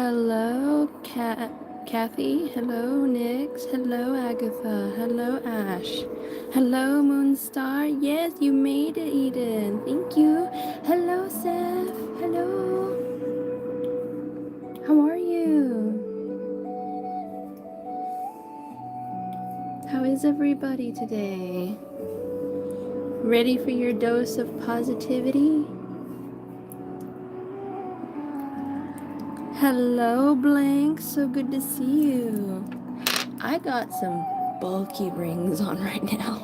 Hello, Kathy. Hello, Nix. Hello, Agatha. Hello, Ash. Hello, Moonstar. Yes, you made it, Eden. Thank you. Hello, Seth. Hello. How are you? How is everybody today? Ready for your dose of positivity? Hello, Blank. So good to see you. I got some bulky rings on right now.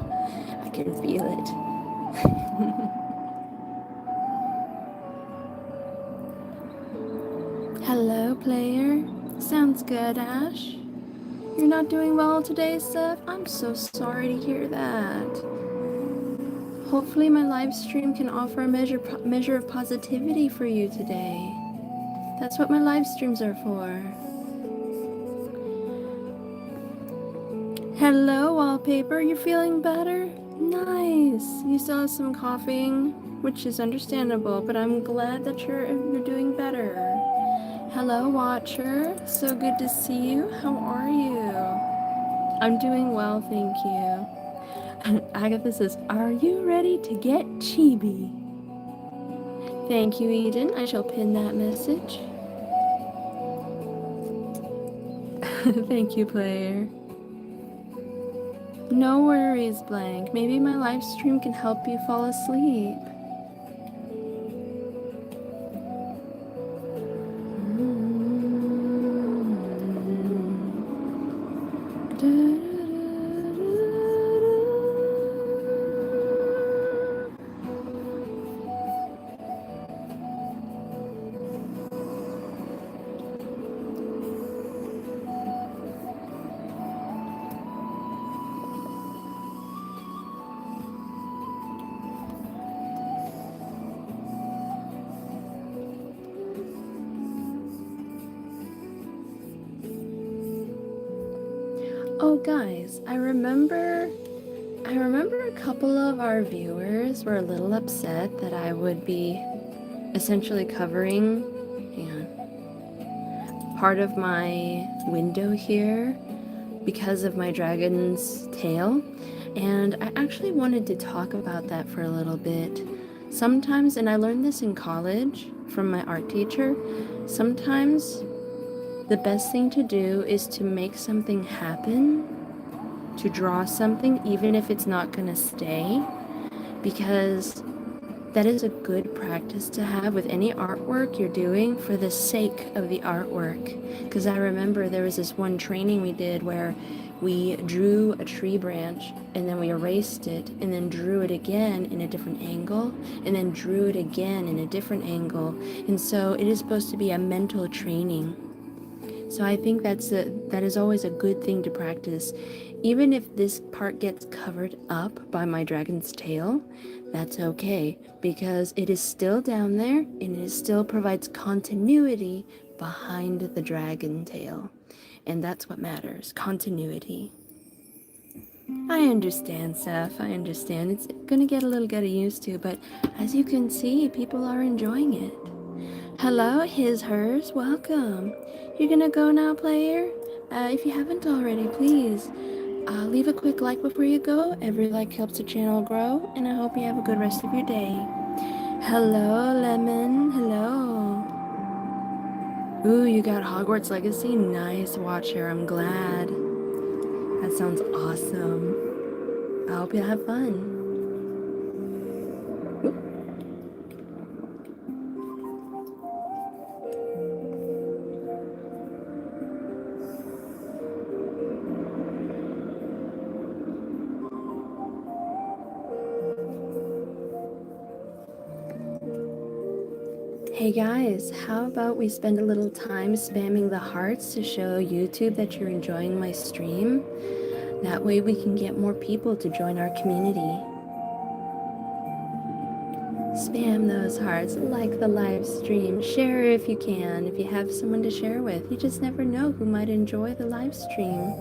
I can feel it. Hello, player. Sounds good, Ash. You're not doing well today, Seth? I'm so sorry to hear that. Hopefully my live stream can offer a measure of positivity for you today. That's what my live streams are for. Hello, wallpaper. You're feeling better? Nice. You still have some coughing, which is understandable, but I'm glad that you're doing better. Hello, watcher. So good to see you. How are you? I'm doing well, thank you. Agatha says, are you ready to get chibi? Thank you, Eden. I shall pin that message. Thank you, player. No worries, Blank. Maybe my live stream can help you fall asleep. Oh guys, I remember a couple of our viewers were a little upset that I would be essentially covering, part of my window here because of my dragon's tail, and I actually wanted to talk about that for a little bit. Sometimes, and I learned this in college from my art teacher, sometimes the best thing to do is to make something happen, to draw something, even if it's not gonna stay, because that is a good practice to have with any artwork you're doing for the sake of the artwork. Because I remember there was this one training we did where we drew a tree branch and then we erased it and then drew it again in a different angle and then drew it again in a different angle. And so it is supposed to be a mental training. So I think that is always a good thing to practice. Even if this part gets covered up by my dragon's tail, that's okay, because it is still down there and it still provides continuity behind the dragon tail. And that's what matters, continuity. I understand, Seth, I understand. It's gonna get a little getting used to, but as you can see, people are enjoying it. Hello, his, hers, welcome. You're gonna go now, player? If you haven't already, please leave a quick like before you go. Every like helps the channel grow, and I hope you have a good rest of your day. Hello, Lemon. Hello. Ooh, you got Hogwarts Legacy? Nice, Watcher. I'm glad. That sounds awesome. I hope you have fun. Hey guys, how about we spend a little time spamming the hearts to show YouTube that you're enjoying my stream? That way we can get more people to join our community. Spam those hearts, like the live stream, share if you can, if you have someone to share with. You just never know who might enjoy the live stream.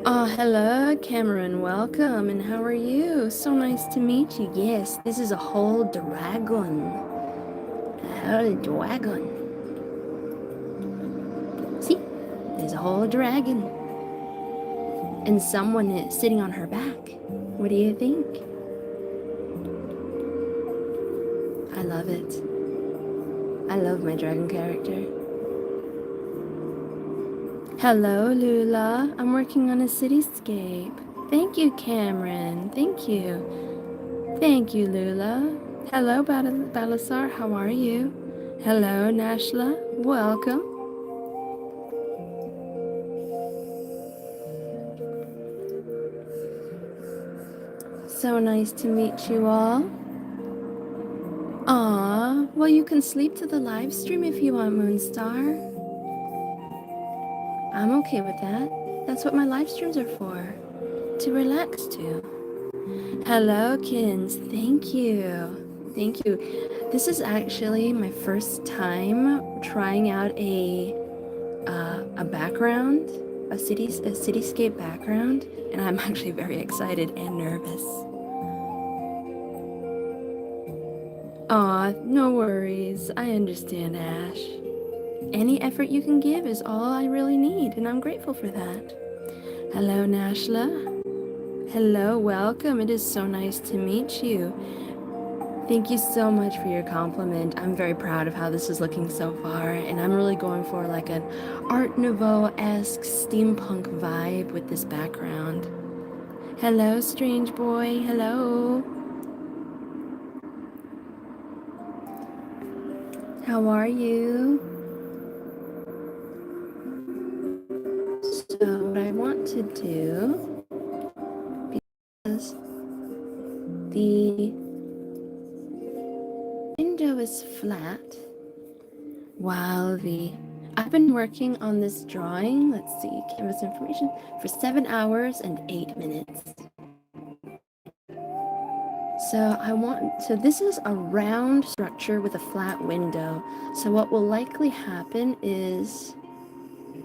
Oh, hello, Cameron. Welcome. And how are you? So nice to meet you. Yes, this is a whole dragon. A whole dragon. See? There's a whole dragon. And someone is sitting on her back. What do you think? I love it. I love my dragon character. Hello, Lula. I'm working on a cityscape. Thank you, Cameron. Thank you. Thank you, Lula. Hello, Balasar. How are you? Hello, Nashla. Welcome. So nice to meet you all. Aw, well, you can sleep to the live stream if you want, Moonstar. I'm okay with that. That's what my live streams are for. To relax to. Hello, Kins. Thank you. Thank you. This is actually my first time trying out a background, a cityscape background, and I'm actually very excited and nervous. Aw, no worries. I understand, Ash. Any effort you can give is all I really need, and I'm grateful for that. Hello, Nashla. Hello, welcome. It is so nice to meet you. Thank you so much for your compliment. I'm very proud of how this is looking so far, and I'm really going for like an Art Nouveau-esque steampunk vibe with this background. Hello, strange boy. Hello. How are you? So what I want to do, because the window is flat, while I've been working on this drawing, let's see, canvas information, for 7 hours and 8 minutes. So this is a round structure with a flat window. So what will likely happen is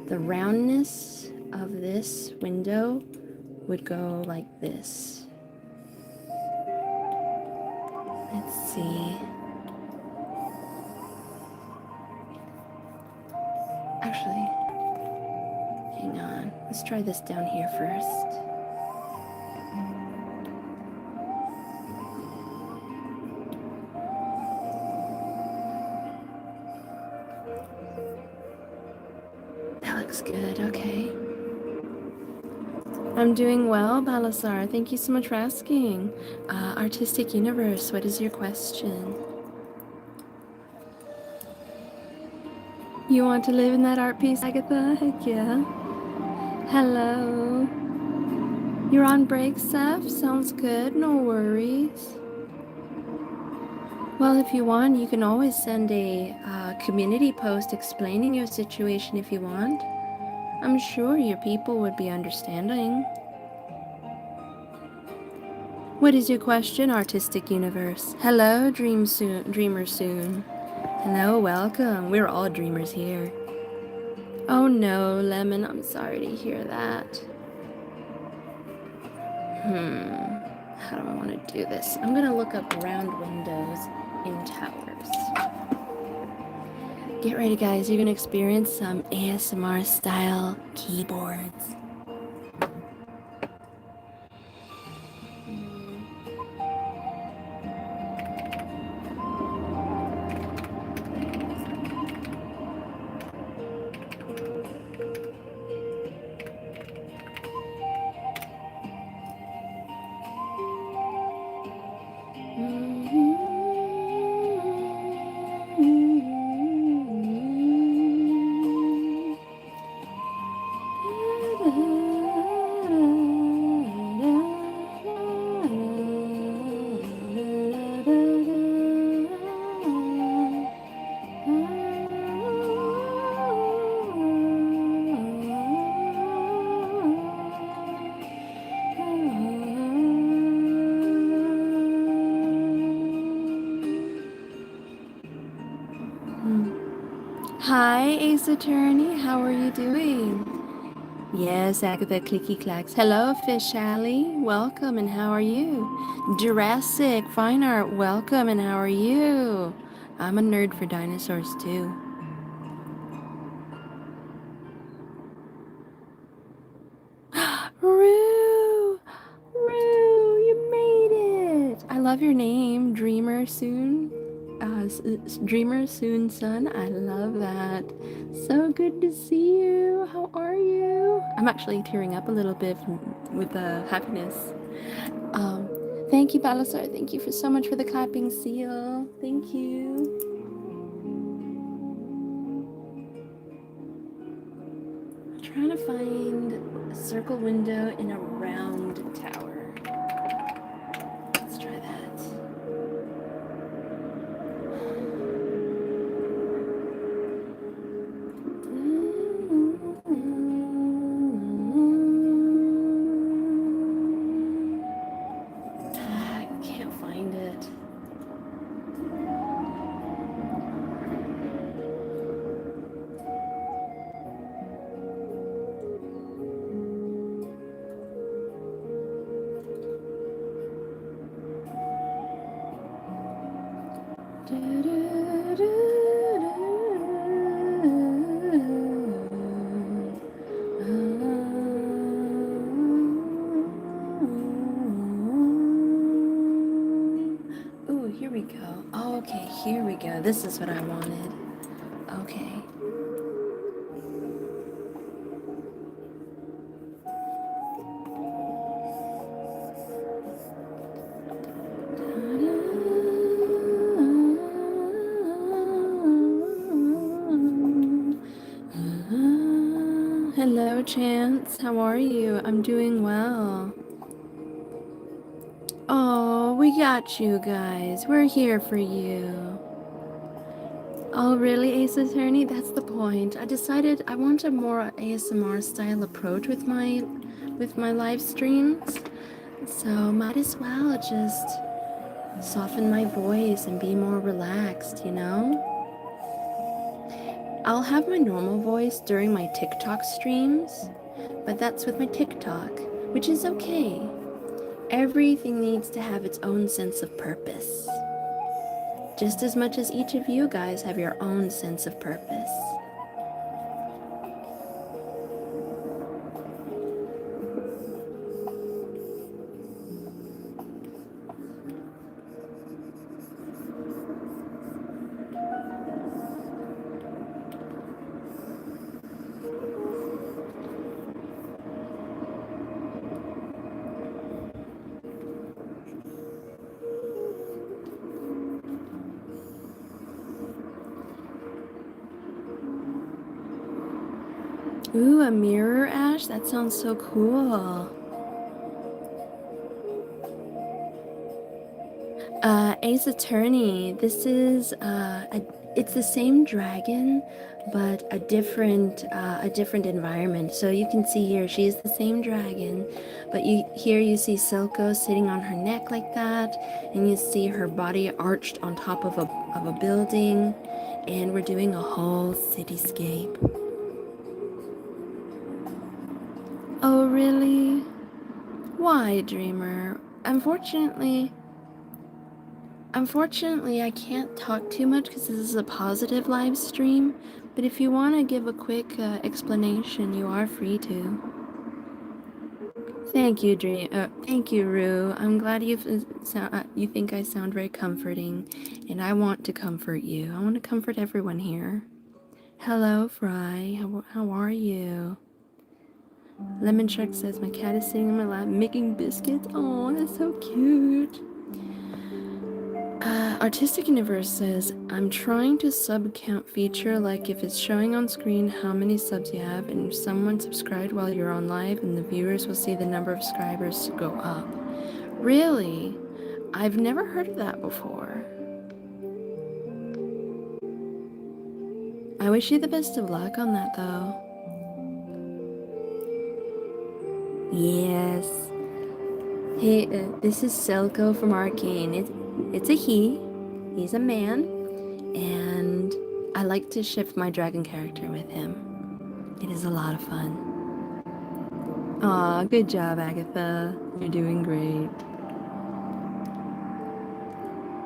the roundness of this window would go like this. Let's see. Actually, hang on. Let's try this down here first. That looks good, okay. I'm doing well, Balasar. Thank you so much for asking. Artistic Universe, what is your question? You want to live in that art piece, Agatha? Heck yeah. Hello. You're on break, Seth? Sounds good, no worries. Well, if you want, you can always send a community post explaining your situation if you want. I'm sure your people would be understanding. What is your question, Artistic Universe? Hello, Dreamer soon. Hello, welcome. We're all dreamers here. Oh no, Lemon, I'm sorry to hear that. How do I want to do this? I'm gonna look up round windows in towers. Get ready, guys. You're gonna experience some ASMR style keyboards. Hi, Ace Attorney. How are you doing? Yes, Agatha Clicky Clacks. Hello, Fish Alley. Welcome, and how are you? Jurassic Fine Art. Welcome, and how are you? I'm a nerd for dinosaurs too. Rue! Rue, you made it! I love your name, Dreamer Soon. Dreamer Soon Son. I love that. So good to see you. How are you? I'm actually tearing up a little bit with happiness. Um, Thank you, Balasar. Thank you for so much for the clapping seal. Thank you. I'm trying to find a circle window in a round tower. Let's try that. I can't find it. Ooh, here we go. Oh, okay, here we go. This is what I wanted. Okay. Hello, Chance. How are you? I'm doing well. Oh, we got you guys. We're here for you. Oh, really, Ace Attorney? That's the point. I decided I want a more ASMR style approach with my live streams. So might as well just soften my voice and be more relaxed, you know? I'll have my normal voice during my TikTok streams, but that's with my TikTok, which is okay. Everything needs to have its own sense of purpose, just as much as each of you guys have your own sense of purpose. Ooh, a mirror, Ash? That sounds so cool. Ace Attorney, this is it's the same dragon, but a different environment. So you can see here, she's the same dragon, but you see Silco sitting on her neck like that, and you see her body arched on top of a building, and we're doing a whole cityscape. Oh, really? Why, Dreamer? Unfortunately, I can't talk too much because this is a positive live stream, but if you want to give a quick explanation, you are free to. Thank you, thank you, Rue. I'm glad you think I sound very comforting, and I want to comfort you. I want to comfort everyone here. Hello, Fry. How are you? Lemon Shark says my cat is sitting in my lap making biscuits. Oh, that's so cute. Artistic Universe says, I'm trying to sub count feature, like if it's showing on screen how many subs you have, and if someone subscribed while you're on live, and the viewers will see the number of subscribers go up. Really? I've never heard of that before. I wish you the best of luck on that, though. Yes. Hey, this is Selko from Arcane. It's a he. He's a man. And I like to shift my dragon character with him. It is a lot of fun. Aw, good job, Agatha. You're doing great.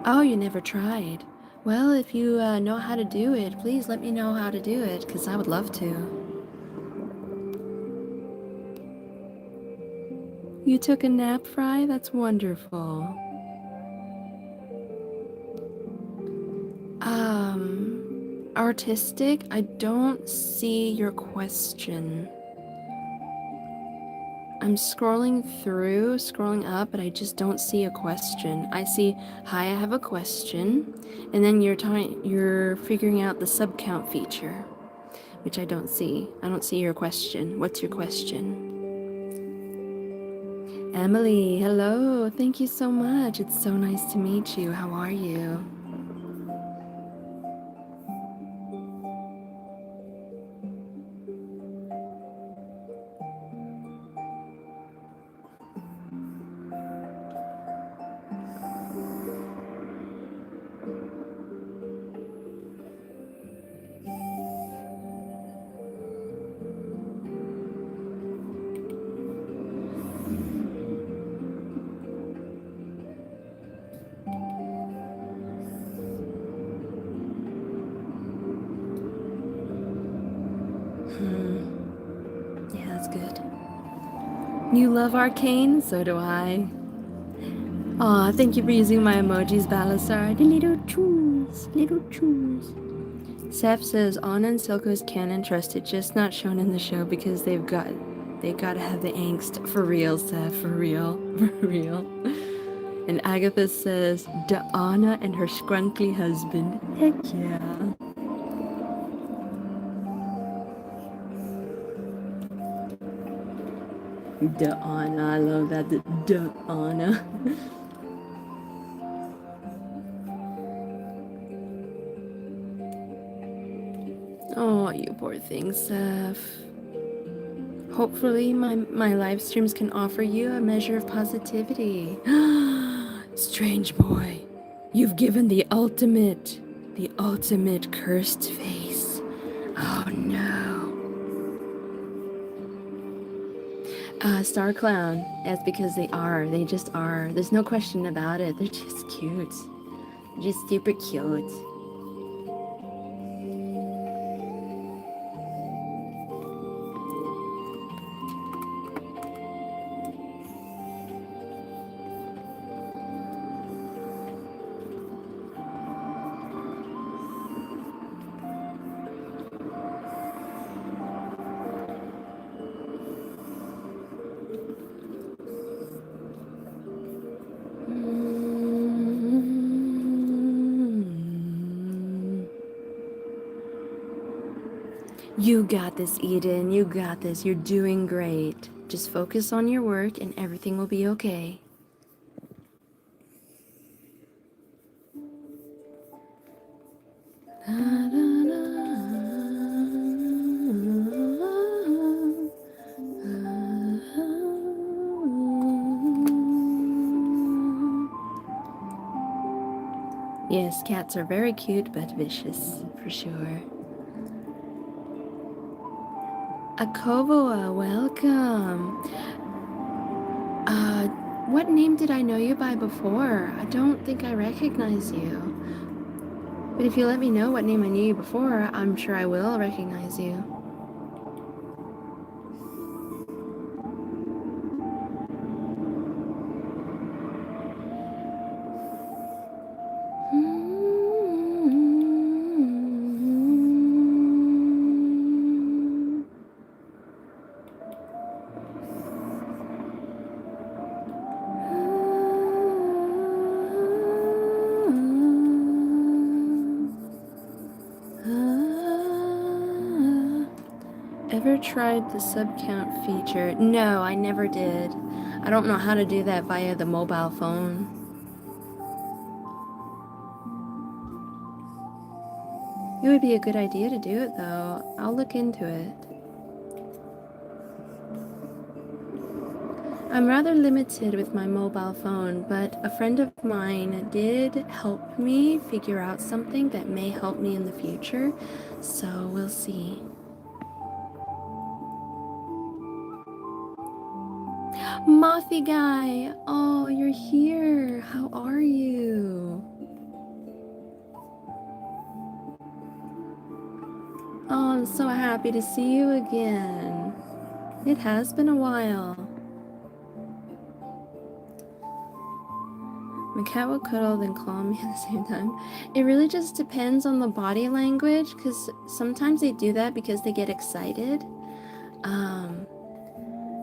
Oh, you never tried. Well, if you know how to do it, please let me know how to do it, because I would love to. You took a nap, Fry? That's wonderful. Artistic? I don't see your question. I'm scrolling up, but I just don't see a question. I see, hi, I have a question, and then you're figuring out the sub count feature, which I don't see. I don't see your question. What's your question? Emily, hello. Thank you so much. It's so nice to meet you. How are you? Yeah, that's good. You love Arcane? So do I. Aw, thank you for using my emojis, Balasar. The little choos, little choos. Seth says, Anna and Silco's canon trusted, just not shown in the show because they gotta have the angst. For real, Seth, for real, for real. And Agatha says, Anna and her scrunkly husband. Heck yeah. Anna, I love that. Anna. Oh, you poor thing, Seth. Hopefully my live streams can offer you a measure of positivity. Strange boy, you've given the ultimate cursed face. Oh no. Star Clown. That's because they just are. There's no question about it. They're just cute. Just super cute. You got this, Eden. You got this. You're doing great. Just focus on your work and everything will be okay. Yes, cats are very cute but vicious, for sure. Akovoa, welcome. What name did I know you by before? I don't think I recognize you. But if you let me know what name I knew you before, I'm sure I will recognize you. Ever tried the subcount feature? No, I never did. I don't know how to do that via the mobile phone. It would be a good idea to do it though. I'll look into it. I'm rather limited with my mobile phone, but a friend of mine did help me figure out something that may help me in the future, so we'll see. Mothy guy! Oh, you're here! How are you? Oh, I'm so happy to see you again. It has been a while. My cat will cuddle then claw me at the same time. It really just depends on the body language, because sometimes they do that because they get excited.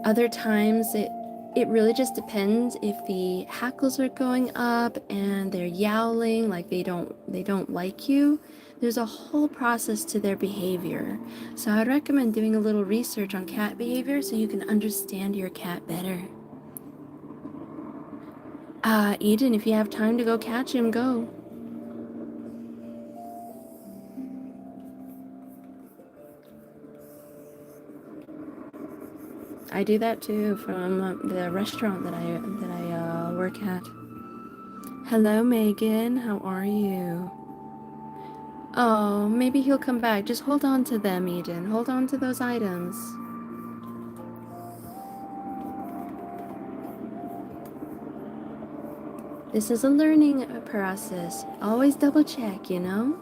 Other times it really just depends if the hackles are going up and they're yowling like they don't like you. There's a whole process to their behavior. So I'd recommend doing a little research on cat behavior so you can understand your cat better. Eden, if you have time to go catch him, go. I do that too from the restaurant that I work at. Hello, Megan. How are you? Oh, maybe he'll come back. Just hold on to them, Eden. Hold on to those items. This is a learning process. Always double check, you know?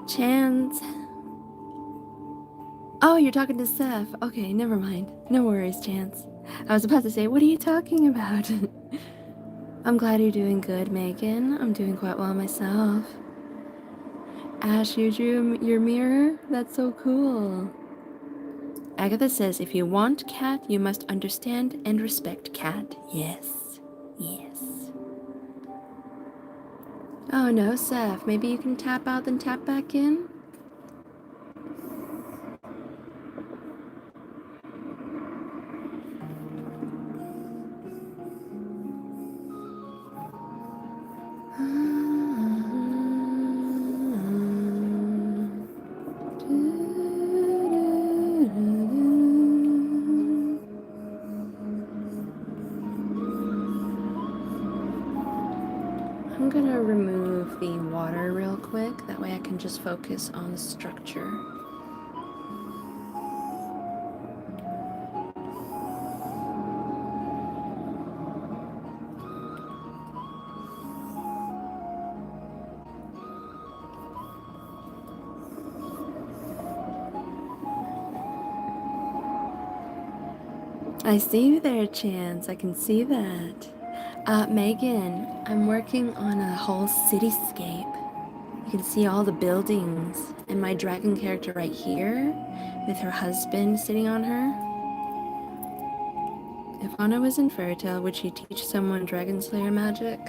Chance. Oh, you're talking to Seth. Okay, never mind. No worries, Chance. I was about to say, what are you talking about? I'm glad you're doing good, Megan. I'm doing quite well myself. Ash, you drew your mirror? That's so cool. Agatha says, if you want cat, you must understand and respect cat. Yes. Yes. Oh no, Seth. Maybe you can tap out then tap back in? I'm gonna remove the water real quick, that way I can just focus on the structure. I see you there, Chance. I can see that. Megan, I'm working on a whole cityscape. You can see all the buildings and my dragon character right here with her husband sitting on her. If Anna was in Fairy Tale, would she teach someone Dragon Slayer magic?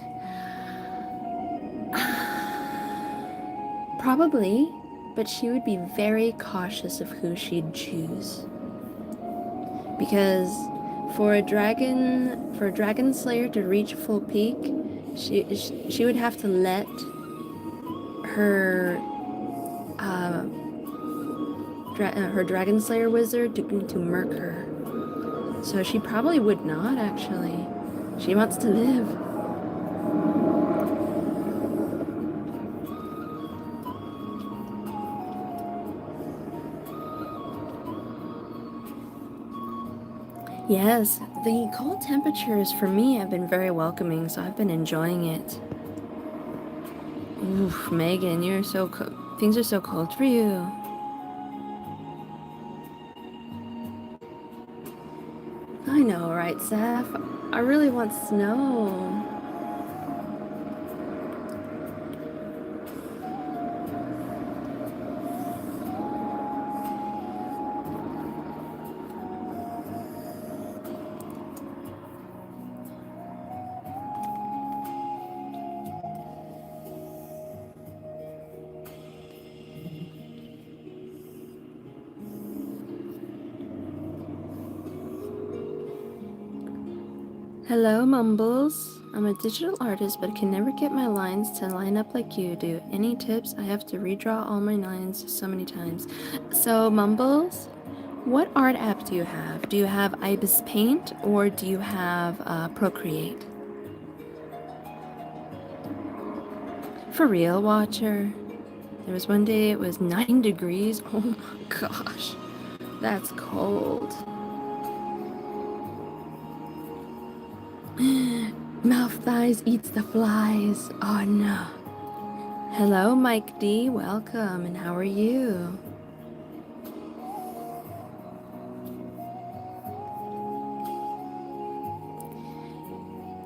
Probably, but she would be very cautious of who she'd choose. Because for a dragon slayer to reach full peak, she would have to let her her dragon slayer wizard to murk her. So she probably would not, actually. She wants to live. Yes, the cold temperatures for me have been very welcoming, so I've been enjoying it. Oof, Megan, you're so things are so cold for you. I know, right, Seth? I really want snow. Hello, Mumbles. I'm a digital artist, but can never get my lines to line up like you do. Any tips? I have to redraw all my lines so many times. So, Mumbles, what art app do you have? Do you have Ibis Paint or do you have Procreate? For real, Watcher. There was one day it was 9 degrees. Oh my gosh. That's cold. Mouth thighs eats the flies. Oh no. Hello, Mike D. Welcome, and how are you?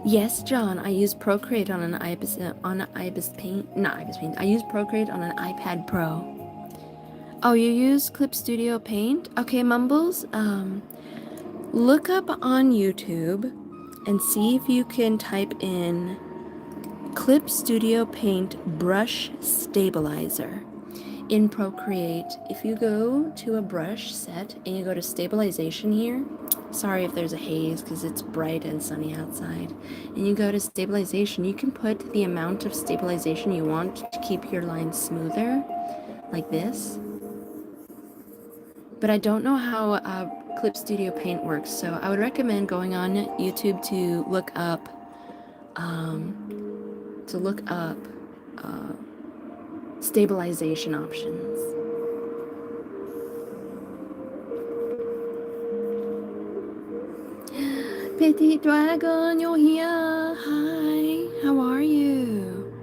Yes, John. I use Procreate on an Ibis Paint. Not Ibis Paint. I use Procreate on an iPad Pro. Oh, you use Clip Studio Paint? Okay, Mumbles. Look up on YouTube and see if you can type in Clip Studio Paint Brush Stabilizer in Procreate. If you go to a brush set and you go to stabilization here, sorry if there's a haze because it's bright and sunny outside, and you go to stabilization, you can put the amount of stabilization you want to keep your lines smoother, like this. But I don't know how Clip Studio Paint works, so I would recommend going on YouTube to look up stabilization options. Petite Dragon, you're here. Hi, how are you?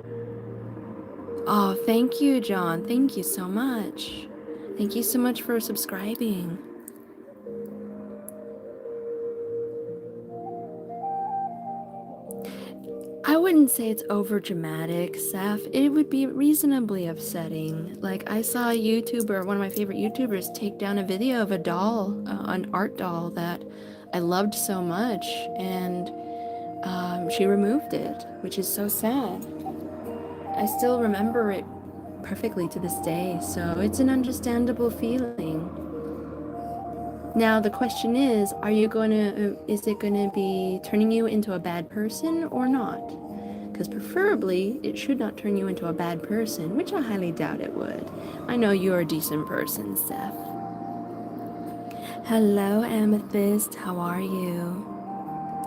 Oh, thank you, John. Thank you so much. Thank you so much for subscribing. I wouldn't say it's over dramatic, Seth. It would be reasonably upsetting. Like, I saw a YouTuber, one of my favorite YouTubers, take down a video of a doll, an art doll that I loved so much, and she removed it, which is so sad. I still remember it perfectly to this day, so it's an understandable feeling. Now the question is it gonna be turning you into a bad person or not? Because preferably it should not turn you into a bad person, which I highly doubt it would. I know you're a decent person, Seth. Hello, Amethyst, how are you?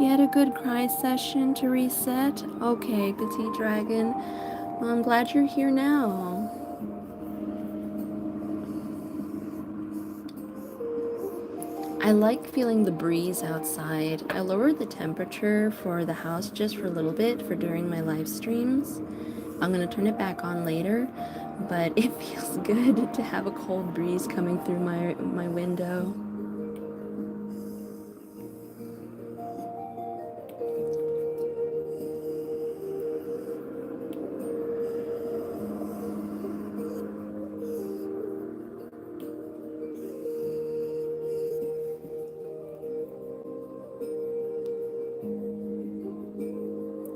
You had a good cry session to reset? Okay, Petite Dragon. Well, I'm glad you're here now. I like feeling the breeze outside. I lowered the temperature for the house just for a little bit for during my live streams. I'm gonna turn it back on later, but it feels good to have a cold breeze coming through my window.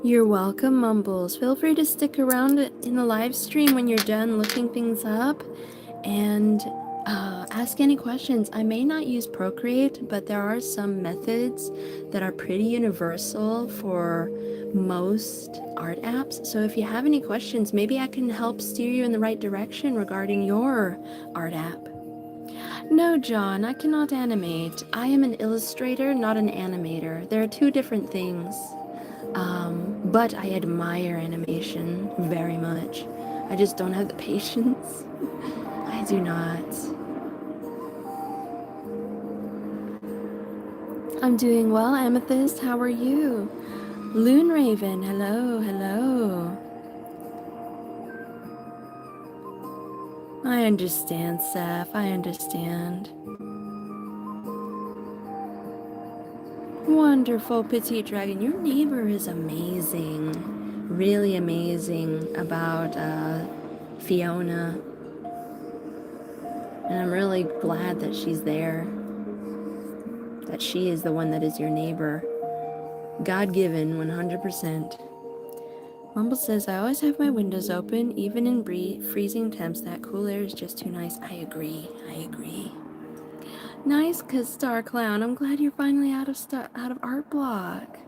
You're welcome, Mumbles. Feel free to stick around in the live stream when you're done looking things up and ask any questions. I may not use Procreate, but there are some methods that are pretty universal for most art apps. So if you have any questions, maybe I can help steer you in the right direction regarding your art app. No, John, I cannot animate. I am an illustrator, not an animator. There are two different things. But I admire animation very much. I just don't have the patience. I do not. I'm doing well, Amethyst. How are you? Loon Raven, hello, hello. I understand, Seth. I understand. Wonderful, Petite Dragon. Your neighbor is amazing. Really amazing about Fiona. And I'm really glad that she's there. That she is the one that is your neighbor. God-given, 100%. Mumble says, I always have my windows open, even in freezing temps. That cool air is just too nice. I agree. I agree. Nice, cause Star Clown. I'm glad you're finally out of art block.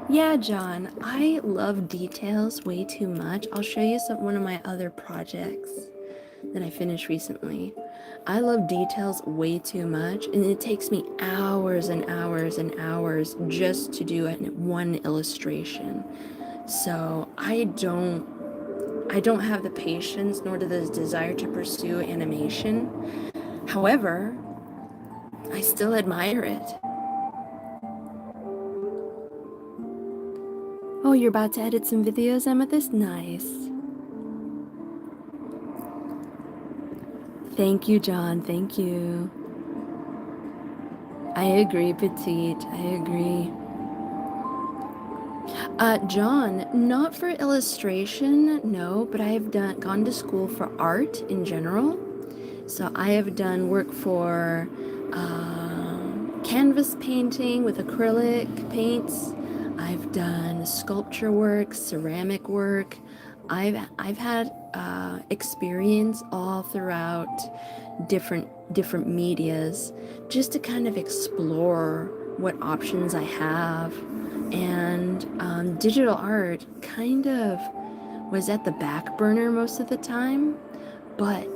Yeah, John. I love details way too much. I'll show you one of my other projects that I finished recently. I love details way too much, and it takes me hours and hours and hours just to do one illustration. So I don't have the patience nor the desire to pursue animation. However, I still admire it. Oh, you're about to edit some videos, Amethyst? Nice. Thank you, John. Thank you. I agree, Petite. I agree. John, not for illustration, no, but I have gone to school for art in general. So I have done work for canvas painting with acrylic paints. I've done sculpture work, ceramic work. I've had experience all throughout different medias, just to kind of explore what options I have. And digital art kind of was at the back burner most of the time, but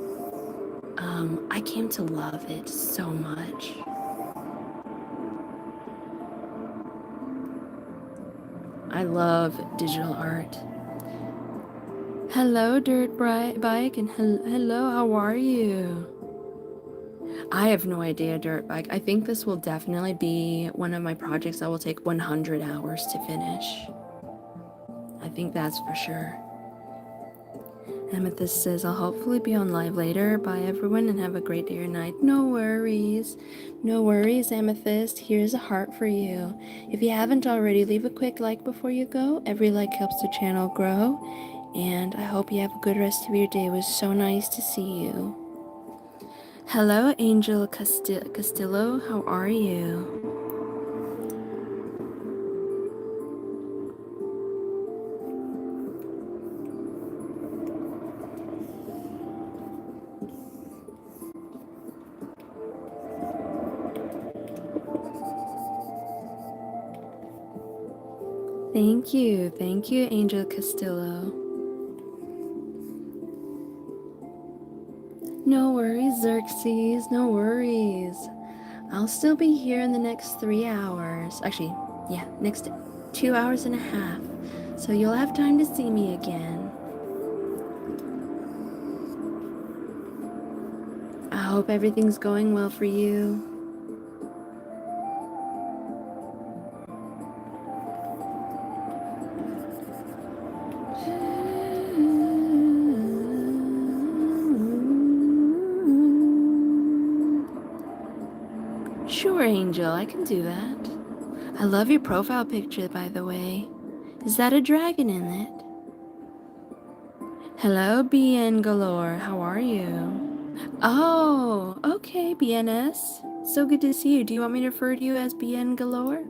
I came to love it so much. I love digital art. Hello, Dirt Bike, and hello, how are you? I have no idea, Dirt Bike. I think this will definitely be one of my projects that will take 100 hours to finish. I think that's for sure. Amethyst says, I'll hopefully be on live later. Bye, everyone, and have a great day or night. No worries. No worries, Amethyst. Here's a heart for you. If you haven't already, leave a quick like before you go. Every like helps the channel grow. And I hope you have a good rest of your day. It was so nice to see you. Hello, Angel Castillo. How are you? Thank you, Angel Castillo. No worries, Xerxes, no worries. I'll still be here in the next 3 hours. Actually, yeah, next 2 hours and a half. So you'll have time to see me again. I hope everything's going well for you. Sure, Angel, I can do that. I love your profile picture, by the way. Is that a dragon in it? Hello, BN Galore. How are you? Oh, okay, BNS. So good to see you. Do you want me to refer to you as BN Galore?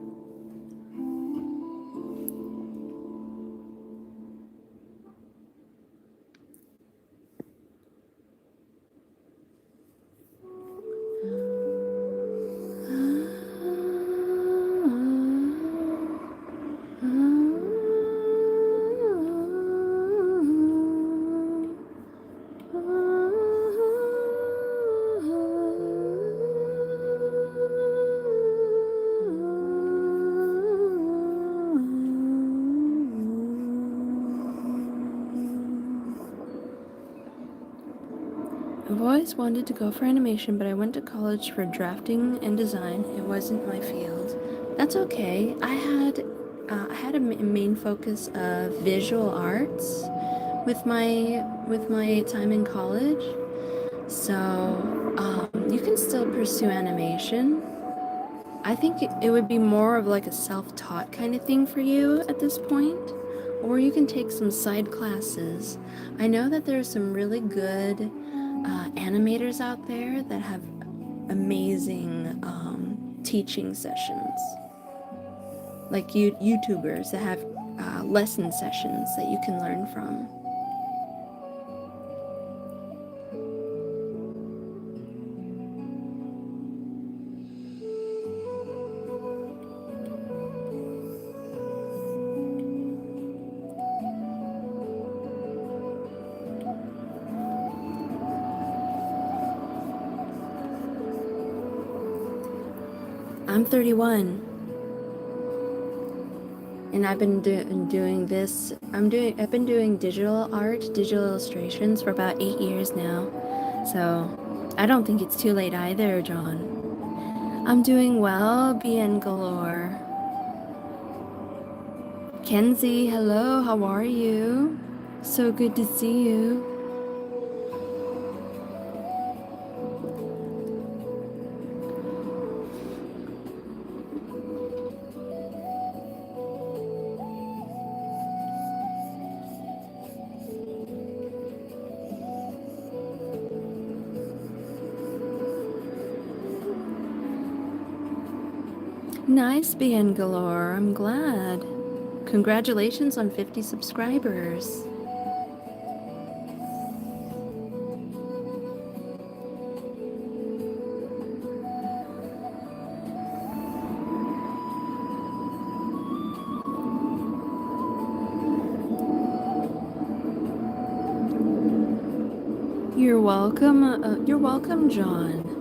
I've always wanted to go for animation, but I went to college for drafting and design. It wasn't my field. That's okay. I had a main focus of visual arts with my time in college. So you can still pursue animation. I think it would be more of like a self-taught kind of thing for you at this point, or you can take some side classes. I know that there are some really good animators out there that have amazing teaching sessions, like YouTubers that have lesson sessions that you can learn from. I'm 31, and I've been doing this. I've been doing digital art, digital illustrations for about 8 years now. So I don't think it's too late either, John. I'm doing well, bien galore. Kenzie, hello, how are you? So good to see you. Nice, bien galore, I'm glad. Congratulations on 50 subscribers. You're welcome, John.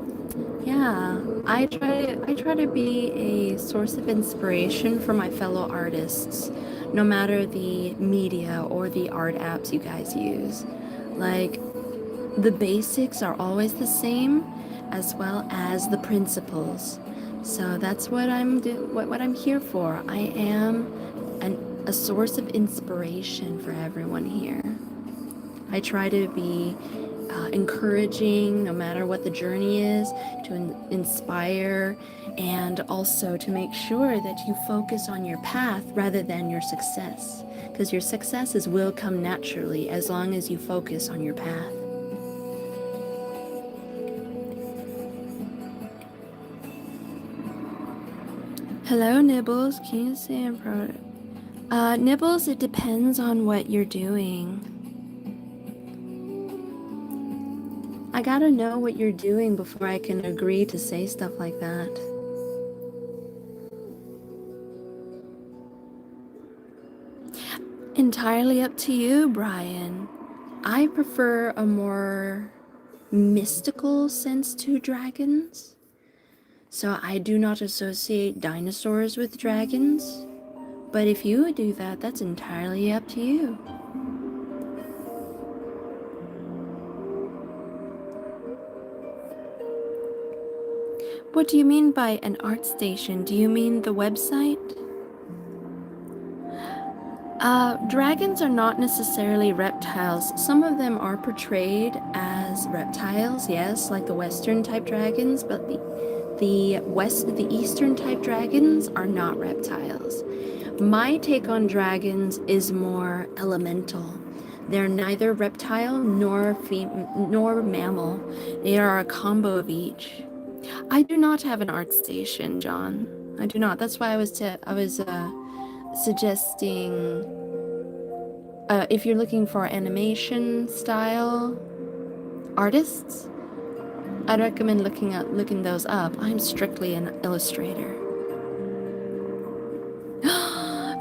Yeah, I try to be a source of inspiration for my fellow artists, no matter the media or the art apps you guys use. Like, the basics are always the same, as well as the principles. So that's what I'm here for. I am a source of inspiration for everyone here. I try to be encouraging, no matter what the journey is, to inspire, and also to make sure that you focus on your path rather than your success. Because your successes will come naturally as long as you focus on your path. Hello, Nibbles. Can you say I'm proud? Nibbles, it depends on what you're doing. I gotta know what you're doing before I can agree to say stuff like that. Entirely up to you, Brian. I prefer a more mystical sense to dragons. So I do not associate dinosaurs with dragons. But if you would do that, that's entirely up to you. What do you mean by an art station? Do you mean the website? Dragons are not necessarily reptiles. Some of them are portrayed as reptiles, yes, like the Western type dragons, but the Eastern type dragons are not reptiles. My take on dragons is more elemental. They're neither reptile nor mammal. They are a combo of each. I do not have an art station, John. I do not. That's why I was suggesting if you're looking for animation style artists, I'd recommend looking those up. I'm strictly an illustrator.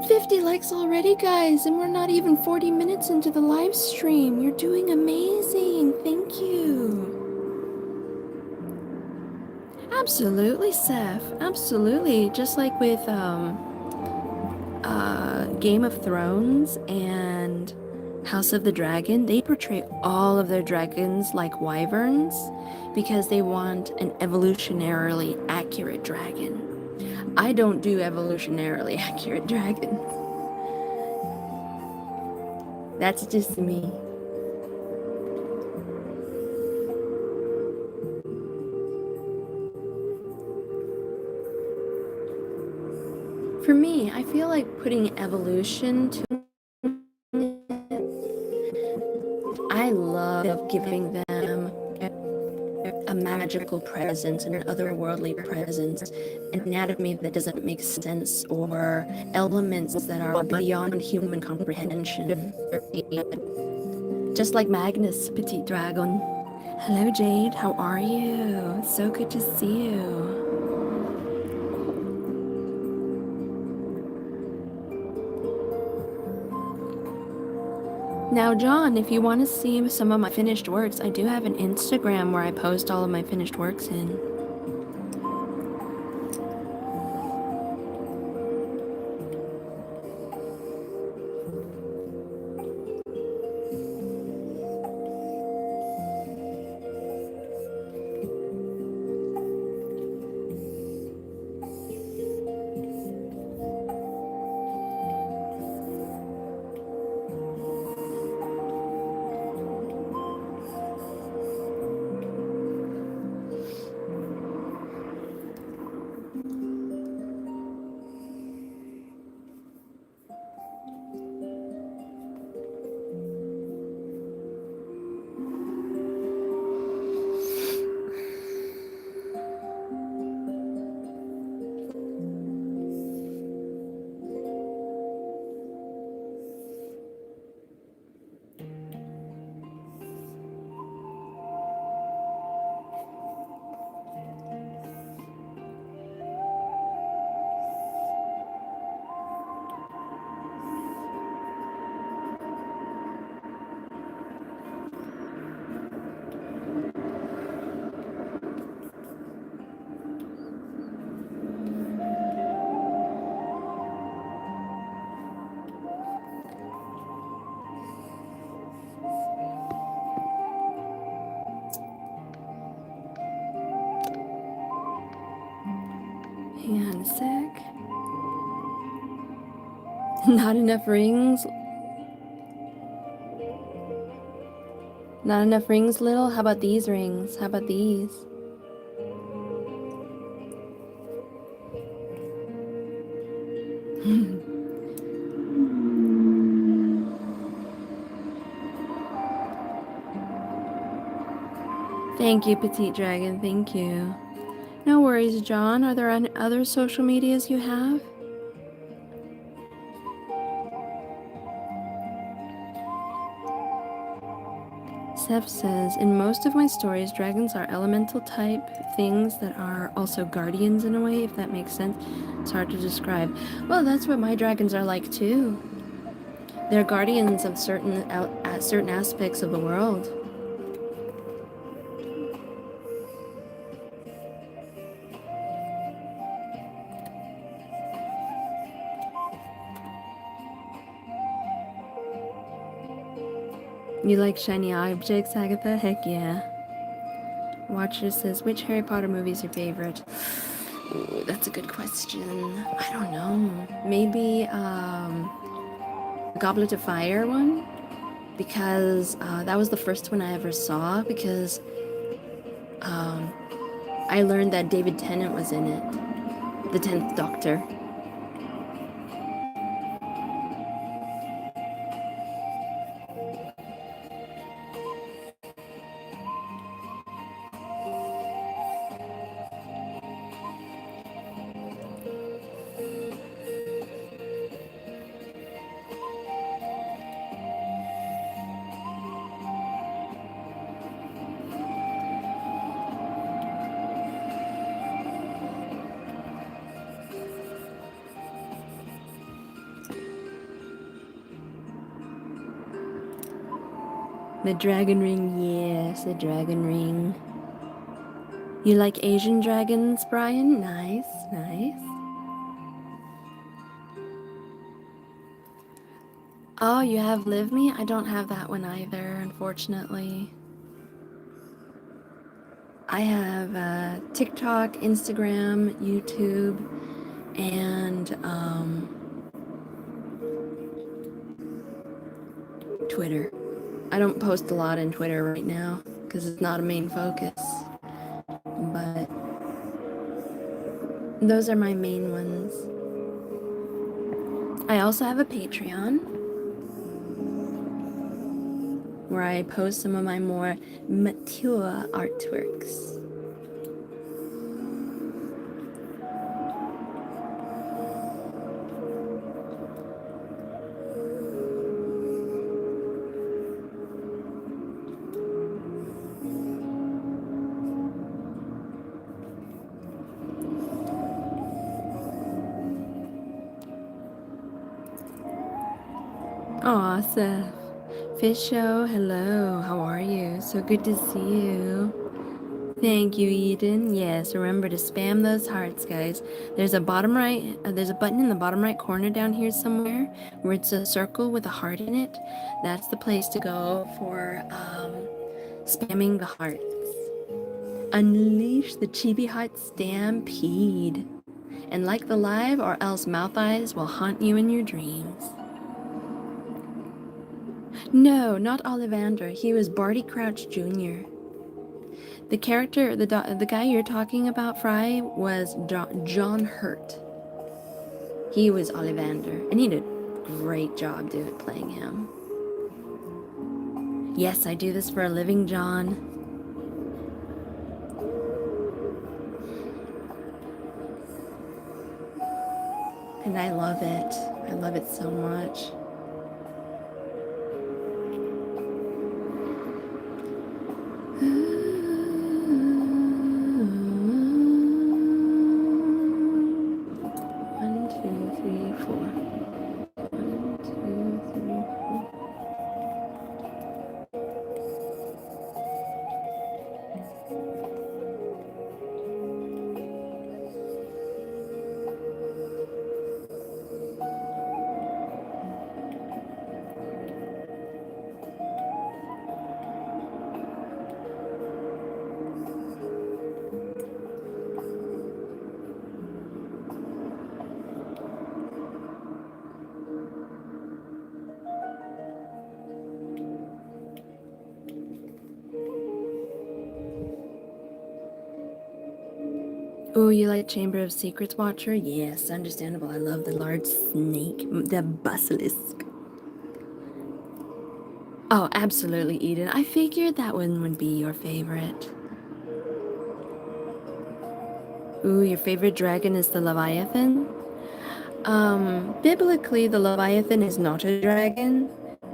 50 likes already, guys, and we're not even 40 minutes into the live stream. You're doing amazing. Thank you. Absolutely, Seth. Absolutely. Just like with Game of Thrones and House of the Dragon, they portray all of their dragons like wyverns because they want an evolutionarily accurate dragon. I don't do evolutionarily accurate dragons. That's just me. For me, I feel like putting evolution to I love giving them a magical presence and an otherworldly presence, an anatomy that doesn't make sense, or elements that are beyond human comprehension. Just like Magnus, Petite Dragon. Hello, Jade. How are you? So good to see you. Now, John, if you want to see some of my finished works, I do have an Instagram where I post all of my finished works in. Hang on a sec. Not enough rings. Not enough rings, little? How about these rings? How about these? Thank you, Petite Dragon. Thank you. No worries, John. Are there any other social medias you have? Seth says, in most of my stories, dragons are elemental type things that are also guardians in a way, if that makes sense. It's hard to describe. Well, that's what my dragons are like too. They're guardians of certain aspects of the world. You like shiny objects, Agatha? Heck yeah. Watcher says, which Harry Potter movie is your favorite? Ooh, that's a good question. I don't know. Maybe the Goblet of Fire one? Because that was the first one I ever saw, because I learned that David Tennant was in it. The 10th Doctor. The dragon ring, yes, the dragon ring. You like Asian dragons, Brian? Nice, nice. Oh, you have Live Me? I don't have that one either, unfortunately. I have TikTok, Instagram, YouTube, and Twitter. I don't post a lot on Twitter right now because it's not a main focus, but those are my main ones. I also have a Patreon where I post some of my more mature artworks. Aw, Seth. Fish Show, hello, how are you? So good to see you. Thank you, Eden. Yes, remember to spam those hearts, guys. There's a there's a button in the bottom right corner down here somewhere where it's a circle with a heart in it. That's the place to go for spamming the hearts. Unleash the Chibi Heart Stampede. And like the live, or else Mouth Eyes will haunt you in your dreams. No, not Ollivander. He was Barty Crouch Jr. The character, the guy you're talking about, Fry, was John Hurt. He was Ollivander, and he did a great job playing him. Yes, I do this for a living, John. And I love it. I love it so much. Oh, you like Chamber of Secrets Watcher? Yes, understandable. I love the large snake, the Basilisk. Oh, absolutely, Eden. I figured that one would be your favorite. Ooh, your favorite dragon is the Leviathan? Biblically, the Leviathan is not a dragon,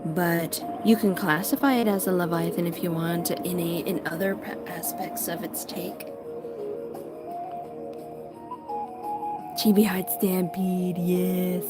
but you can classify it as a Leviathan if you want in other aspects of its take. Chibi Heart Stampede, yes.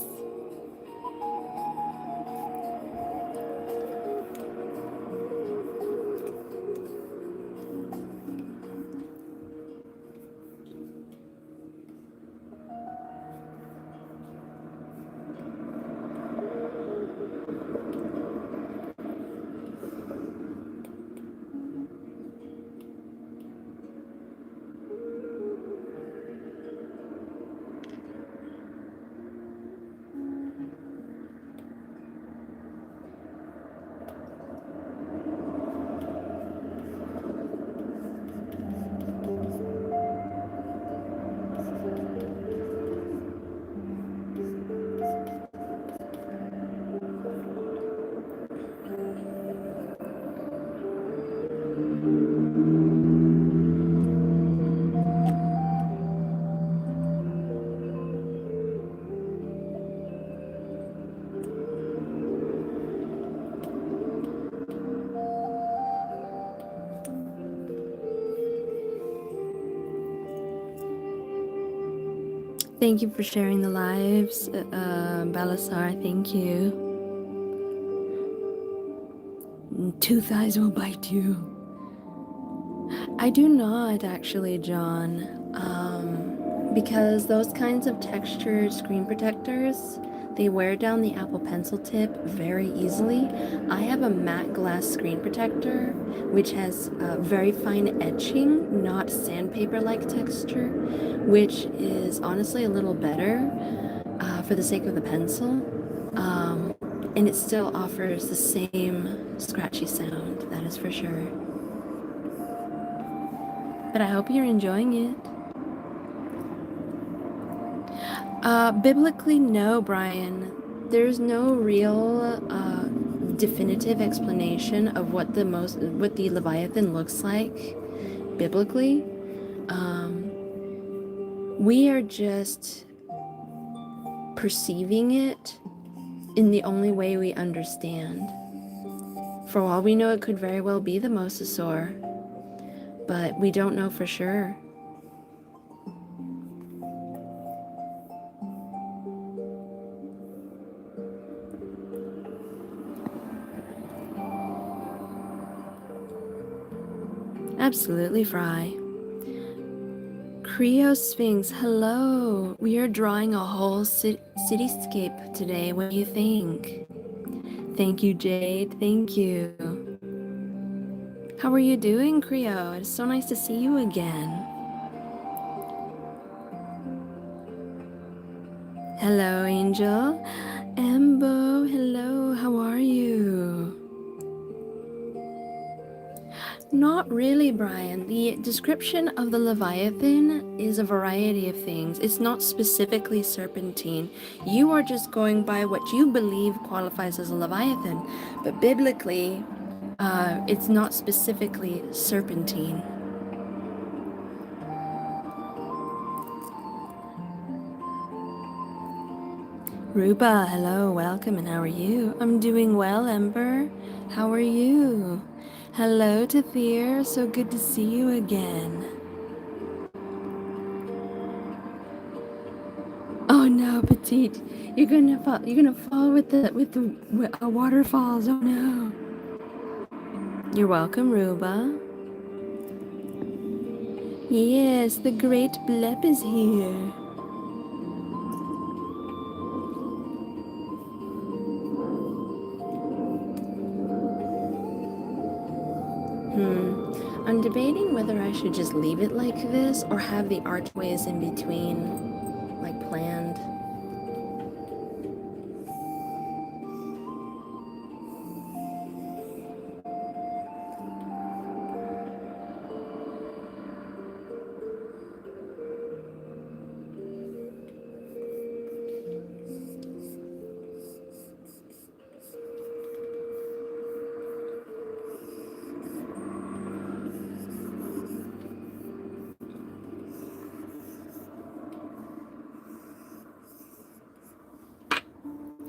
Thank you for sharing the lives, Balasar. Thank you. Two thighs will bite you. I do not actually, John. Because those kinds of textured screen protectors, they wear down the Apple Pencil tip very easily. I have a matte glass screen protector, which has very fine etching, not sandpaper-like texture, which is honestly a little better for the sake of the pencil. And it still offers the same scratchy sound, that is for sure. But I hope you're enjoying it. Biblically, no, Brian. There's no real definitive explanation of what the Leviathan looks like biblically. We are just perceiving it in the only way we understand. For all we know, it could very well be the mosasaur, but we don't know for sure. Absolutely, Fry. Creo Sphinx, hello. We are drawing a whole cityscape today. What do you think? Thank you, Jade. Thank you. How are you doing, Creo? It's so nice to see you again. Hello, Angel. Ambo, hello. How are you? Not really, Brian. The description of the Leviathan is a variety of things. It's not specifically serpentine. You are just going by what you believe qualifies as a Leviathan. But biblically, it's not specifically serpentine. Ruba, hello, welcome, and how are you? I'm doing well, Ember. How are you? Hello, Tathir. So good to see you again. Oh no, Petite, you're gonna fall. You're gonna fall with the waterfalls. Oh no. You're welcome, Ruba. Yes, the great Blep is here. I'm debating whether I should just leave it like this or have the archways in between, like planned.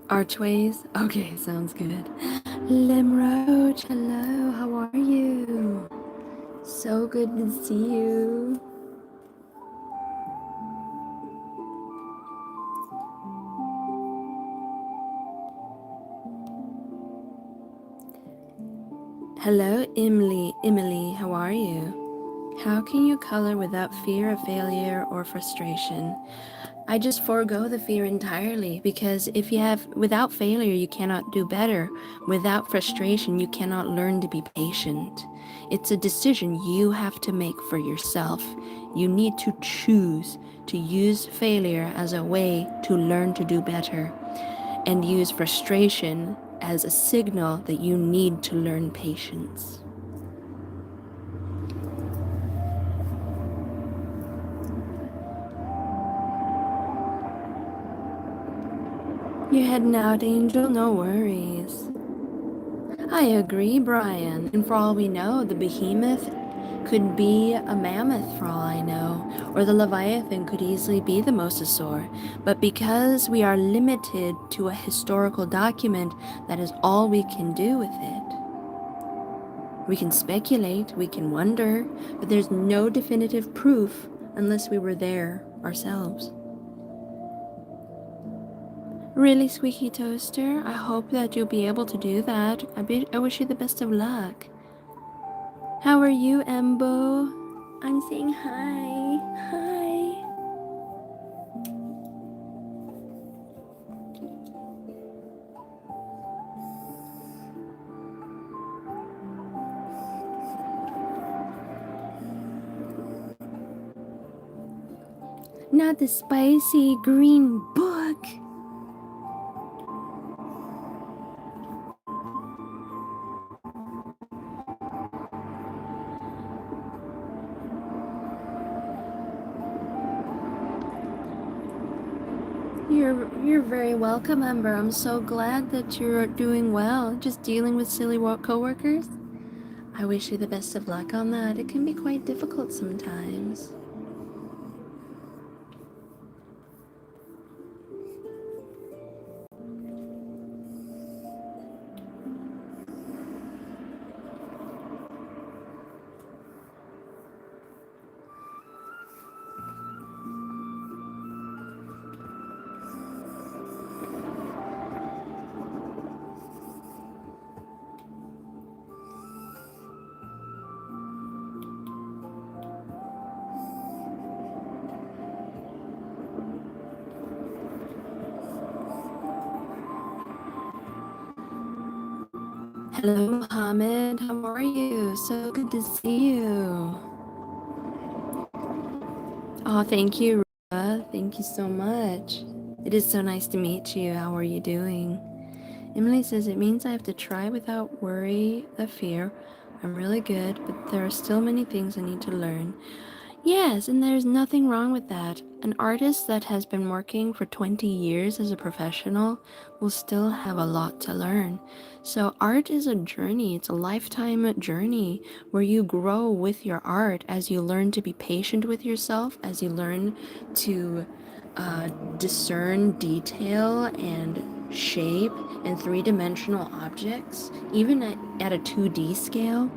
Archways? Okay, sounds good. Limroach, hello, how are you? So good to see you. Hello, Emily. Emily, how are you? How can you color without fear of failure or frustration? I just forego the fear entirely because if you have, without failure, you cannot do better. Without frustration, you cannot learn to be patient. It's a decision you have to make for yourself. You need to choose to use failure as a way to learn to do better and use frustration as a signal that you need to learn patience. You're heading out, Angel? No worries. I agree, Brian. And for all we know, the behemoth could be a mammoth for all I know, or the leviathan could easily be the mosasaur. But because we are limited to a historical document, that is all we can do with it. We can speculate, we can wonder, but there's no definitive proof unless we were there ourselves. Really, Squeaky Toaster? I hope that you'll be able to do that. I wish you the best of luck. How are you, Embo? I'm saying hi. Hi. Not the spicy green book. You're very welcome, Ember. I'm so glad that you're doing well. Just dealing with silly coworkers. I wish you the best of luck on that. It can be quite difficult sometimes. Hello, Mohammed. How are you? So good to see you. Oh, thank you, Ruba. Thank you so much. It is so nice to meet you. How are you doing? Emily says it means I have to try without worry or fear. I'm really good, but there are still many things I need to learn. Yes, and there's nothing wrong with that. An artist that has been working for 20 years as a professional will still have a lot to learn. So art is a journey, it's a lifetime journey where you grow with your art as you learn to be patient with yourself, as you learn to discern detail and shape and three-dimensional objects, even at a 2D scale.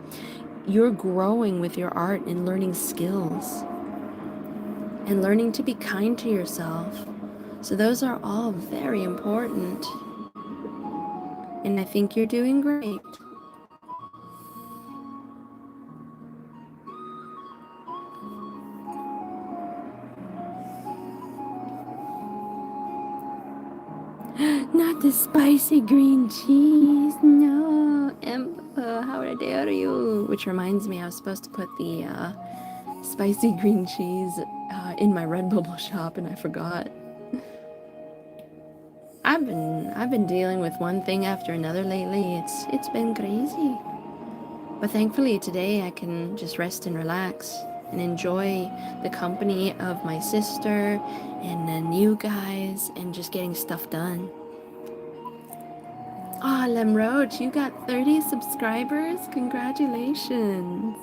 You're growing with your art and learning skills and learning to be kind to yourself. So those are all very important. And I think you're doing great. Not the spicy green cheese. No. How dare you? Which reminds me, I was supposed to put the spicy green cheese in my Redbubble shop and I forgot. I've been dealing with one thing after another lately. It's been crazy. But thankfully today I can just rest and relax and enjoy the company of my sister and then you guys and just getting stuff done. Ah, oh, Lemroach, you got 30 subscribers? Congratulations.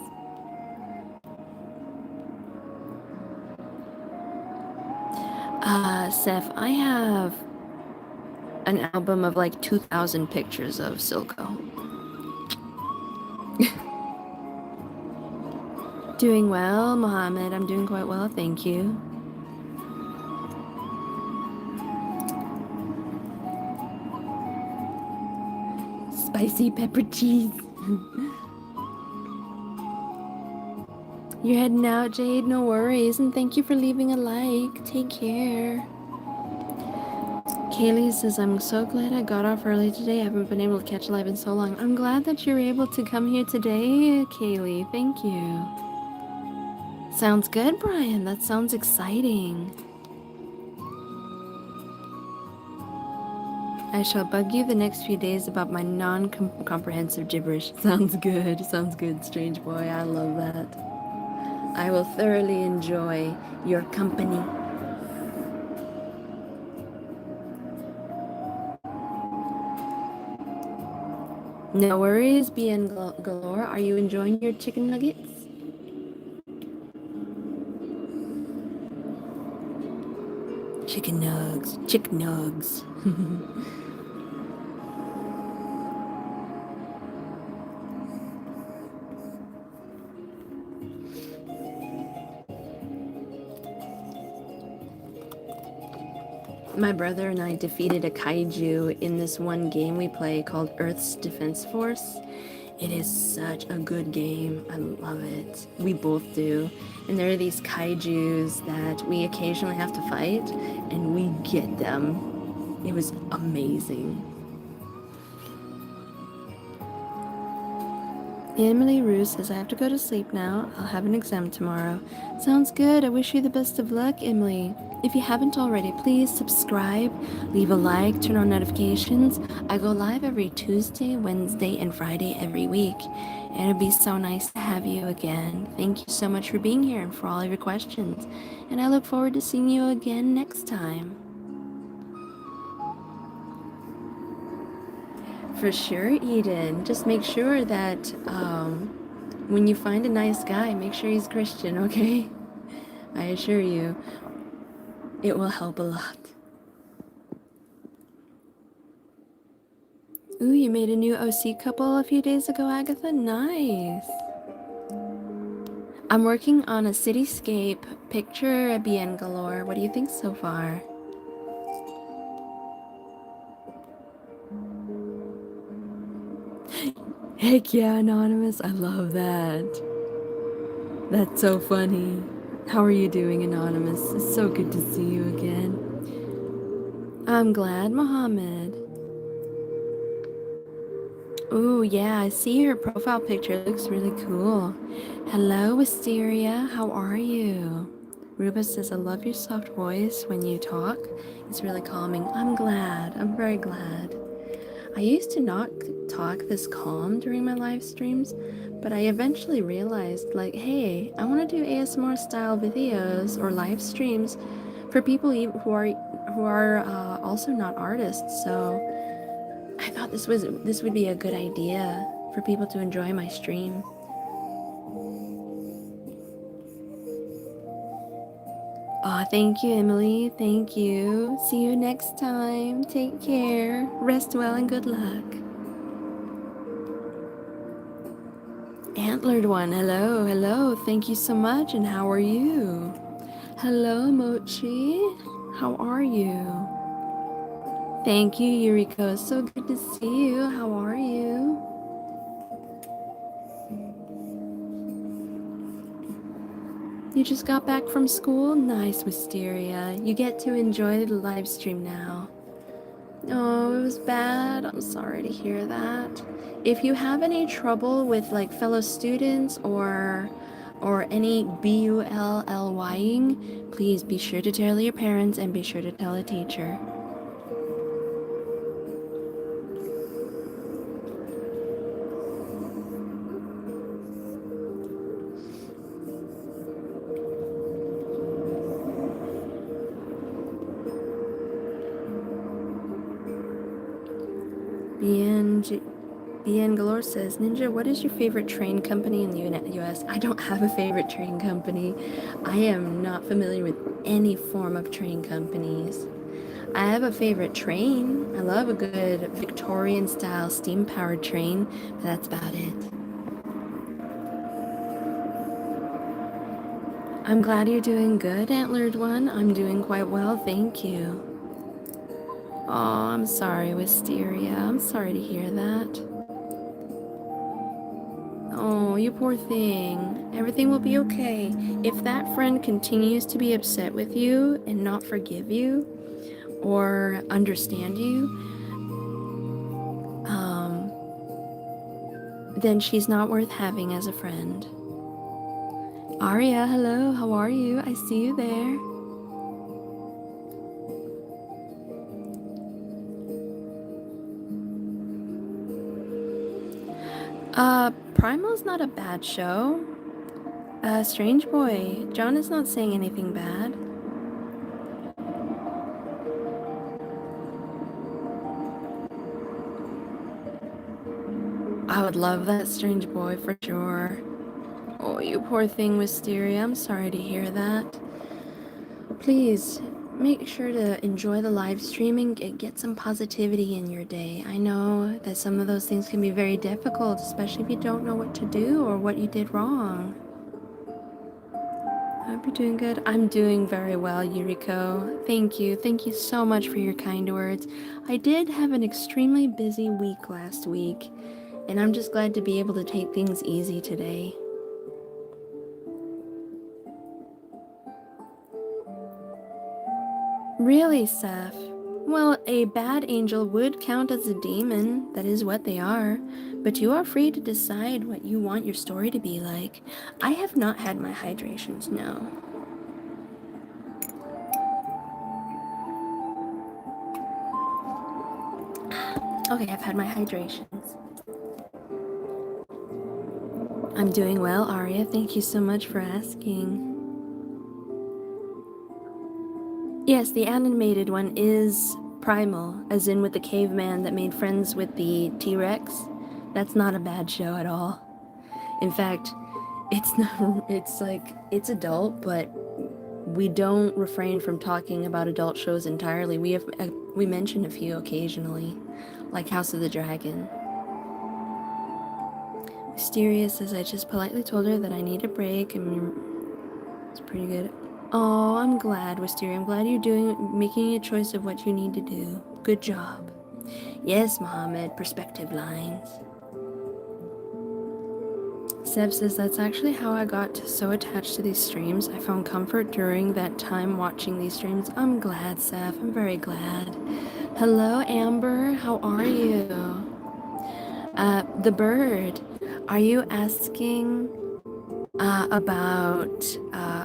Seth, I have an album of like 2,000 pictures of Silco. Doing well, Mohammed. I'm doing quite well, thank you. Spicy pepper cheese. You're heading out, Jade? No worries, and thank you for leaving a like. Take care. Kaylee says, I'm so glad I got off early today. I haven't been able to catch live in so long. I'm glad that you're able to come here today, Kaylee. Thank you. Sounds good, Brian. That sounds exciting. I shall bug you the next few days about my non-comprehensive gibberish. Sounds good. Sounds good, strange boy. I love that. I will thoroughly enjoy your company. No worries, BN Galore. Are you enjoying your chicken nuggets? Chicken nugs. Chicken nugs. My brother and I defeated a kaiju in this one game we play called Earth's Defense Force. It is such a good game. I love it. We both do. And there are these kaijus that we occasionally have to fight, and we get them. It was amazing. Emily Ruse says, I have to go to sleep now. I'll have an exam tomorrow. Sounds good. I wish you the best of luck, Emily. If you haven't already, please subscribe, leave a like, turn on notifications. I go live every Tuesday, Wednesday, and Friday every week. And it'd be so nice to have you again. Thank you so much for being here and for all of your questions. And I look forward to seeing you again next time. For sure, Eden. Just make sure that when you find a nice guy, make sure he's Christian, okay? I assure you, it will help a lot. Ooh, you made a new OC couple a few days ago, Agatha? Nice. I'm working on a Cityscape picture at BN Galore. What do you think so far? Heck yeah, Anonymous. I love that. That's so funny. How are you doing, Anonymous? It's so good to see you again. I'm glad, Mohammed. Ooh, yeah, I see your profile picture. It looks really cool. Hello, Wisteria. How are you? Ruba says, I love your soft voice when you talk. It's really calming. I'm glad. I'm very glad. I used to not talk this calm during my live streams, but I eventually realized, like, hey, I want to do ASMR style videos or live streams for people who are also not artists. So I thought this would be a good idea for people to enjoy my stream. Aw, thank you, Emily. Thank you. See you next time. Take care. Rest well and good luck. Antlered one, hello, hello. Thank you so much, and how are you? Hello, Mochi. How are you? Thank you, Yuriko. So good to see you. How are you? You just got back from school? Nice, Wisteria. You get to enjoy the live stream now. Oh, it was bad. I'm sorry to hear that. If you have any trouble with like fellow students or any bullying, please be sure to tell your parents and be sure to tell a teacher. BN Galore says, Ninja, what is your favorite train company in the US? I don't have a favorite train company. I am not familiar with any form of train companies. I have a favorite train. I love a good Victorian style steam powered train, but that's about it. I'm glad you're doing good, Antlered One. I'm doing quite well, thank you. Oh, I'm sorry, Wisteria. I'm sorry to hear that. Oh, you poor thing. Everything will be okay. If that friend continues to be upset with you and not forgive you or understand you, then she's not worth having as a friend. Aria, hello, how are you? I see you there. Primal's not a bad show. Strange Boy, John is not saying anything bad. I would love that, Strange Boy, for sure. Oh, you poor thing, Wisteria. I'm sorry to hear that. Please, make sure to enjoy the live streaming and get some positivity in your day. I know that some of those things can be very difficult, especially if you don't know what to do or what you did wrong. I hope you're doing good. I'm doing very well, Yuriko. Thank you. Thank you so much for your kind words. I did have an extremely busy week last week, and I'm just glad to be able to take things easy today. Really, Seth? Well, a bad angel would count as a demon. That is what they are. But you are free to decide what you want your story to be like. I have not had my hydrations, no. Okay, I've had my hydrations. I'm doing well, Aria. Thank you so much for asking. Yes, the animated one is Primal, as in with the caveman that made friends with the T-Rex. That's not a bad show at all. In fact, it's adult, but we don't refrain from talking about adult shows entirely. We mention a few occasionally, like House of the Dragon. Mysteria says I just politely told her that I need a break, and it's pretty good. Oh, I'm glad, Wisteria. I'm glad you're making a choice of what you need to do. Good job. Yes, Mohammed, perspective lines. Seb says that's actually how I got so attached to these streams. I found comfort during that time watching these streams. I'm glad, Seth. I'm very glad. Hello, Amber. How are you? The bird. Are you asking about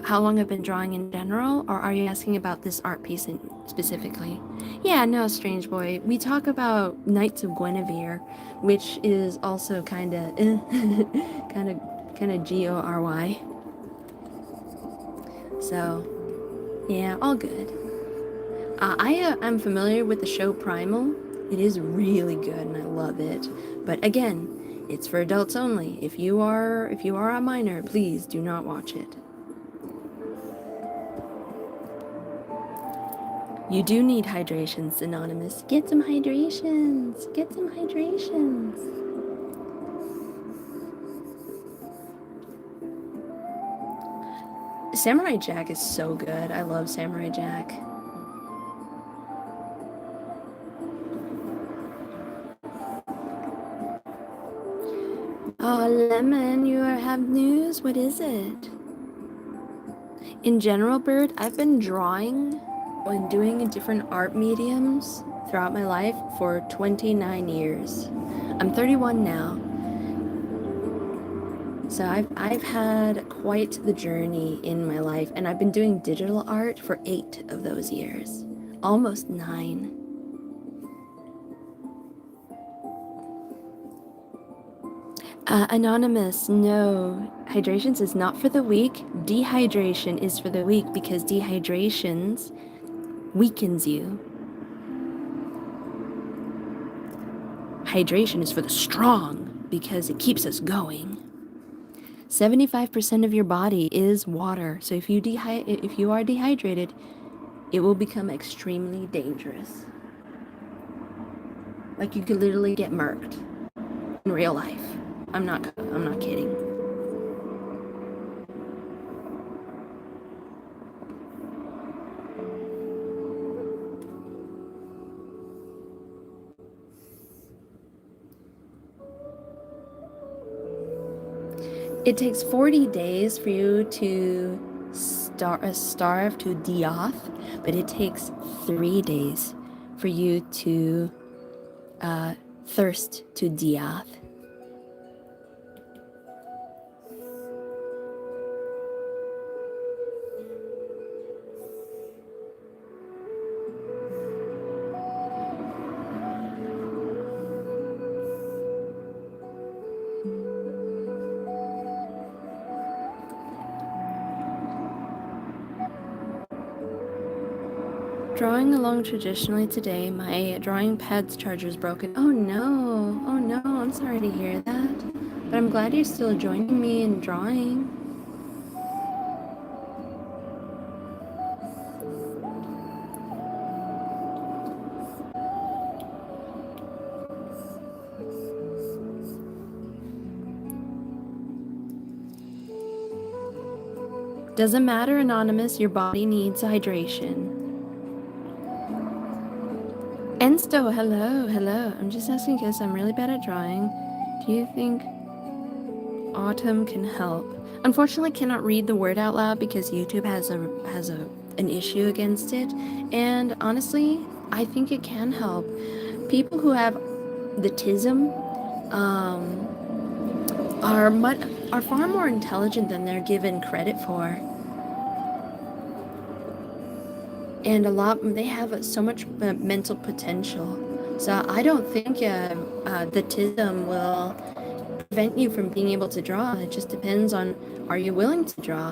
how long I've been drawing in general, or are you asking about this art piece specifically? Yeah, no, Strange Boy. We talk about Knights of Guinevere, which is also kind of Gory. So, yeah, all good. I'm familiar with the show Primal. It is really good and I love it. But again, it's for adults only. If you are a minor, please do not watch it. You do need hydrations, Anonymous. Get some hydrations. Get some hydrations. Samurai Jack is so good. I love Samurai Jack. Oh, Lemon, you have news? What is it? In general, Bird, I've been drawing and doing different art mediums throughout my life for 29 years. I'm 31 now. So I've had quite the journey in my life, and I've been doing digital art for 8 of those years. Almost 9. Anonymous, no. Hydrations is not for the weak. Dehydration is for the weak because dehydrations weakens you. Hydration is for the strong because it keeps us going. 75% of your body is water. So if you are dehydrated, it will become extremely dangerous. Like you could literally get murked in real life. I'm not kidding. It takes 40 days for you to starve to death, but it takes 3 days for you to thirst to death. Drawing along traditionally today, my drawing pad's charger is broken. Oh no, I'm sorry to hear that. But I'm glad you're still joining me in drawing. Doesn't matter, Anonymous, your body needs hydration. Ensto, hello. I'm just asking because I'm really bad at drawing. Do you think autumn can help? Unfortunately, I cannot read the word out loud because YouTube has an issue against it. And honestly, I think it can help. People who have the tism are far more intelligent than they're given credit for. And they have so much mental potential. So I don't think the tism will prevent you from being able to draw. It just depends on, are you willing to draw?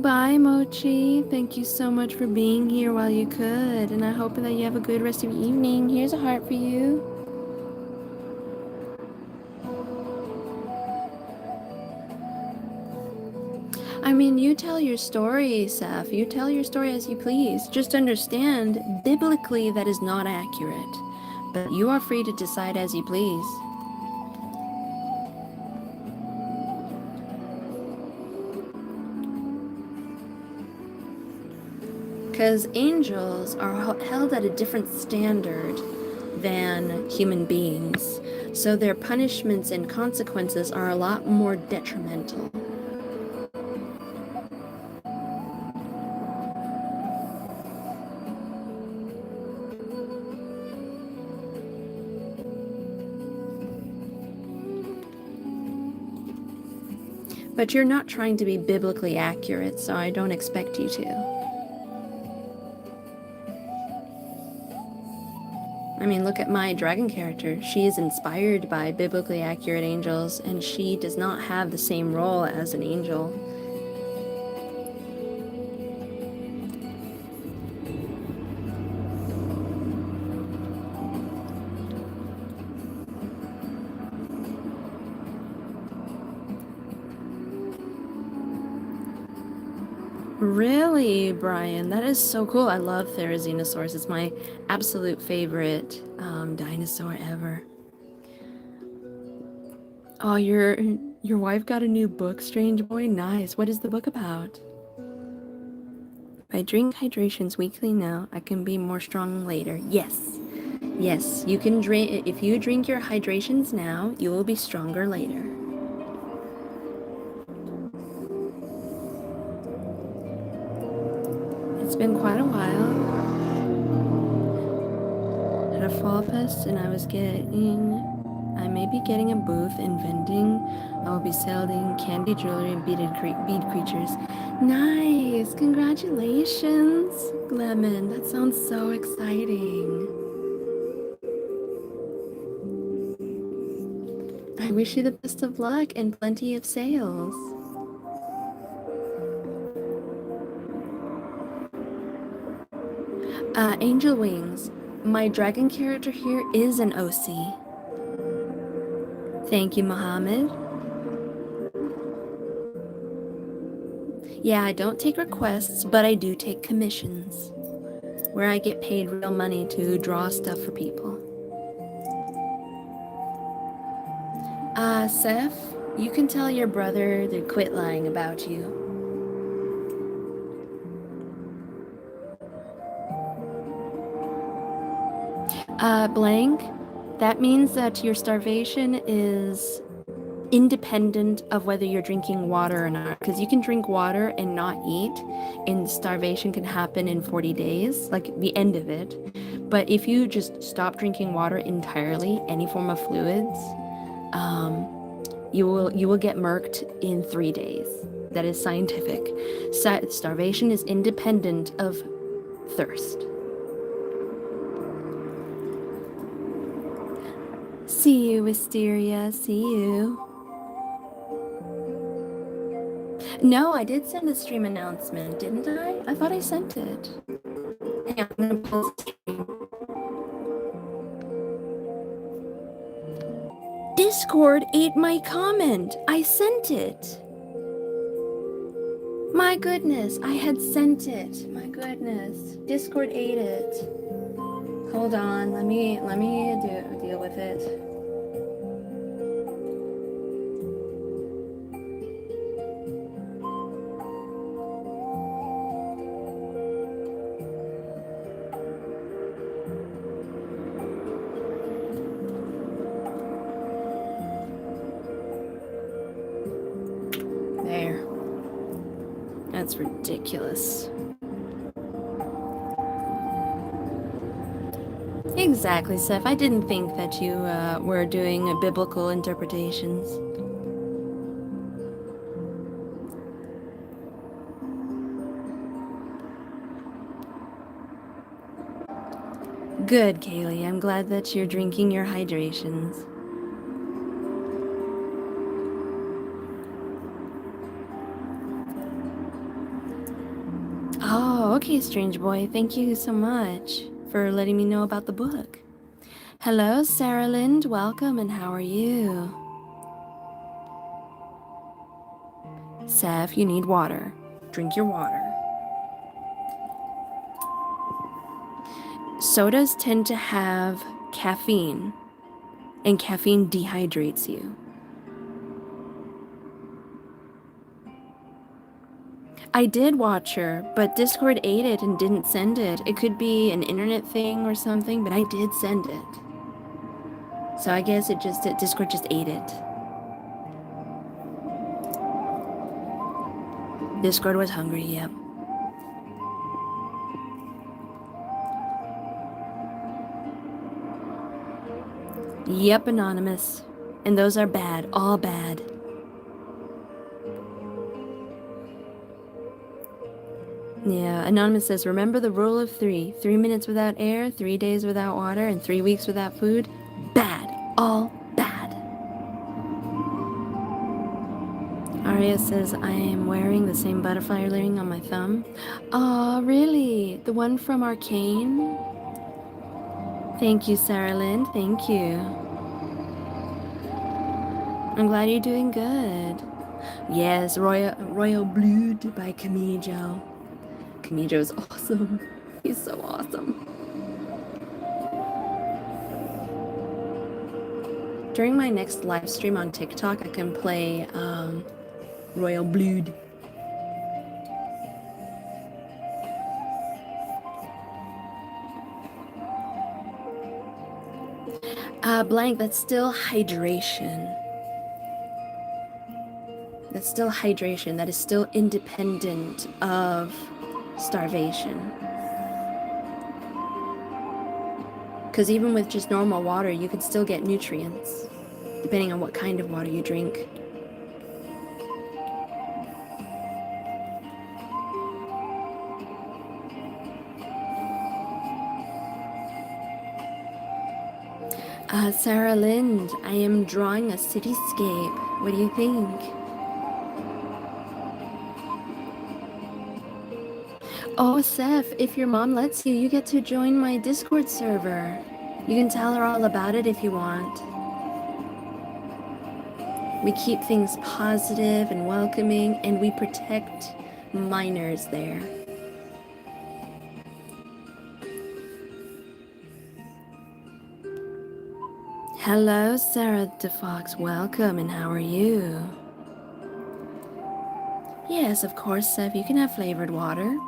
Bye, Mochi. Thank you so much for being here while you could. And I hope that you have a good rest of your evening. Here's a heart for you. I mean, you tell your story, Seth. You tell your story as you please. Just understand, biblically, that is not accurate. But you are free to decide as you please. Because angels are held at a different standard than human beings. So their punishments and consequences are a lot more detrimental. But you're not trying to be biblically accurate, so I don't expect you to. I mean, look at my dragon character. She is inspired by biblically accurate angels, and she does not have the same role as an angel. Really, Brian? That is so cool. I love Therizinosaurus. It's my absolute favorite dinosaur ever. Oh, your wife got a new book, Strange Boy? Nice. What is the book about? I drink hydrations weekly now. I can be more strong later. Yes, you can drink. If you drink your hydrations now, you will be stronger later. It's been quite a while. At a fall fest, and I may be getting a booth in vending. I will be selling candy jewelry and bead creatures. Nice! Congratulations, Lemon. That sounds so exciting. I wish you the best of luck and plenty of sales. Angel Wings. My dragon character here is an OC. Thank you, Mohammed. Yeah, I don't take requests, but I do take commissions, where I get paid real money to draw stuff for people. Seth, you can tell your brother to quit lying about you. Blank, that means that your starvation is independent of whether you're drinking water or not, because you can drink water and not eat, and starvation can happen in 40 days, like the end of it. But if you just stop drinking water entirely, any form of fluids, you will get murked in 3 days. That is scientific. Starvation is independent of thirst. See you, Wisteria. See you. No, I did send a stream announcement, didn't I? I thought I sent it. Hang on, I'm gonna pause the stream. Discord ate my comment. I sent it. My goodness, I had sent it. My goodness, Discord ate it. Hold on, let me deal with it. There. That's ridiculous. Exactly, Seth. I didn't think that you were doing biblical interpretations. Good, Kaylee. I'm glad that you're drinking your hydrations. Oh, okay, Strange Boy. Thank you so much for letting me know about the book. Hello, Sarah Lind. Welcome, and how are you? Seth, you need water. Drink your water. Sodas tend to have caffeine, and caffeine dehydrates you. I did watch her, but Discord ate it and didn't send it. It could be an internet thing or something, but I did send it. So I guess Discord just ate it. Discord was hungry, yep. Yep, Anonymous. And those are bad, all bad. Yeah, Anonymous says, remember the rule of 3. 3 minutes without air, 3 days without water, and 3 weeks without food. Bad. All bad. Arya says, I am wearing the same butterfly ring on my thumb. Aw, really? The one from Arcane? Thank you, Sarah Lynn. Thank you. I'm glad you're doing good. Yes, Royal Blood by Camijo. Camijo's awesome. He's so awesome. During my next live stream on TikTok, I can play Royal Blood. Blank, that's still hydration. That's still hydration. That is still independent of starvation. Because even with just normal water, you can still get nutrients, depending on what kind of water you drink. Sarah Lind, I am drawing a cityscape. What do you think? Oh, Seth, if your mom lets you, you get to join my Discord server. You can tell her all about it if you want. We keep things positive and welcoming, and we protect minors there. Hello, Sarah the Fox. Welcome, and how are you? Yes, of course, Seth. You can have flavored water.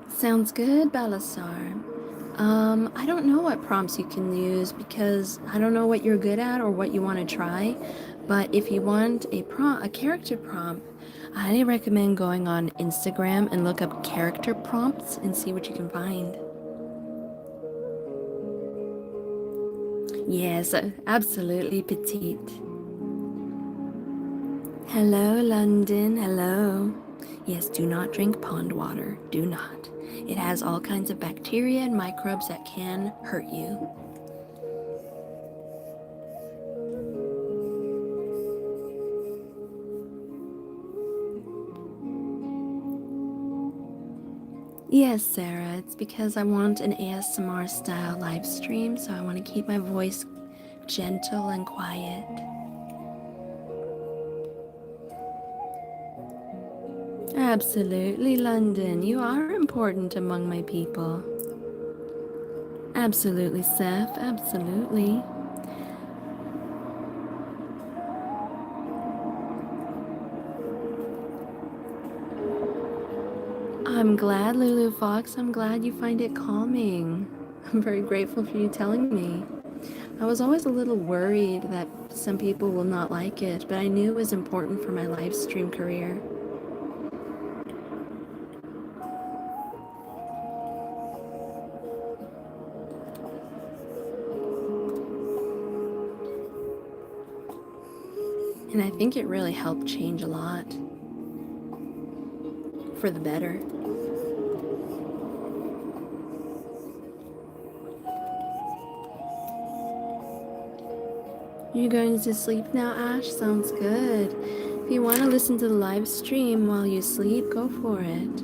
Sounds good, Balasar. I don't know what prompts you can use because I don't know what you're good at or what you want to try. But if you want a character prompt, I highly recommend going on Instagram and look up character prompts and see what you can find. Yes, absolutely, petite. Hello, London. Hello. Yes, do not drink pond water. Do not. It has all kinds of bacteria and microbes that can hurt you. Yes, Sarah, it's because I want an ASMR style live stream, so I want to keep my voice gentle and quiet. Absolutely, London. You are important among my people. Absolutely, Seth. Absolutely. I'm glad, Lulu Fox. I'm glad you find it calming. I'm very grateful for you telling me. I was always a little worried that some people will not like it, but I knew it was important for my live stream career. And I think it really helped change a lot. For the better. You're going to sleep now, Ash? Sounds good. If you want to listen to the live stream while you sleep, go for it.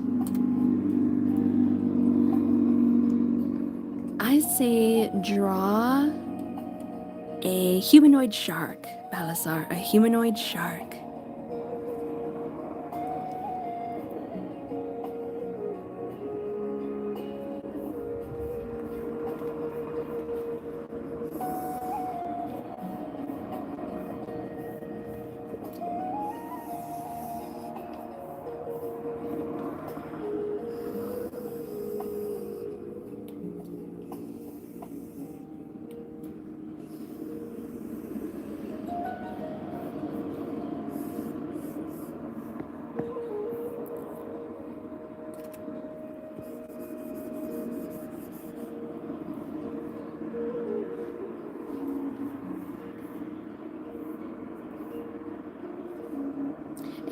I say draw a humanoid shark, Balasar, a humanoid shark.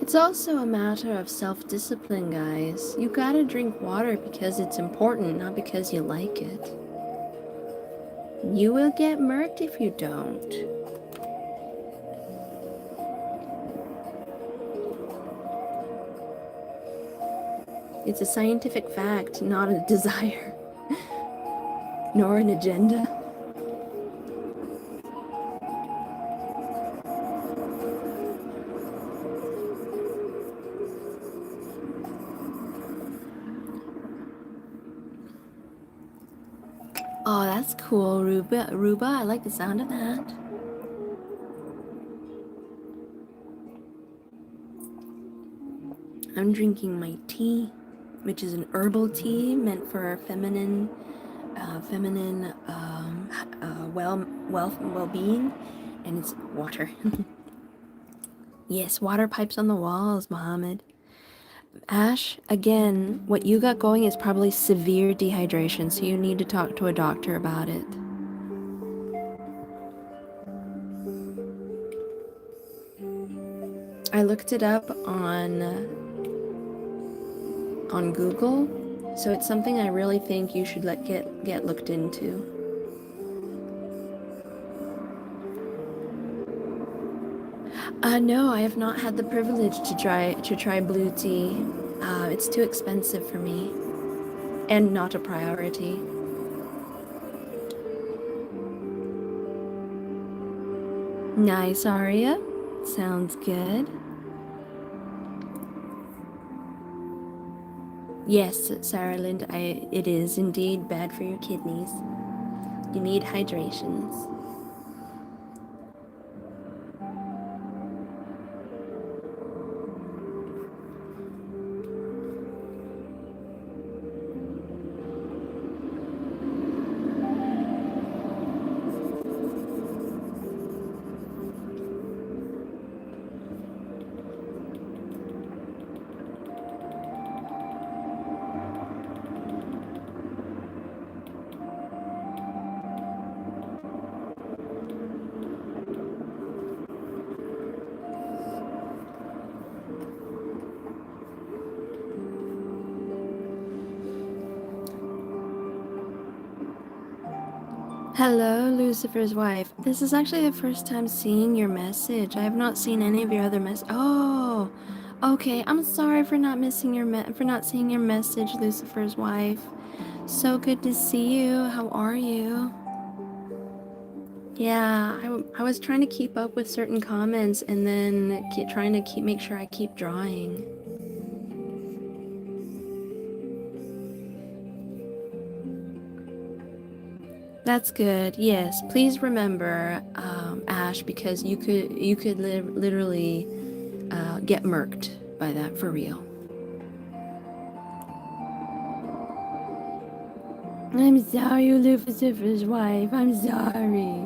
It's also a matter of self-discipline, guys. You gotta drink water because it's important, not because you like it. You will get murked if you don't. It's a scientific fact, not a desire, nor an agenda. Oh, that's cool, Ruba. I like the sound of that. I'm drinking my tea, which is an herbal tea meant for feminine well-being, and it's water. Yes, water pipes on the walls, Mohammed. Ash, again, what you got going is probably severe dehydration, so you need to talk to a doctor about it. I looked it up on Google, so it's something I really think you should get looked into. No, I have not had the privilege to try blue tea. It's too expensive for me. And not a priority. Nice, Aria. Sounds good. Yes, Sarah Lind, it is indeed bad for your kidneys. You need hydrations. Hello, Lucifer's wife. This is actually the first time seeing your message. I have not seen any of your other Oh, okay. I'm sorry for not missing your for not seeing your message, Lucifer's wife. So good to see you. How are you? Yeah, I was trying to keep up with certain comments and then trying to make sure I keep drawing. That's good. Yes, please remember, Ash, because you could literally get murked by that for real. I'm sorry, Lucifer's wife. I'm sorry.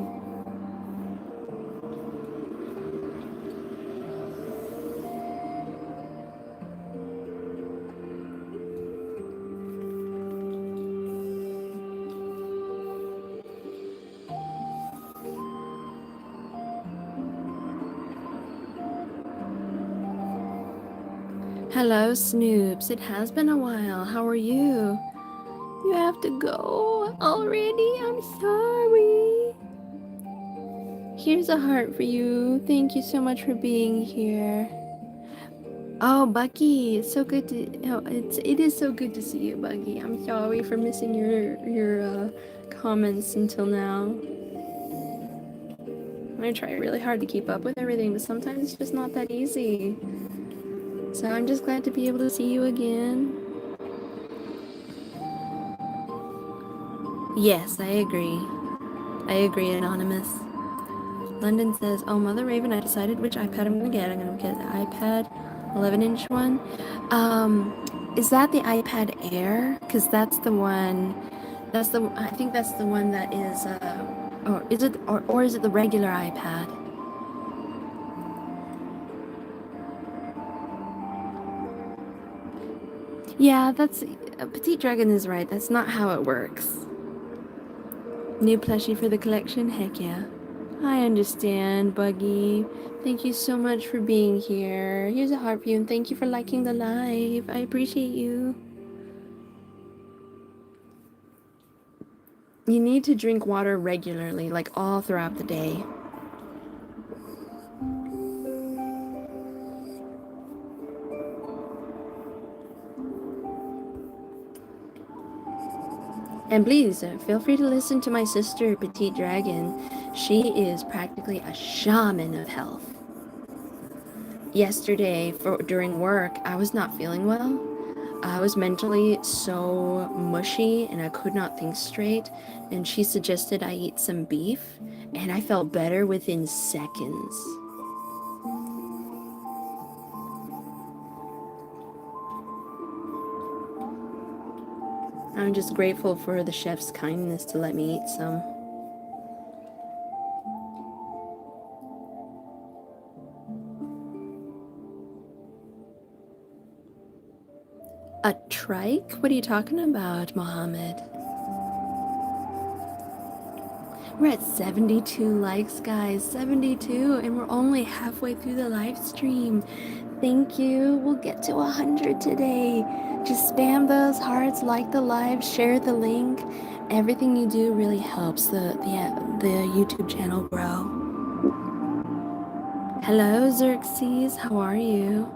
Hello, Snoops. It has been a while. How are you? You have to go already? I'm sorry. Here's a heart for you. Thank you so much for being here. Oh, Bucky, it's so good to it is so good to see you, Bucky. I'm sorry for missing your comments until now. I try really hard to keep up with everything, but sometimes it's just not that easy. So I'm just glad to be able to see you again. Yes, I agree. I agree, Anonymous. London says, oh, Mother Raven, I decided which iPad I'm gonna get. I'm gonna get the iPad 11-inch one. Is that the iPad Air? Because that's the one, I think that's the one that is, or is it the regular iPad? Yeah, Petite Dragon is right. That's not how it works. New plushie for the collection? Heck yeah. I understand, Buggy. Thank you so much for being here. Here's a heart for you, and thank you for liking the live. I appreciate you. You need to drink water regularly, like all throughout the day. And please, feel free to listen to my sister, Petite Dragon. She is practically a shaman of health. Yesterday, during work, I was not feeling well. I was mentally so mushy and I could not think straight. And she suggested I eat some beef, and I felt better within seconds. I'm just grateful for the chef's kindness to let me eat some. A trike? What are you talking about, Mohammed? We're at 72 likes, guys. 72, and we're only halfway through the live stream. Thank you. We'll get to 100 today. Just spam those hearts, like the live, share the link. Everything you do really helps the YouTube channel grow. Hello, Xerxes. How are you?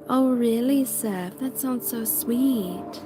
Oh, really, Seth? That sounds so sweet.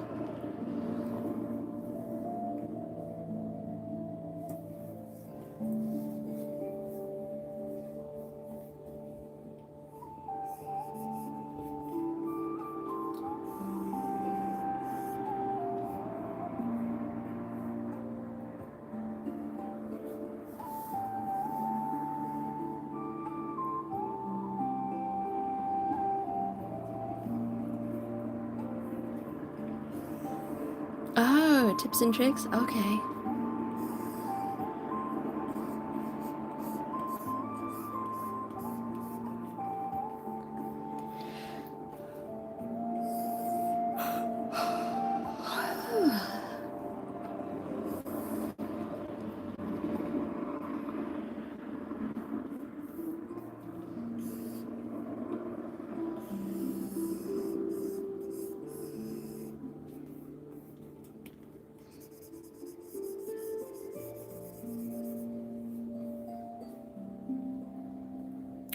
Oh, tips and tricks? Okay.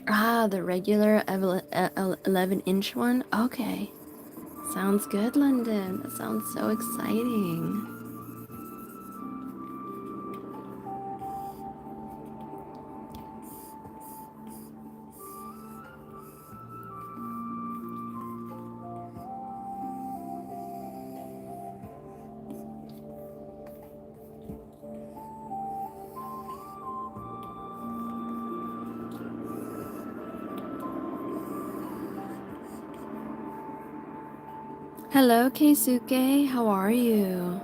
Ah, the regular 11-inch one? Okay. Sounds good, London. That sounds so exciting. Hello, Keisuke. How are you?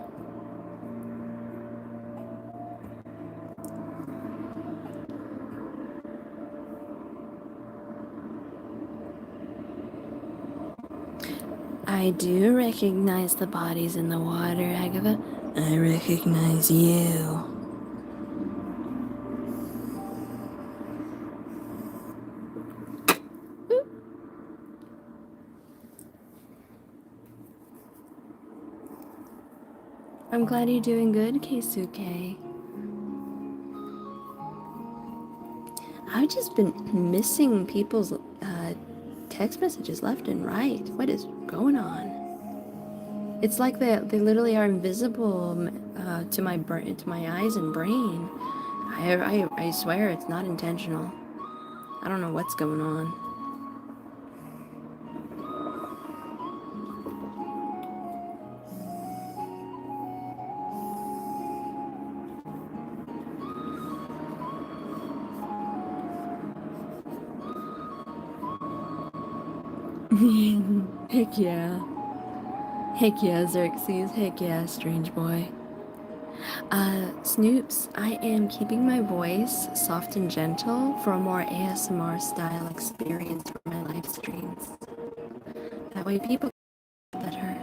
I do recognize the bodies in the water, Agatha. I recognize you. I'm glad you're doing good, Keisuke. I've just been missing people's text messages left and right. What is going on? It's like they literally are invisible to my brain, to my eyes and brain. I swear it's not intentional. I don't know what's going on. Heck yeah. Heck yeah, Xerxes. Heck yeah, strange boy. Snoops, I am keeping my voice soft and gentle for a more ASMR style experience for my live streams. That way people get better.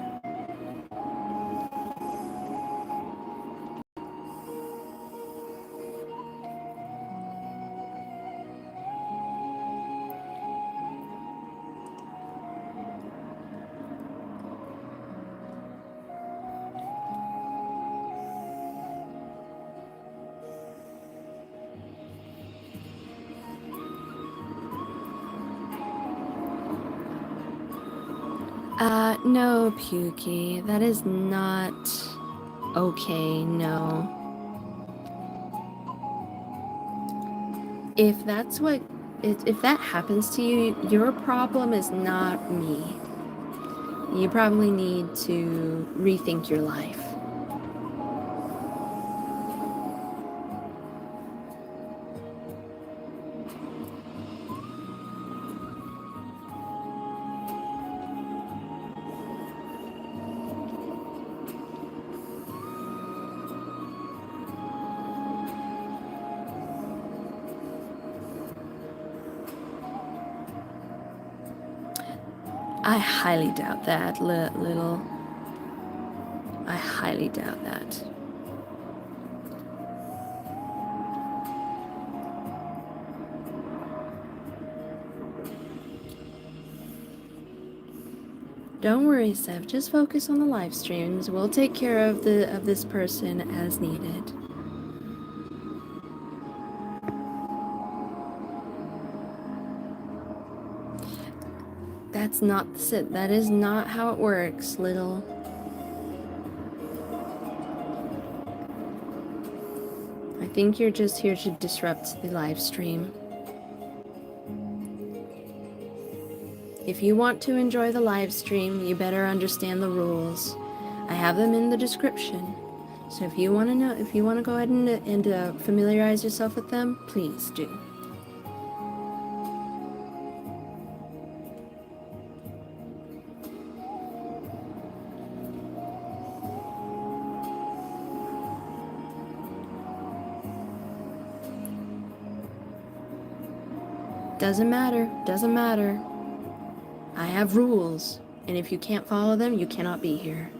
No, Pukey, that is not okay, no. If that's what, if that happens to you, your problem is not me. You probably need to rethink your life. I highly doubt that, little. I highly doubt that. Don't worry, Sev. Just focus on the live streams. We'll take care of this person as needed. That's not it. That is not how it works, little. I think you're just here to disrupt the live stream. If you want to enjoy the live stream, you better understand the rules. I have them in the description. So if you want to know, if you want to go ahead and familiarize yourself with them, please do. Doesn't matter, doesn't matter. I have rules, and if you can't follow them, you cannot be here.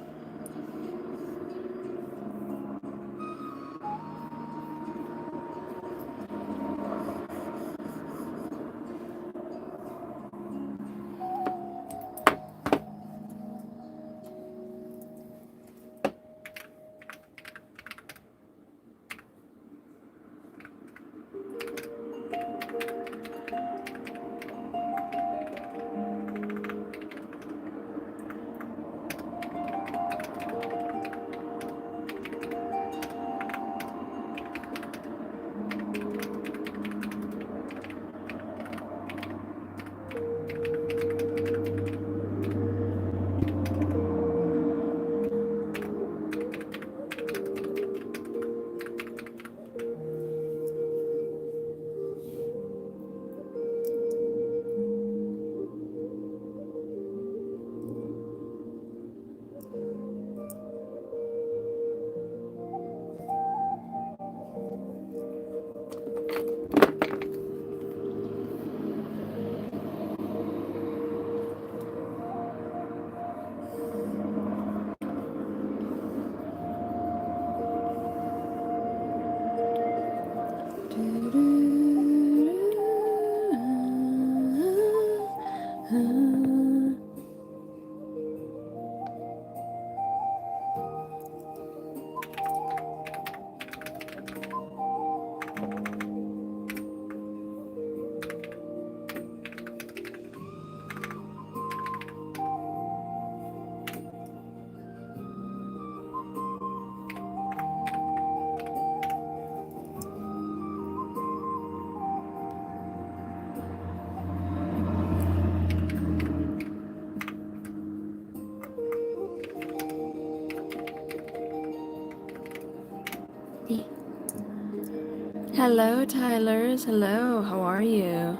Hello, Tylers. Hello, how are you?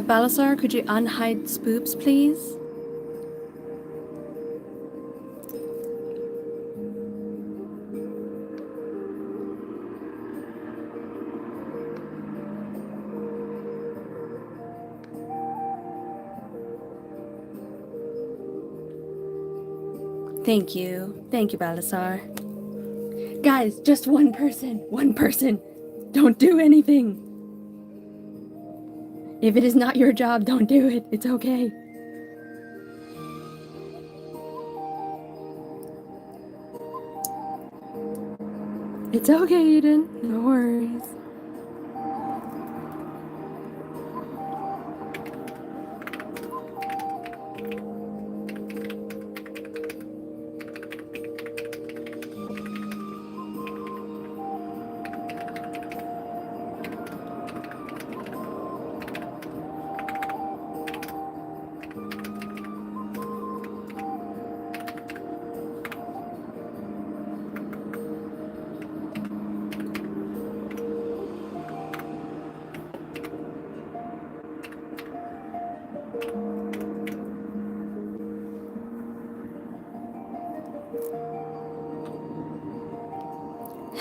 Balasar, could you unhide Spoops, please? Thank you. Thank you, Balasar. Guys, just one person. One person. Don't do anything. If it is not your job, don't do it. It's okay. It's okay, Eden. No worries.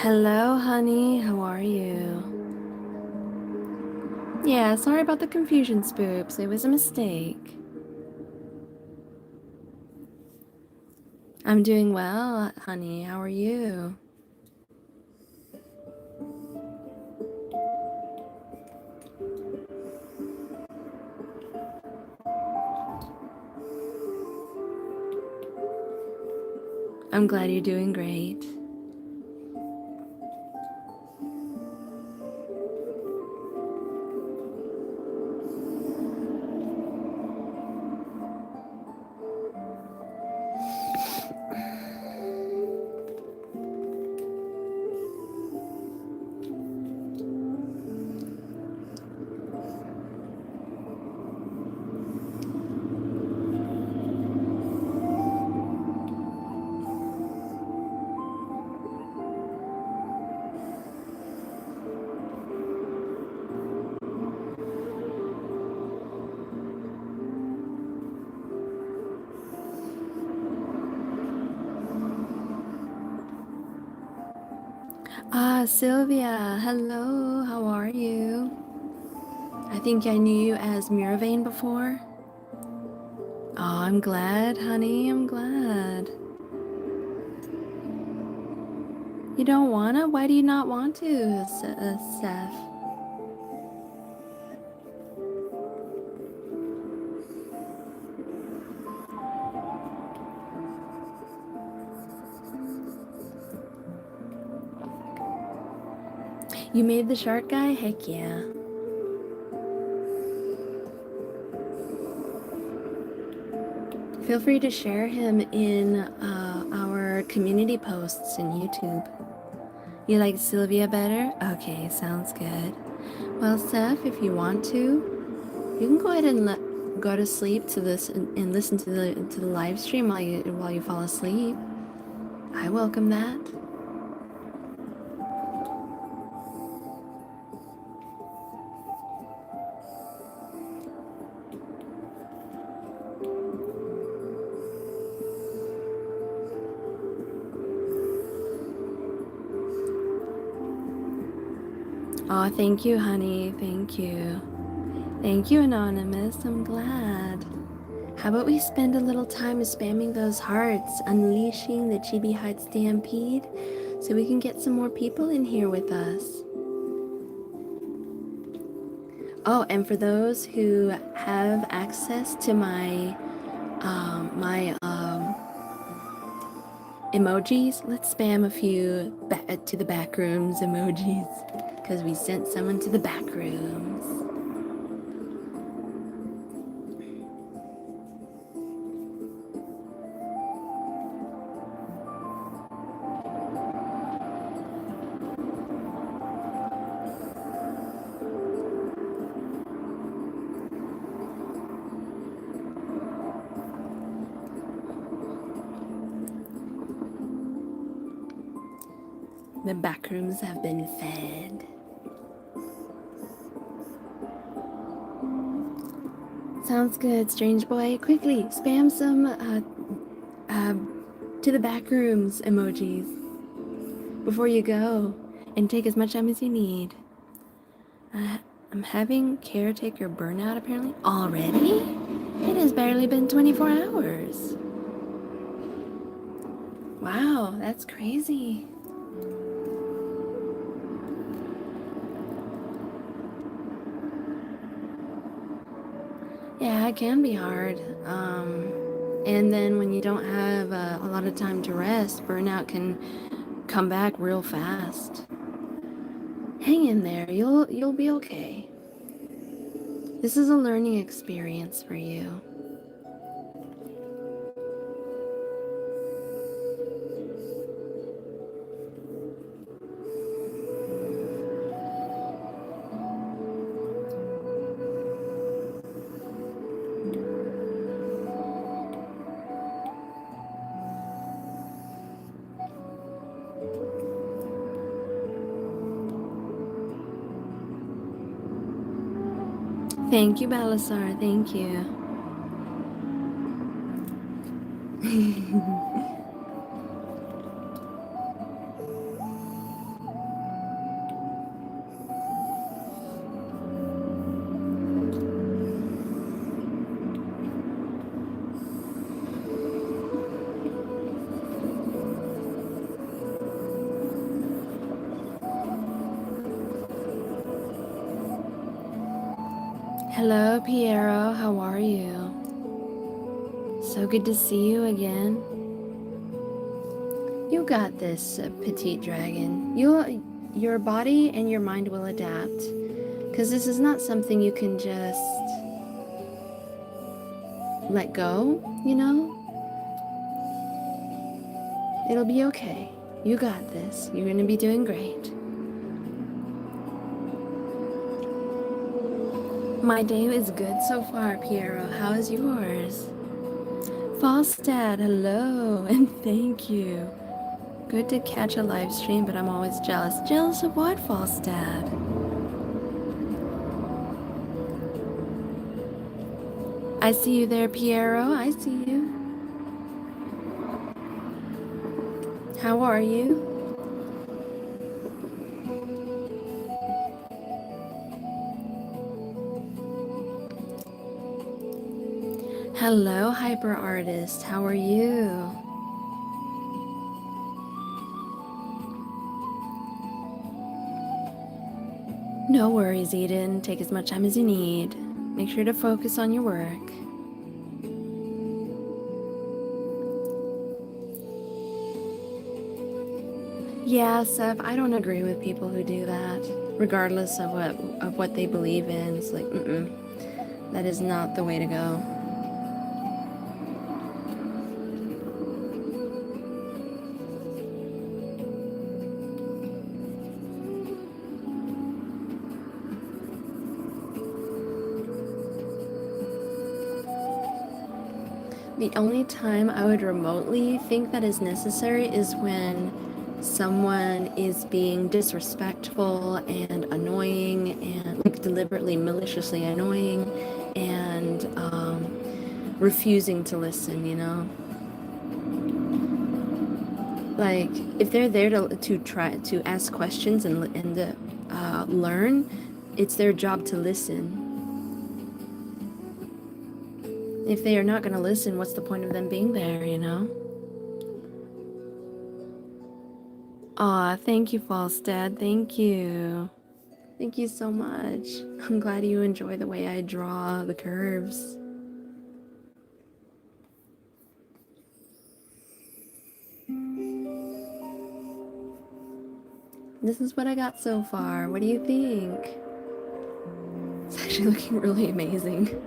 Hello, honey. How are you? Yeah, sorry about the confusion, Spoops. It was a mistake. I'm doing well, honey. How are you? I'm glad you're doing great. Ah, Sylvia, hello, how are you? I think I knew you as Miravane before. Oh, I'm glad, honey, I'm glad. You don't wanna? Why do you not want to, Seth? You made the shark guy? Heck yeah. Feel free to share him in our community posts in YouTube. You like Sylvia better? Okay, sounds good. Well, Seth, if you want to, you can go ahead and go to sleep to this and listen to the live stream while you fall asleep. I welcome that. Oh, thank you, honey. Thank you. Thank you, Anonymous. I'm glad. How about we spend a little time spamming those hearts, unleashing the Chibi Heart Stampede, so we can get some more people in here with us. Oh, and for those who have access to my emojis, let's spam a few to the back rooms emojis, because we sent someone to the back rooms. The back rooms have been fed. Sounds good, strange boy. Quickly, spam some to the back rooms emojis before you go, and take as much time as you need. I'm having Caretaker burnout apparently already. It has barely been 24 hours. Wow, that's crazy. Yeah, it can be hard. And then when you don't have a lot of time to rest, burnout can come back real fast. Hang in there. You'll be okay. This is a learning experience for you. Thank you, Balasar. Thank you. Hello, Piero. How are you? So good to see you again. You got this, petite dragon. Your body and your mind will adapt. Because this is not something you can just let go, you know? It'll be okay. You got this. You're gonna be doing great. My day is good so far, Piero. How is yours? Falstad, hello, and thank you. Good to catch a live stream, but I'm always jealous. Jealous of what, Falstad? I see you there, Piero. I see you. How are you? Hello, hyper artist. How are you? No worries, Eden. Take as much time as you need. Make sure to focus on your work. Yeah, Seth, I don't agree with people who do that, regardless of what they believe in. It's like, that is not the way to go. The only time I would remotely think that is necessary is when someone is being disrespectful and annoying and like deliberately maliciously annoying and refusing to listen, you know? Like if they're there to try to ask questions and learn, it's their job to listen. If they are not going to listen, what's the point of them being there, you know? Aw, thank you, Falstad. Thank you. Thank you so much. I'm glad you enjoy the way I draw the curves. This is what I got so far. What do you think? It's actually looking really amazing.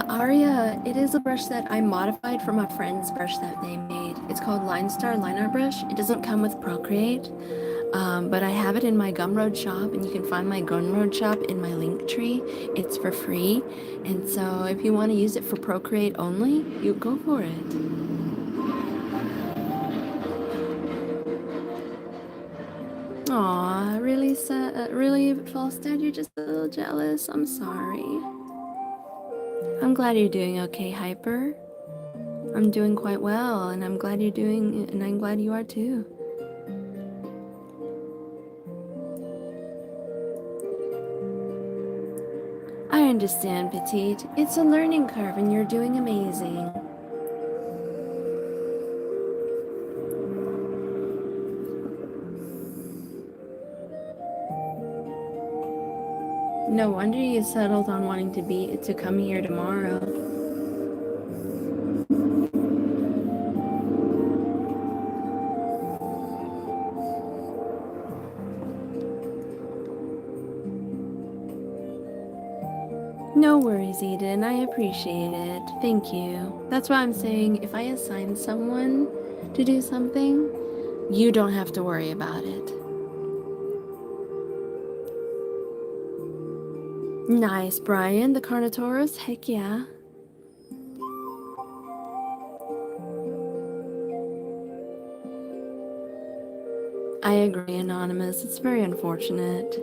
Aria, it is a brush that I modified from a friend's brush that they made. It's called Line Star Line Art Brush. It doesn't come with Procreate, but I have it in my Gumroad shop, and you can find my Gumroad shop in my Linktree. It's for free, and so if you want to use it for Procreate only, you go for it. Aw, really sad, really, Falstad, you're just a little jealous. I'm sorry. I'm glad you're doing okay, Hyper. I'm doing quite well, and I'm glad you are too. I understand, Petite. It's a learning curve, and you're doing amazing. No wonder you settled on wanting to come here tomorrow. No worries, Eden. I appreciate it. Thank you. That's why I'm saying if I assign someone to do something, you don't have to worry about it. Nice, Brian. The Carnotaurus? Heck yeah. I agree, Anonymous. It's very unfortunate.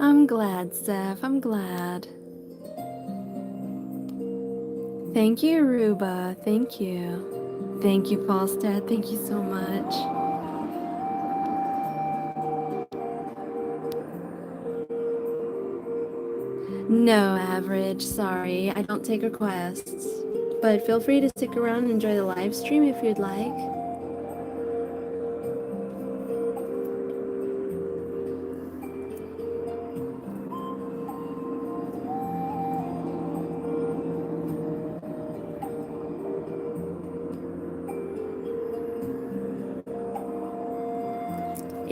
I'm glad, Steph. I'm glad. Thank you, Ruba. Thank you. Thank you, Falstad. Thank you so much. No, Average. Sorry, I don't take requests. But feel free to stick around and enjoy the live stream if you'd like.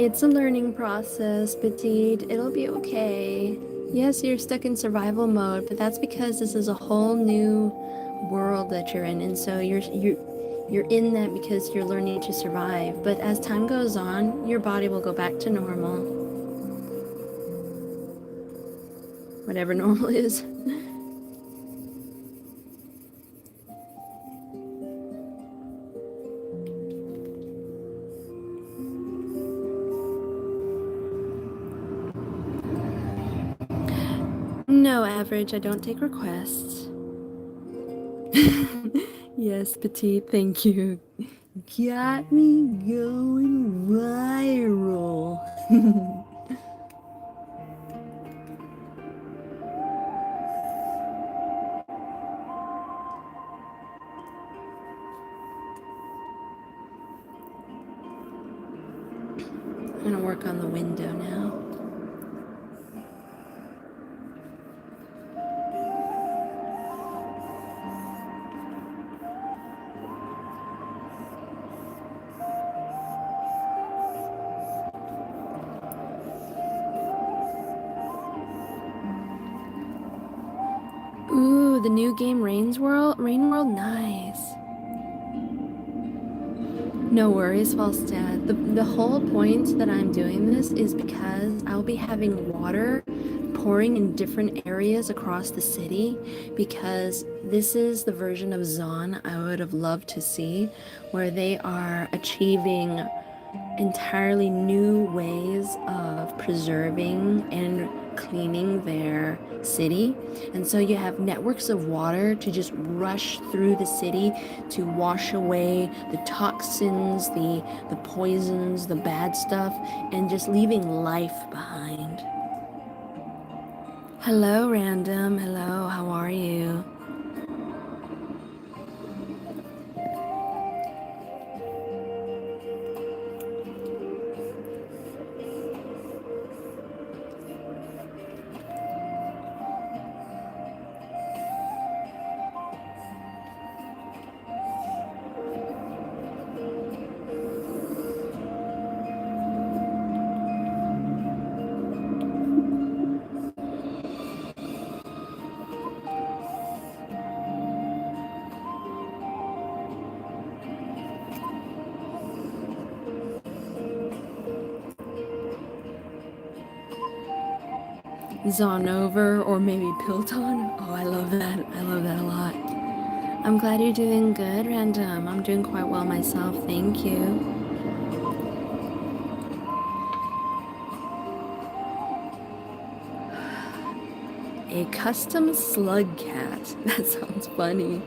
It's a learning process, Petite. It'll be okay. Yes, you're stuck in survival mode, but that's because this is a whole new world that you're in, and so you're in that because you're learning to survive. But as time goes on, your body will go back to normal, whatever normal is. No, Average. I don't take requests. Yes, Petite. Thank you. Got me going viral. I'm gonna work on the window now. Ooh, the new game Rain World, nice. No worries, Falstad. The whole point that I'm doing this is because I'll be having water pouring in different areas across the city, because this is the version of Zon I would have loved to see, where they are achieving entirely new ways of preserving and cleaning their city. And so you have networks of water to just rush through the city to wash away the toxins, the poisons, the bad stuff, and just leaving life behind. Hello, Random. Hello, how are you? Zonover or maybe Pilton. Oh, I love that. I love that a lot. I'm glad you're doing good, Random. I'm doing quite well myself, thank you. A custom slug cat. That sounds funny.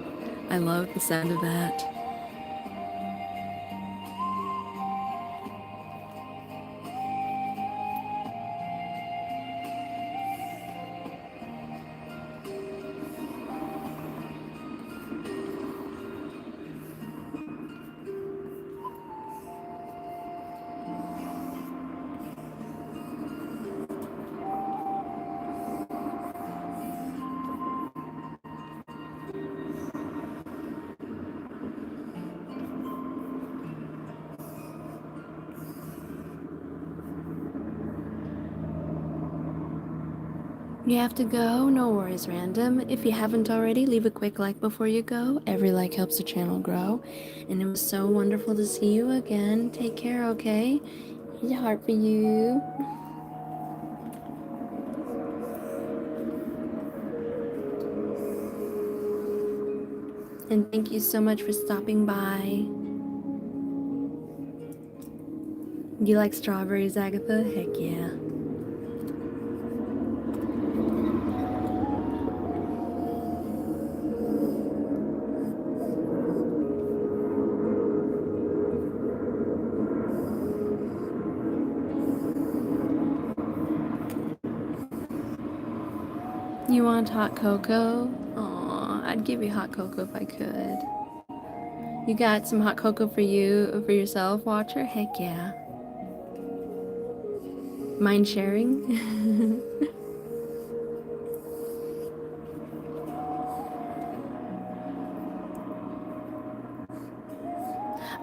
I love the sound of that. You have to go? No worries, Random. If you haven't already, leave a quick like before you go. Every like helps the channel grow. And it was so wonderful to see you again. Take care, okay? Here's a heart for you. And thank you so much for stopping by. You like strawberries, Agatha? Heck yeah. You want hot cocoa? Aw, I'd give you hot cocoa if I could. You got some hot cocoa for yourself, Watcher? Heck yeah. Mind sharing?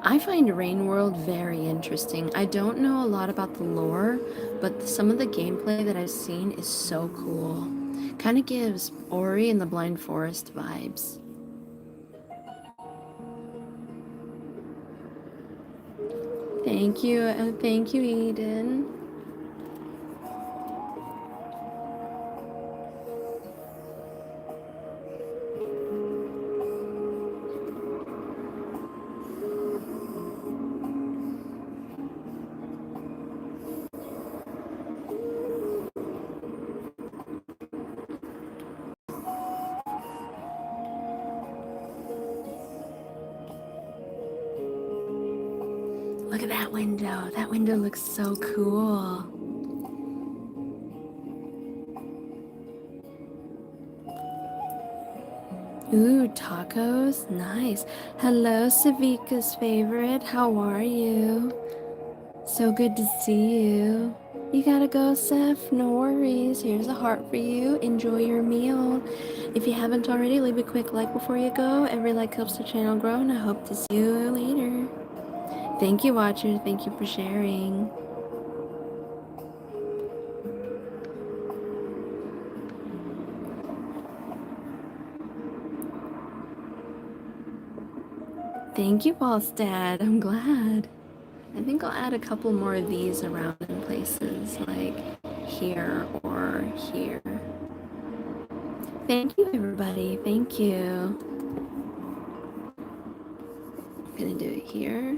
I find Rain World very interesting. I don't know a lot about the lore, but some of the gameplay that I've seen is so cool. Kind of gives Ori and the Blind Forest vibes. Thank you, Eden. Look at that window. That window looks so cool. Ooh, tacos. Nice. Hello, Savika's favorite. How are you? So good to see you. You gotta go, Seth. No worries. Here's a heart for you. Enjoy your meal. If you haven't already, leave a quick like before you go. Every like helps the channel grow, and I hope to see you later. Thank you, Watcher. Thank you for sharing. Thank you, Ballstad. I'm glad. I think I'll add a couple more of these around in places like here or here. Thank you, everybody. Thank you. I'm gonna do it here.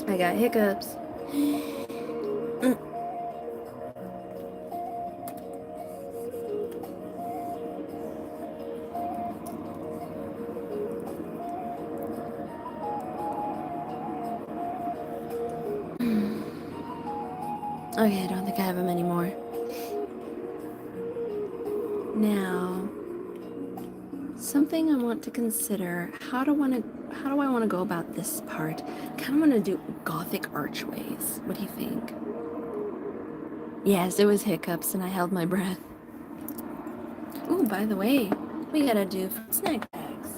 I got hiccups. Okay, I don't think I have them anymore. Now, something I want to consider. How do I want to go about this part? Kind of want to do Gothic archways. What do you think? Yes, it was hiccups, and I held my breath. Ooh, by the way, we gotta do snack tags.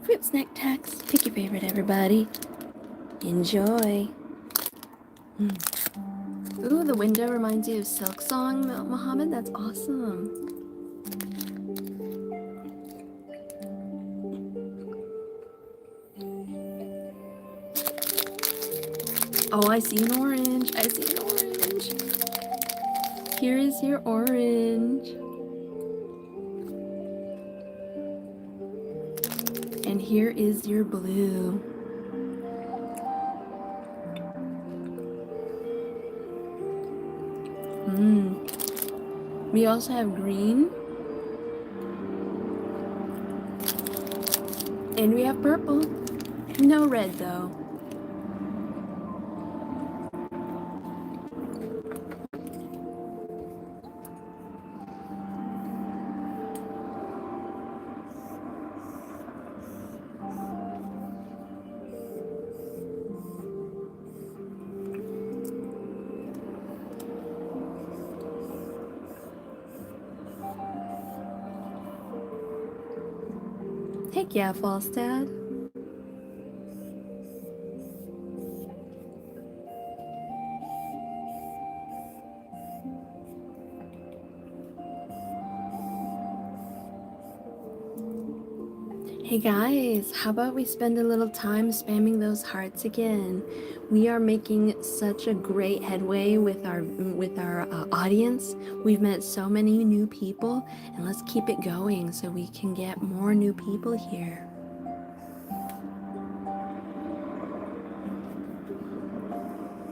Fruit snack tags. Pick your favorite, everybody. Enjoy. Ooh, the window reminds you of Silk Song, Mohammed. That's awesome. Oh, I see an orange. I see an orange. Here is your orange. And here is your blue. We also have green. And we have purple. No red, though. Heck yeah, Falstad. Hey guys, how about we spend a little time spamming those hearts again? We are making such a great headway with our audience. We've met so many new people, and let's keep it going so we can get more new people here.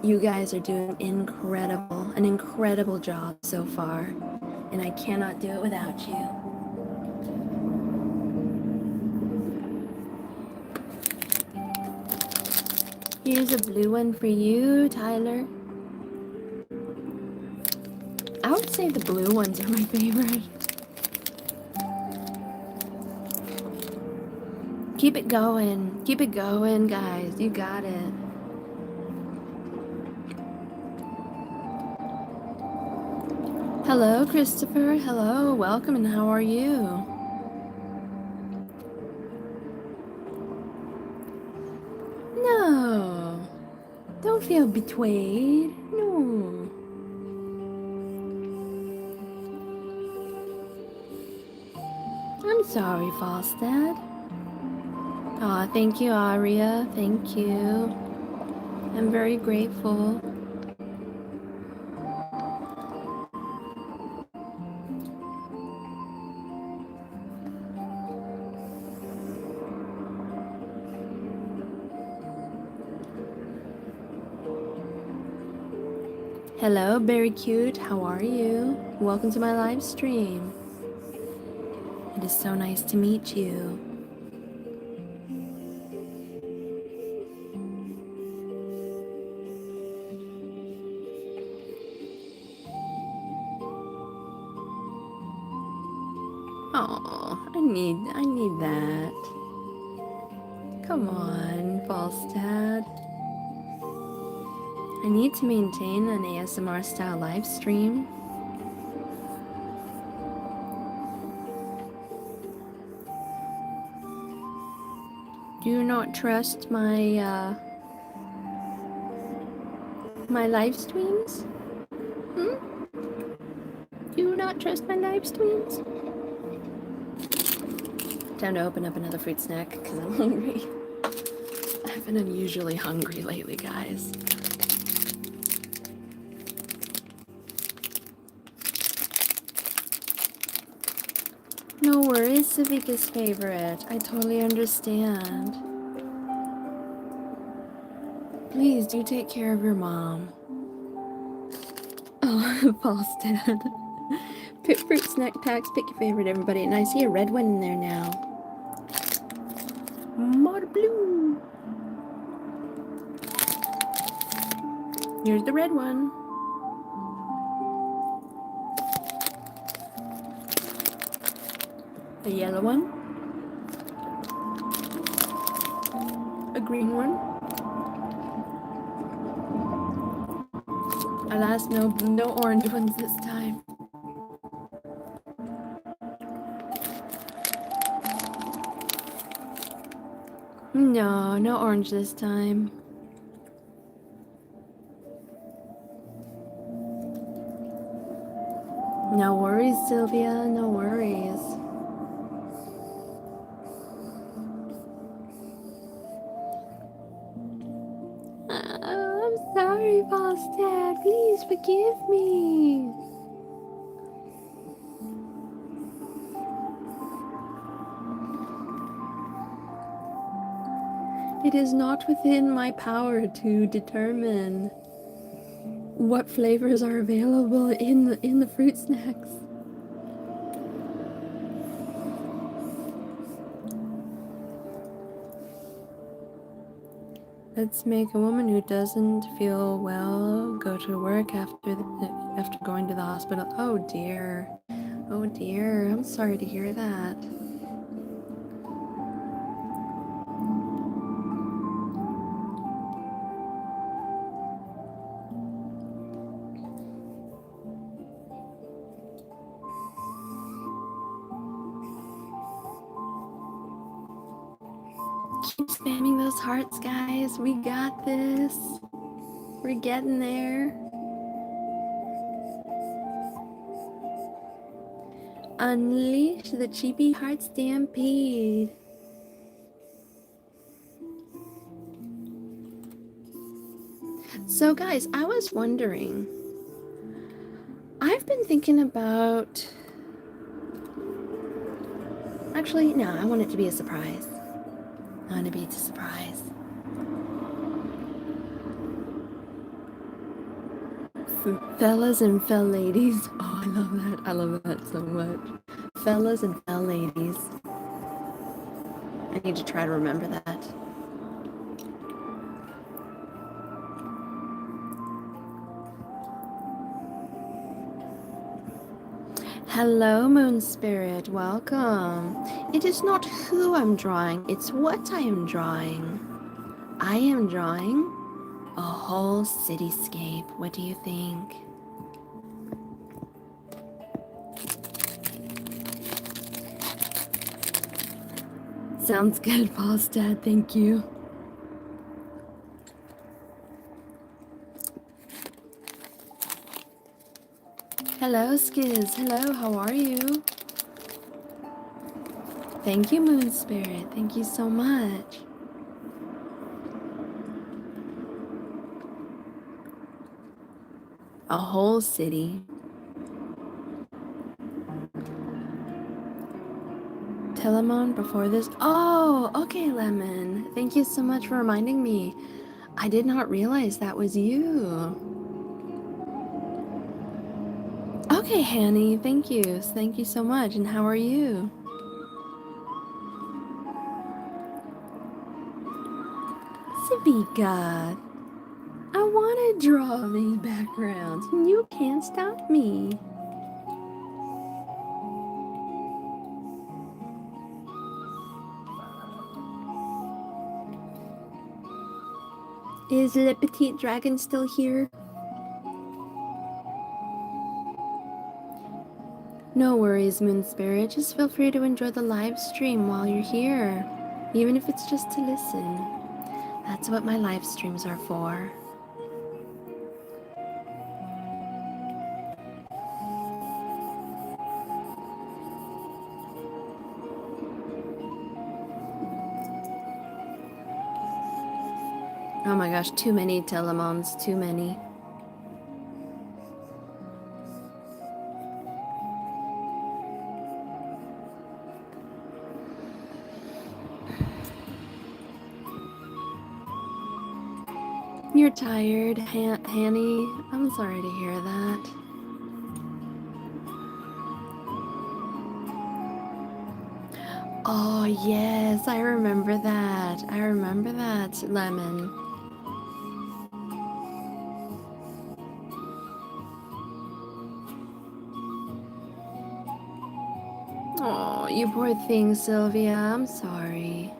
You guys are doing an incredible job so far, and I cannot do it without you. Here's a blue one for you, Tyler. I would say the blue ones are my favorite. Keep it going. Keep it going, guys. You got it. Hello, Christopher. Hello. Welcome, and how are you? No. Don't feel betrayed. No. I'm sorry, Falstad. Aw, thank you, Aria. Thank you. I'm very grateful. Hello, very cute. How are you? Welcome to my live stream. It is so nice to meet you. Oh, I need that. Come on, Falstad. I need to maintain an ASMR style live stream. Do you not trust my my live streams? Hmm? Do you not trust my live streams? Time to open up another fruit snack because I'm hungry. I've been unusually hungry lately, guys. No worries, Savika's favorite. I totally understand. Please do take care of your mom. Oh, Falstad. Pick fruit snack packs, pick your favorite, everybody. And I see a red one in there now. More blue. Here's the red one. A yellow one. A green one. Alas, no orange ones this time. No orange this time. No worries, Sylvia, no worries. I'm sorry, Falstad. Please forgive me. It is not within my power to determine what flavors are available in the fruit snacks. Let's make a woman who doesn't feel well go to work after going to the hospital. Oh dear. Oh dear. I'm sorry to hear that. Keep spamming those hearts, guys. We got this. We're getting there. Unleash the cheapy heart stampede. So guys, I was wondering, I've been thinking about, actually, no, I want it to be a surprise. I want it to be a surprise. Fellas and fell ladies. Oh, I love that. I love that so much. Fellas and fell ladies. I need to try to remember that. Hello, Moon Spirit. Welcome. It is not who I'm drawing, it's what I am drawing. I am drawing a whole cityscape. What do you think? Sounds good, Falstad. Thank you. Hello, Skiz. Hello, how are you? Thank you, Moon Spirit. Thank you so much. A whole city. Telemon before this. Oh, okay, Lemon. Thank you so much for reminding me. I did not realize that was you. Okay, Hanny. Thank you. Thank you so much. And how are you? Savika, I want to draw these backgrounds, and you can't stop me. Is Le Petite Dragon still here? No worries, Moon Spirit. Just feel free to enjoy the live stream while you're here, even if it's just to listen. That's what my live streams are for. Oh my gosh, too many Telemons, too many. You're tired, Hanny. I'm sorry to hear that. Oh, yes, I remember that. I remember that, Lemon. Oh, you poor thing, Sylvia. I'm sorry.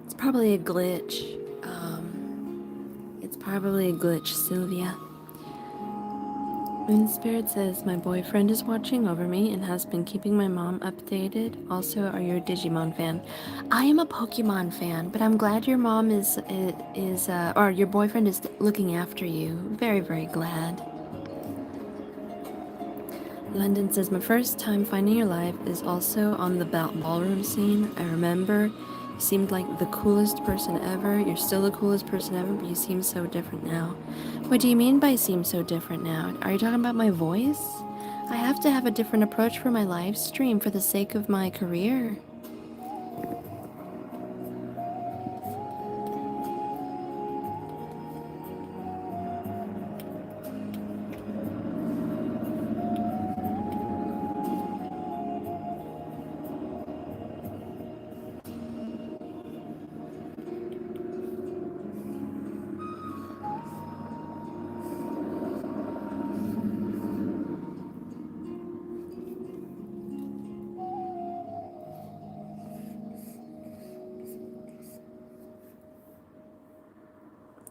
It's probably a glitch. It's probably a glitch, Sylvia. Moon Spirit says, my boyfriend is watching over me and has been keeping my mom updated. Also, are you a Digimon fan? I am a Pokemon fan, but I'm glad your mom or your boyfriend is looking after you. Very, very glad. London says, my first time finding your live is also on the ballroom scene. I remember you seemed like the coolest person ever. You're still the coolest person ever, but you seem so different now. What do you mean by seem so different now? Are you talking about my voice? I have to have a different approach for my live stream for the sake of my career.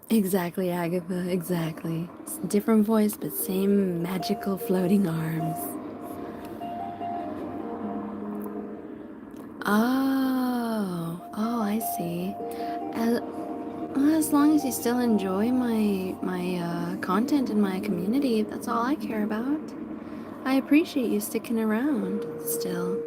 Exactly, Agatha, exactly. It's a different voice, but same magical floating arms. Oh, I see. As long as you still enjoy my content and my community, that's all I care about. I appreciate you sticking around still.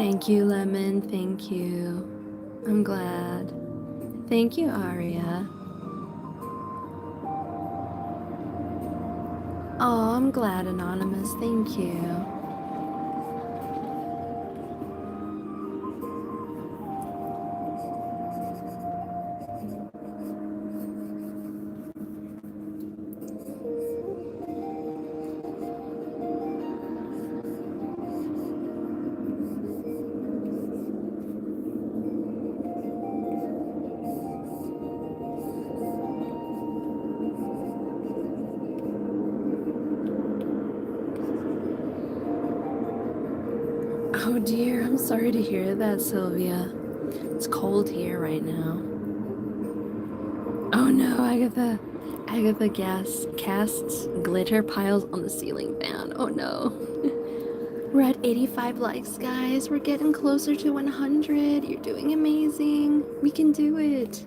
Thank you, Lemon. Thank you. I'm glad. Thank you, Aria. Oh, I'm glad, Anonymous. Thank you. Oh dear, I'm sorry to hear that, Sylvia. It's cold here right now. Oh no, Agatha gas casts glitter piles on the ceiling fan. Oh no. We're at 85 likes, guys. We're getting closer to 100. You're doing amazing. We can do it.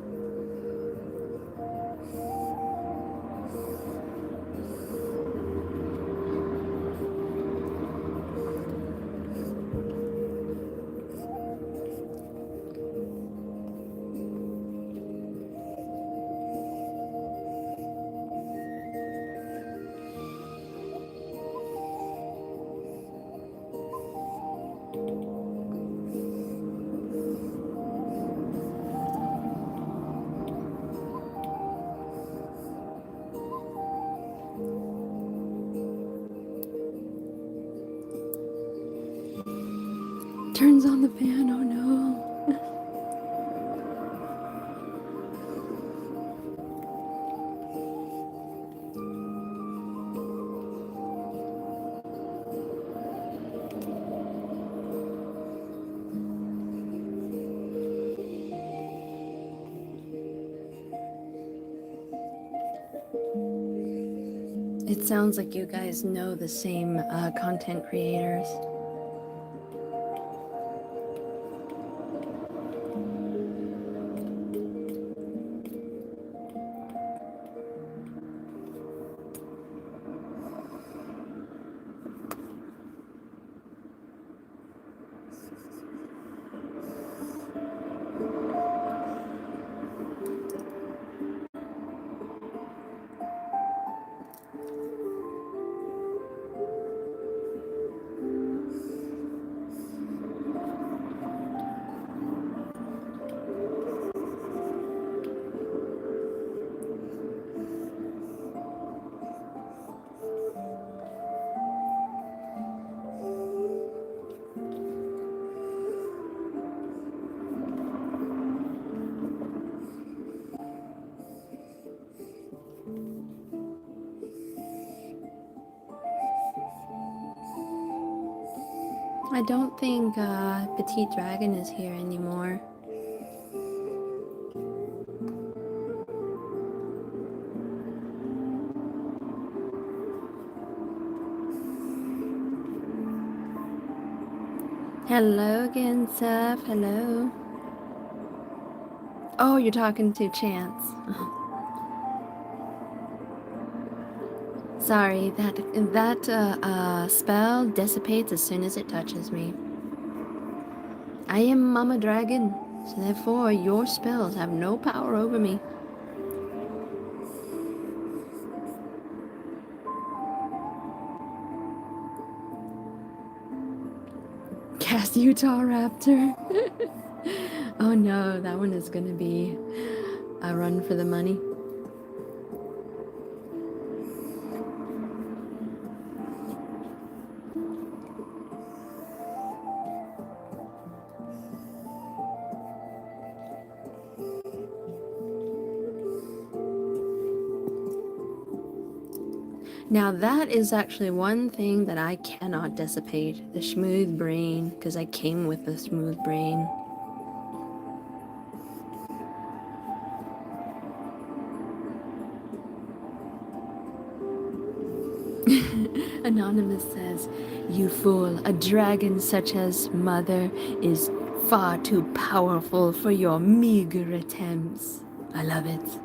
Turns on the fan. Oh no. It sounds like you guys know the same content creators. I don't think Petite Dragon is here anymore. Hello again, Seth. Hello. Oh, you're talking to Chance. Sorry, that spell dissipates as soon as it touches me. I am Mama Dragon, so therefore your spells have no power over me. Cast Utah Raptor. Oh no, that one is gonna be a run for the money. Now that is actually one thing that I cannot dissipate, the smooth brain, because I came with the smooth brain. Anonymous says, "You fool, a dragon such as Mother is far too powerful for your meager attempts." I love it.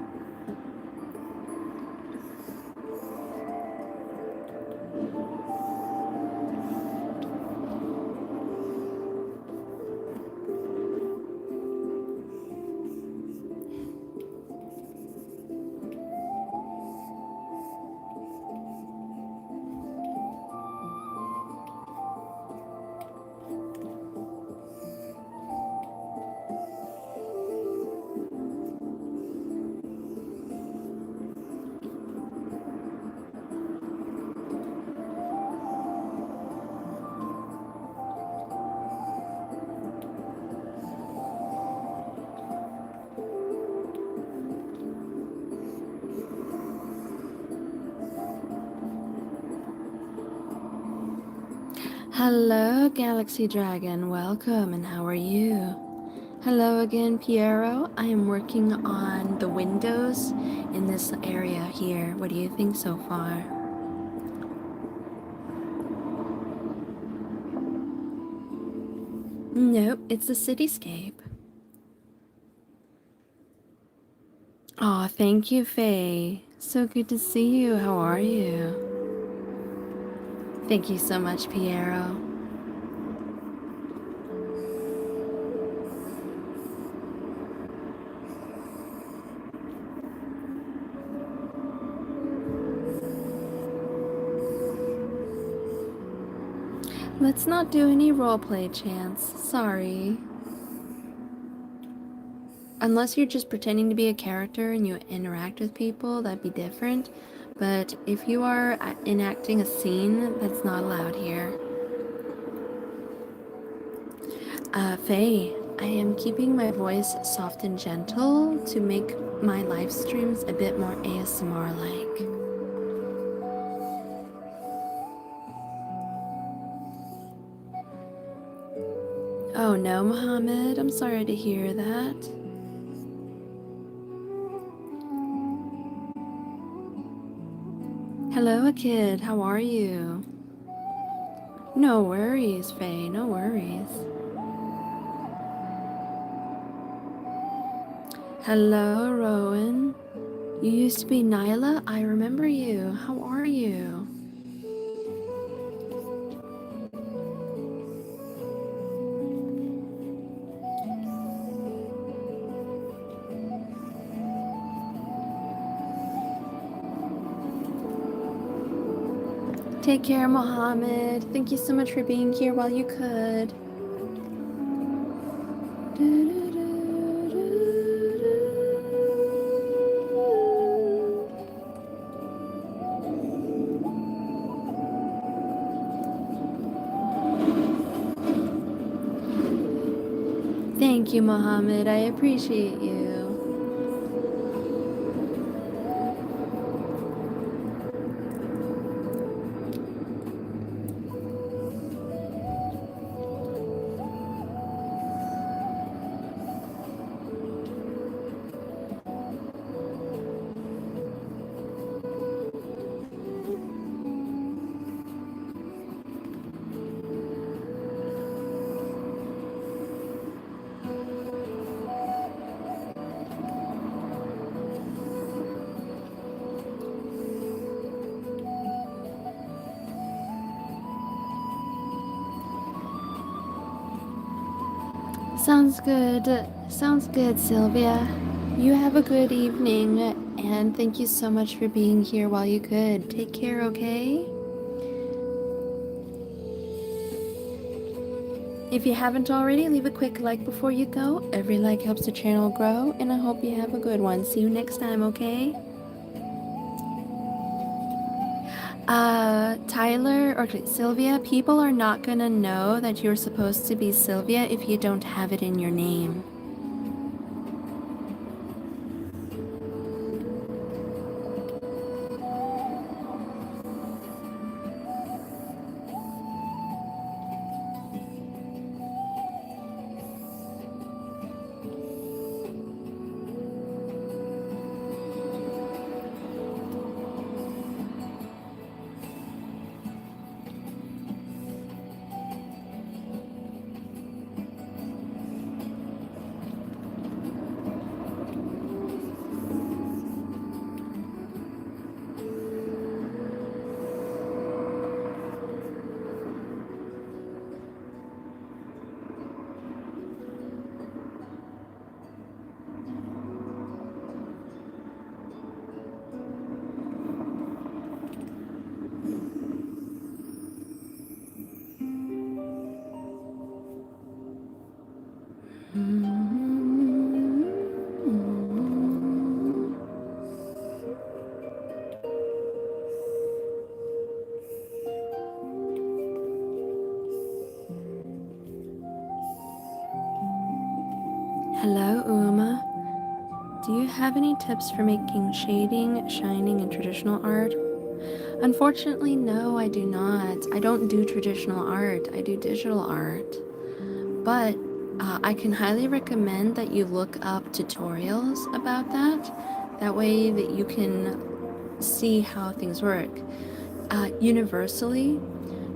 Hello, Galaxy Dragon. Welcome, and how are you? Hello again, Piero. I am working on the windows in this area here. What do you think so far? Nope, it's the cityscape. Aw, thank you, Faye. So good to see you. How are you? Thank you so much, Piero. Let's not do any roleplay, Chance. Sorry. Unless you're just pretending to be a character and you interact with people, that'd be different. But if you are enacting a scene, that's not allowed here. Faye, I am keeping my voice soft and gentle to make my live streams a bit more ASMR-like. Oh no, Mohammed, I'm sorry to hear that. Hello, kid, how are you? No worries, Faye, no worries. Hello, Rowan. You used to be Nyla? I remember you. How are you? Take care, Mohammed. Thank you so much for being here while you could. Thank you, Mohammed. I appreciate you. Sounds good. Sounds good, Sylvia. You have a good evening, and thank you so much for being here while you could. Take care, okay? If you haven't already, leave a quick like before you go. Every like helps the channel grow, and I hope you have a good one. See you next time, okay? Tyler, or Sylvia, people are not gonna know that you're supposed to be Sylvia if you don't have it in your name. Hello, Uma. Do you have any tips for making shading, shining, and traditional art? Unfortunately, no, I do not. I don't do traditional art. I do digital art. But I can highly recommend that you look up tutorials about that. That way that you can see how things work. Universally,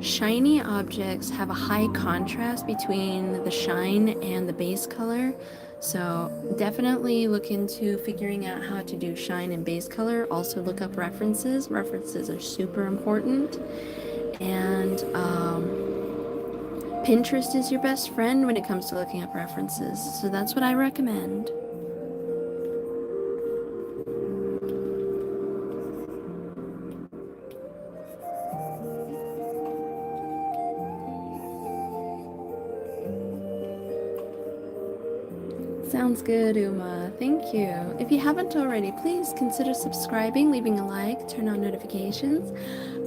shiny objects have a high contrast between the shine and the base color. So definitely look into figuring out how to do shine and base color. Also look up references. References are super important. And Pinterest is your best friend when it comes to looking up references. So that's what I recommend. Sounds good, Uma. Thank you. If you haven't already, please consider subscribing, leaving a like, turn on notifications.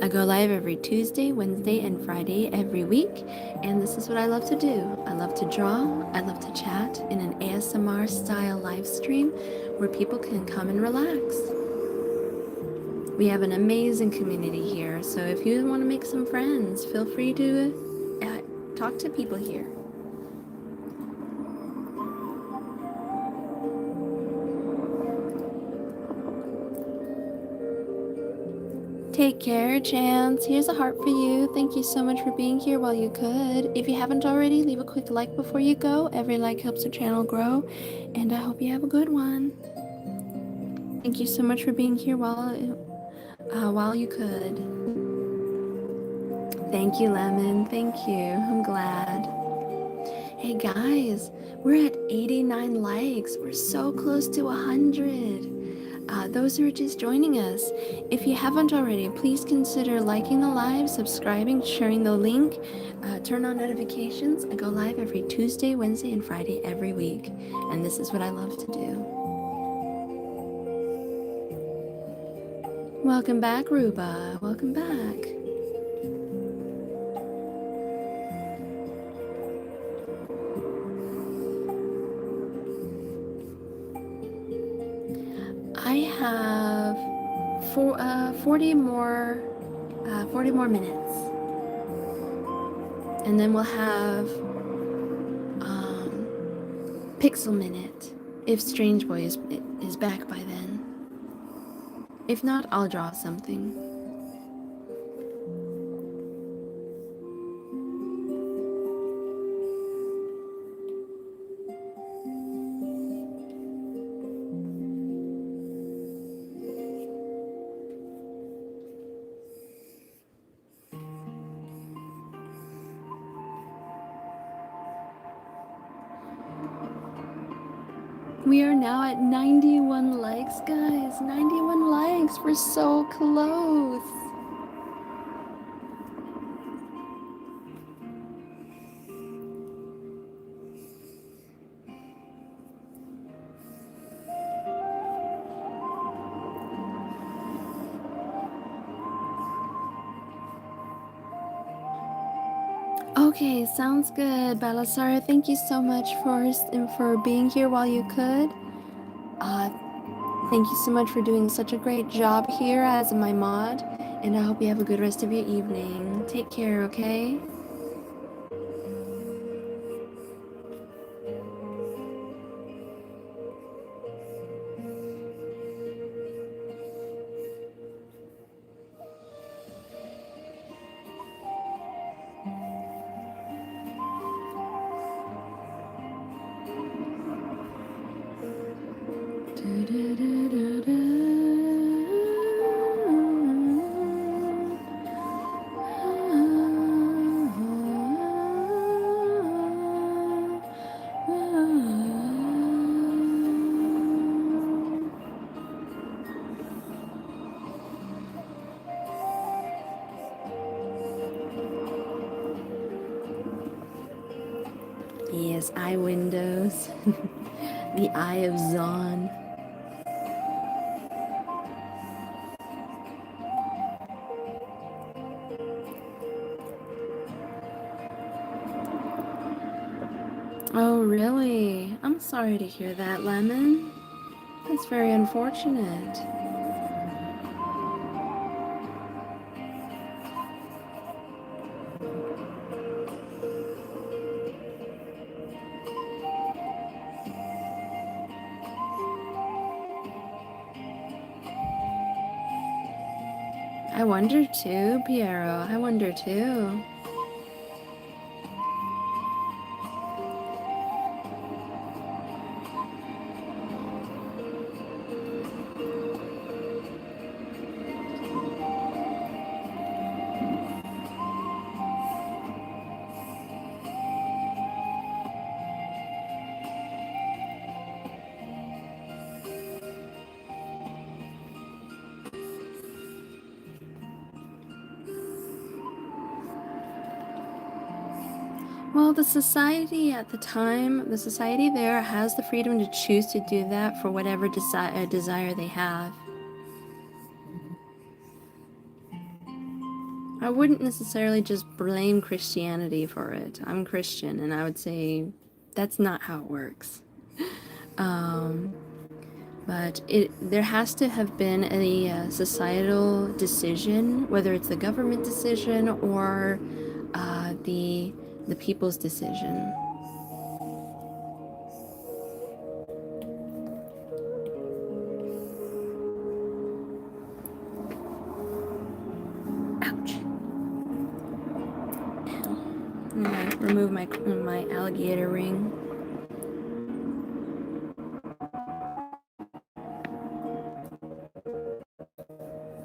I go live every Tuesday, Wednesday, and Friday every week, and this is what I love to do. I love to draw, I love to chat in an ASMR style live stream where people can come and relax. We have an amazing community here, so if you want to make some friends, feel free to talk to people here. Take care, Chance. Here's a heart for you. Thank you so much for being here while you could. If you haven't already, leave a quick like before you go. Every like helps the channel grow, and I hope you have a good one. Thank you so much for being here while you could. Thank you, Lemon. Thank you. I'm glad. Hey guys, we're at 89 likes. We're so close to 100. Those who are just joining us, if you haven't already, please consider liking the live, subscribing, sharing the link, turn on notifications. I go live every Tuesday, Wednesday, and Friday every week, and this is what I love to do. Welcome back, Ruba. Welcome back. I have 40 more minutes, and then we'll have Pixel Minute if Strange Boy is back by then. If not, I'll draw something. We are now at 91 likes, guys. 91 likes. We're so close. Okay, sounds good, Balasara. Thank you so much for being here while you could. Thank you so much for doing such a great job here as my mod, and I hope you have a good rest of your evening. Take care, okay? Yes, eye windows. The Eye of Zon. Oh, really? I'm sorry to hear that, Lemon. That's very unfortunate. I wonder too, Piero. I wonder too. Well, the society at the time, the society there has the freedom to choose to do that for whatever desire they have. I wouldn't necessarily just blame Christianity for it. I'm Christian, and I would say that's not how it works. But there has to have been a societal decision, whether it's the government decision or the people's decision. Ouch. I'm gonna remove my alligator ring.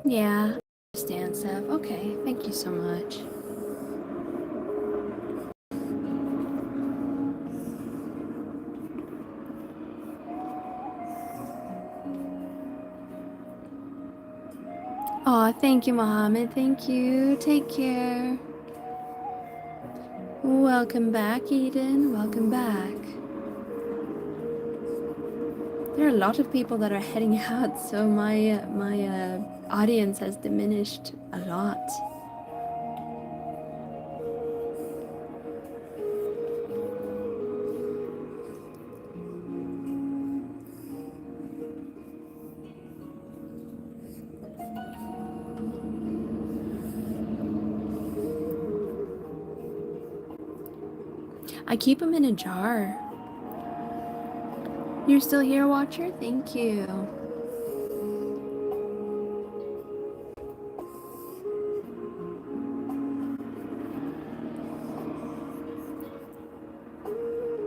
Yeah, I understand, Seth. Okay, thank you so much. Aw, thank you, Mohammed. Thank you. Take care. Welcome back, Eden. Welcome back. There are a lot of people that are heading out, so my audience has diminished a lot. I keep them in a jar. You're still here, Watcher? Thank you.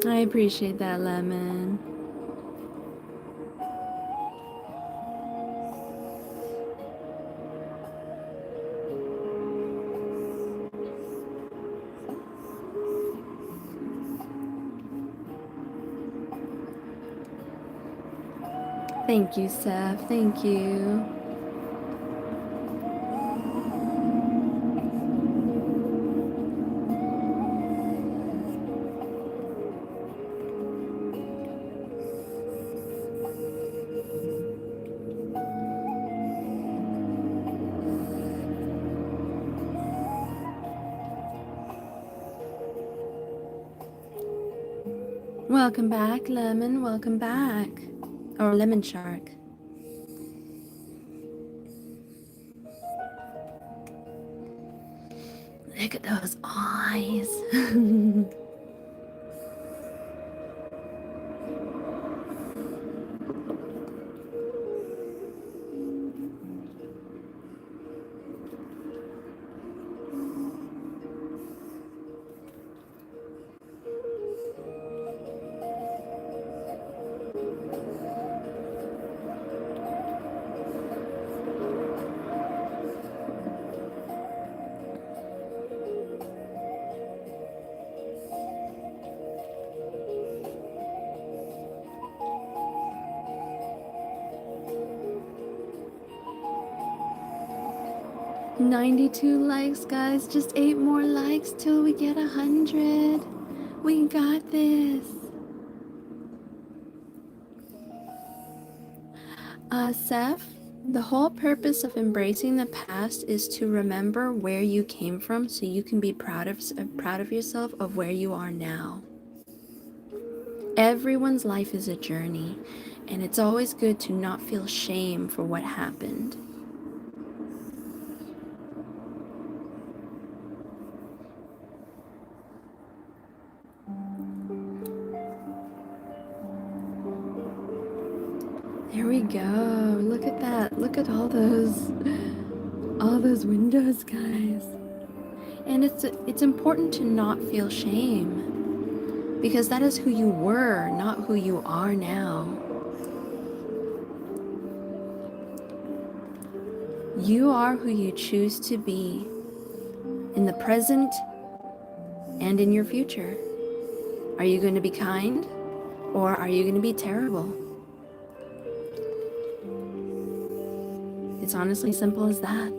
I appreciate that, Lemon. Thank you, Seth. Thank you. Welcome back, Lemon. Welcome back. Or Lemon Shark. Look at those eyes. 92 likes, guys. Just 8 more likes till we get 100. We got this. Seth, the whole purpose of embracing the past is to remember where you came from so you can be proud of yourself of where you are now. Everyone's life is a journey, and it's always good to not feel shame for what happened. There we go. Look at that. Look at all all those windows, guys. And it's important to not feel shame, because that is who you were, not who you are now. You are who you choose to be in the present and in your future. Are you going to be kind, or are you going to be terrible? It's honestly simple as that.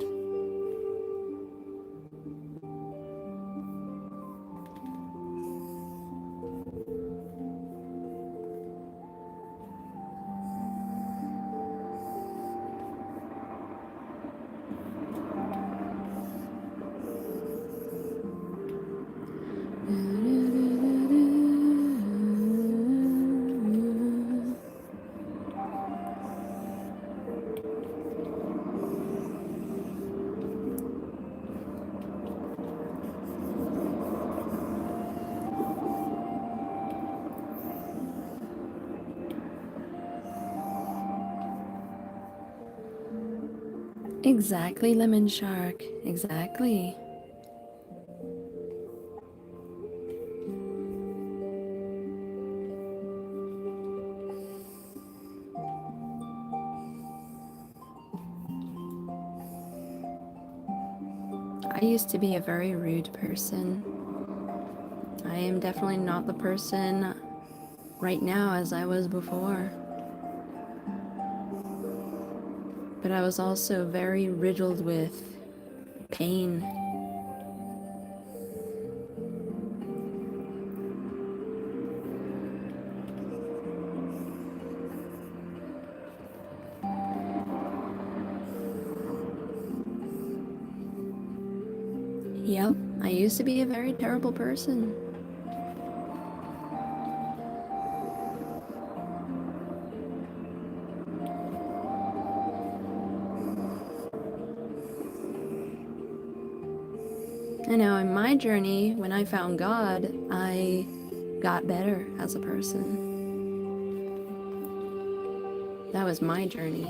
Exactly, Lemon Shark. Exactly. I used to be a very rude person. I am definitely not the person right now as I was before. But I was also very riddled with pain. Yep, I used to be a very terrible person. I know in my journey, when I found God, I got better as a person. That was my journey.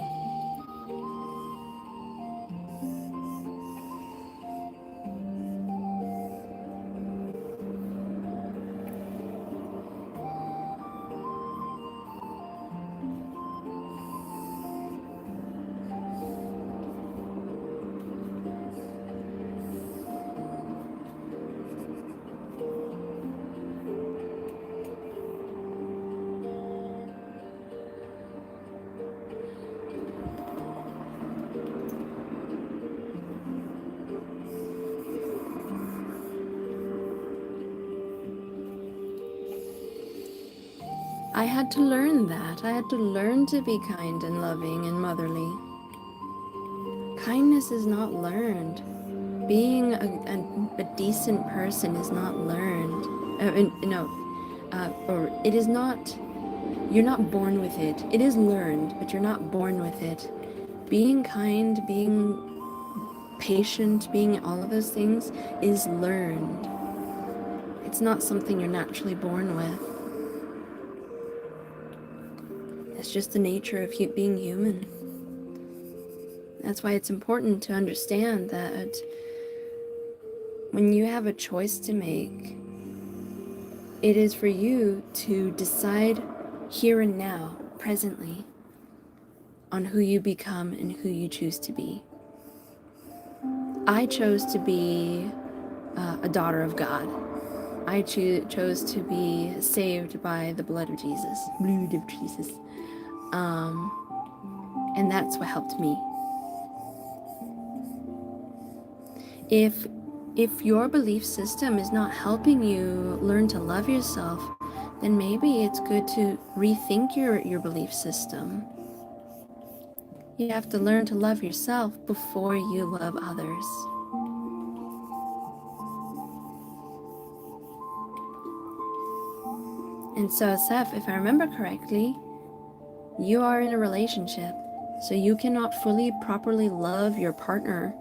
I had to learn that. I had to learn to be kind and loving and motherly. Kindness is not learned. Being a decent person is not learned. Or it is not, you're not born with it. It is learned, but you're not born with it. Being kind, being patient, being all of those things is learned. It's not something you're naturally born with. It's just the nature of being human. That's why it's important to understand that when you have a choice to make, it is for you to decide here and now, presently, on who you become and who you choose to be. I chose to be a daughter of God. I chose to be saved by the blood of Jesus. Blood of Jesus. And that's what helped me. If your belief system is not helping you learn to love yourself, then maybe it's good to rethink your belief system. You have to learn to love yourself before you love others. And so, Seth, if I remember correctly, you are in a relationship, so you cannot fully, properly love your partner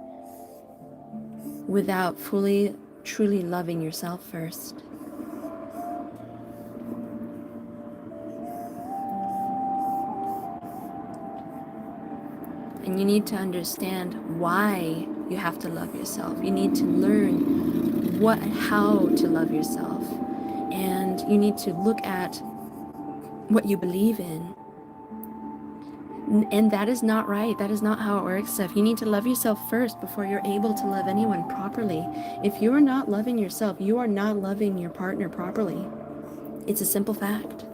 without fully, truly loving yourself first. And And you need to understand why you have to love yourself. You need to learn how to love yourself. And you need to look at what you believe in. And that is not right. That is not how it works, Steph. You need to love yourself first before you're able to love anyone properly. If you are not loving yourself, you are not loving your partner properly. It's a simple fact.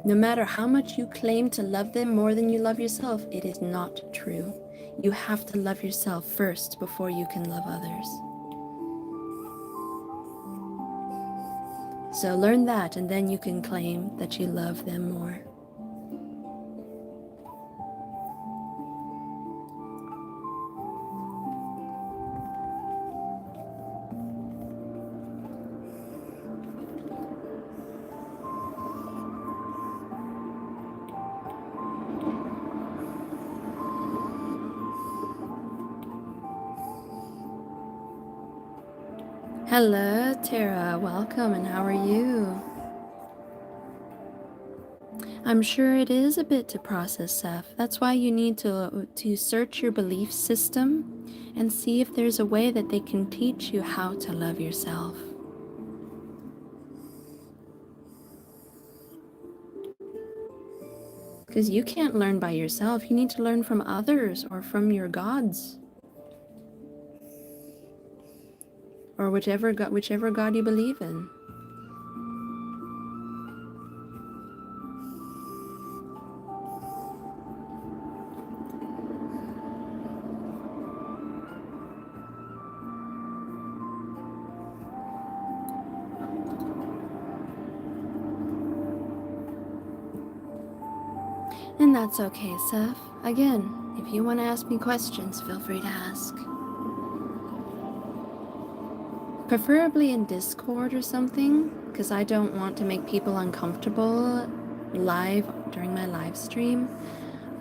No matter how much you claim to love them more than you love yourself, it is not true. You have to love yourself first before you can love others. So learn that, and then you can claim that you love them more. Hello, Tara. Welcome, and how are you? I'm sure it is a bit to process, Seth. That's why you need to search your belief system and see if there's a way that they can teach you how to love yourself. Because you can't learn by yourself. You need to learn from others or from your gods. Or whichever God you believe in. And that's okay, Seth. Again, if you want to ask me questions, feel free to ask. Preferably in Discord or something, because I don't want to make people uncomfortable live during my live stream,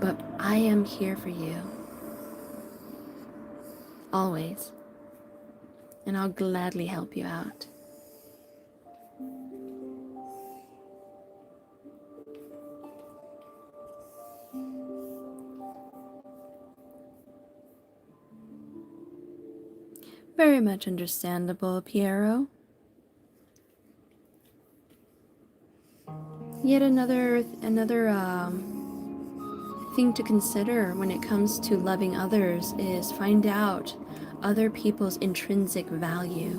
but I am here for you. Always. And I'll gladly help you out. Very much understandable, Piero. Yet another thing to consider when it comes to loving others is find out other people's intrinsic value.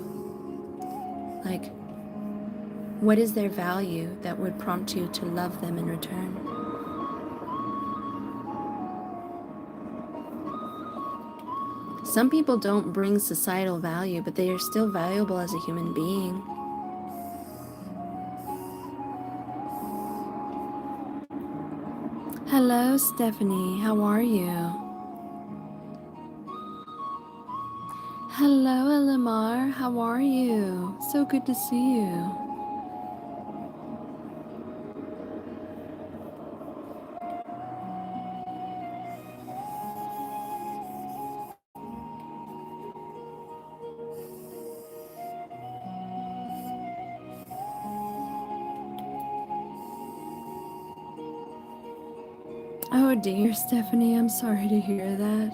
Like, what is their value that would prompt you to love them in return? Some people don't bring societal value, but they are still valuable as a human being. Hello, Stephanie. How are you? Hello, Elimar. How are you? So good to see you. Oh dear, Stephanie, I'm sorry to hear that.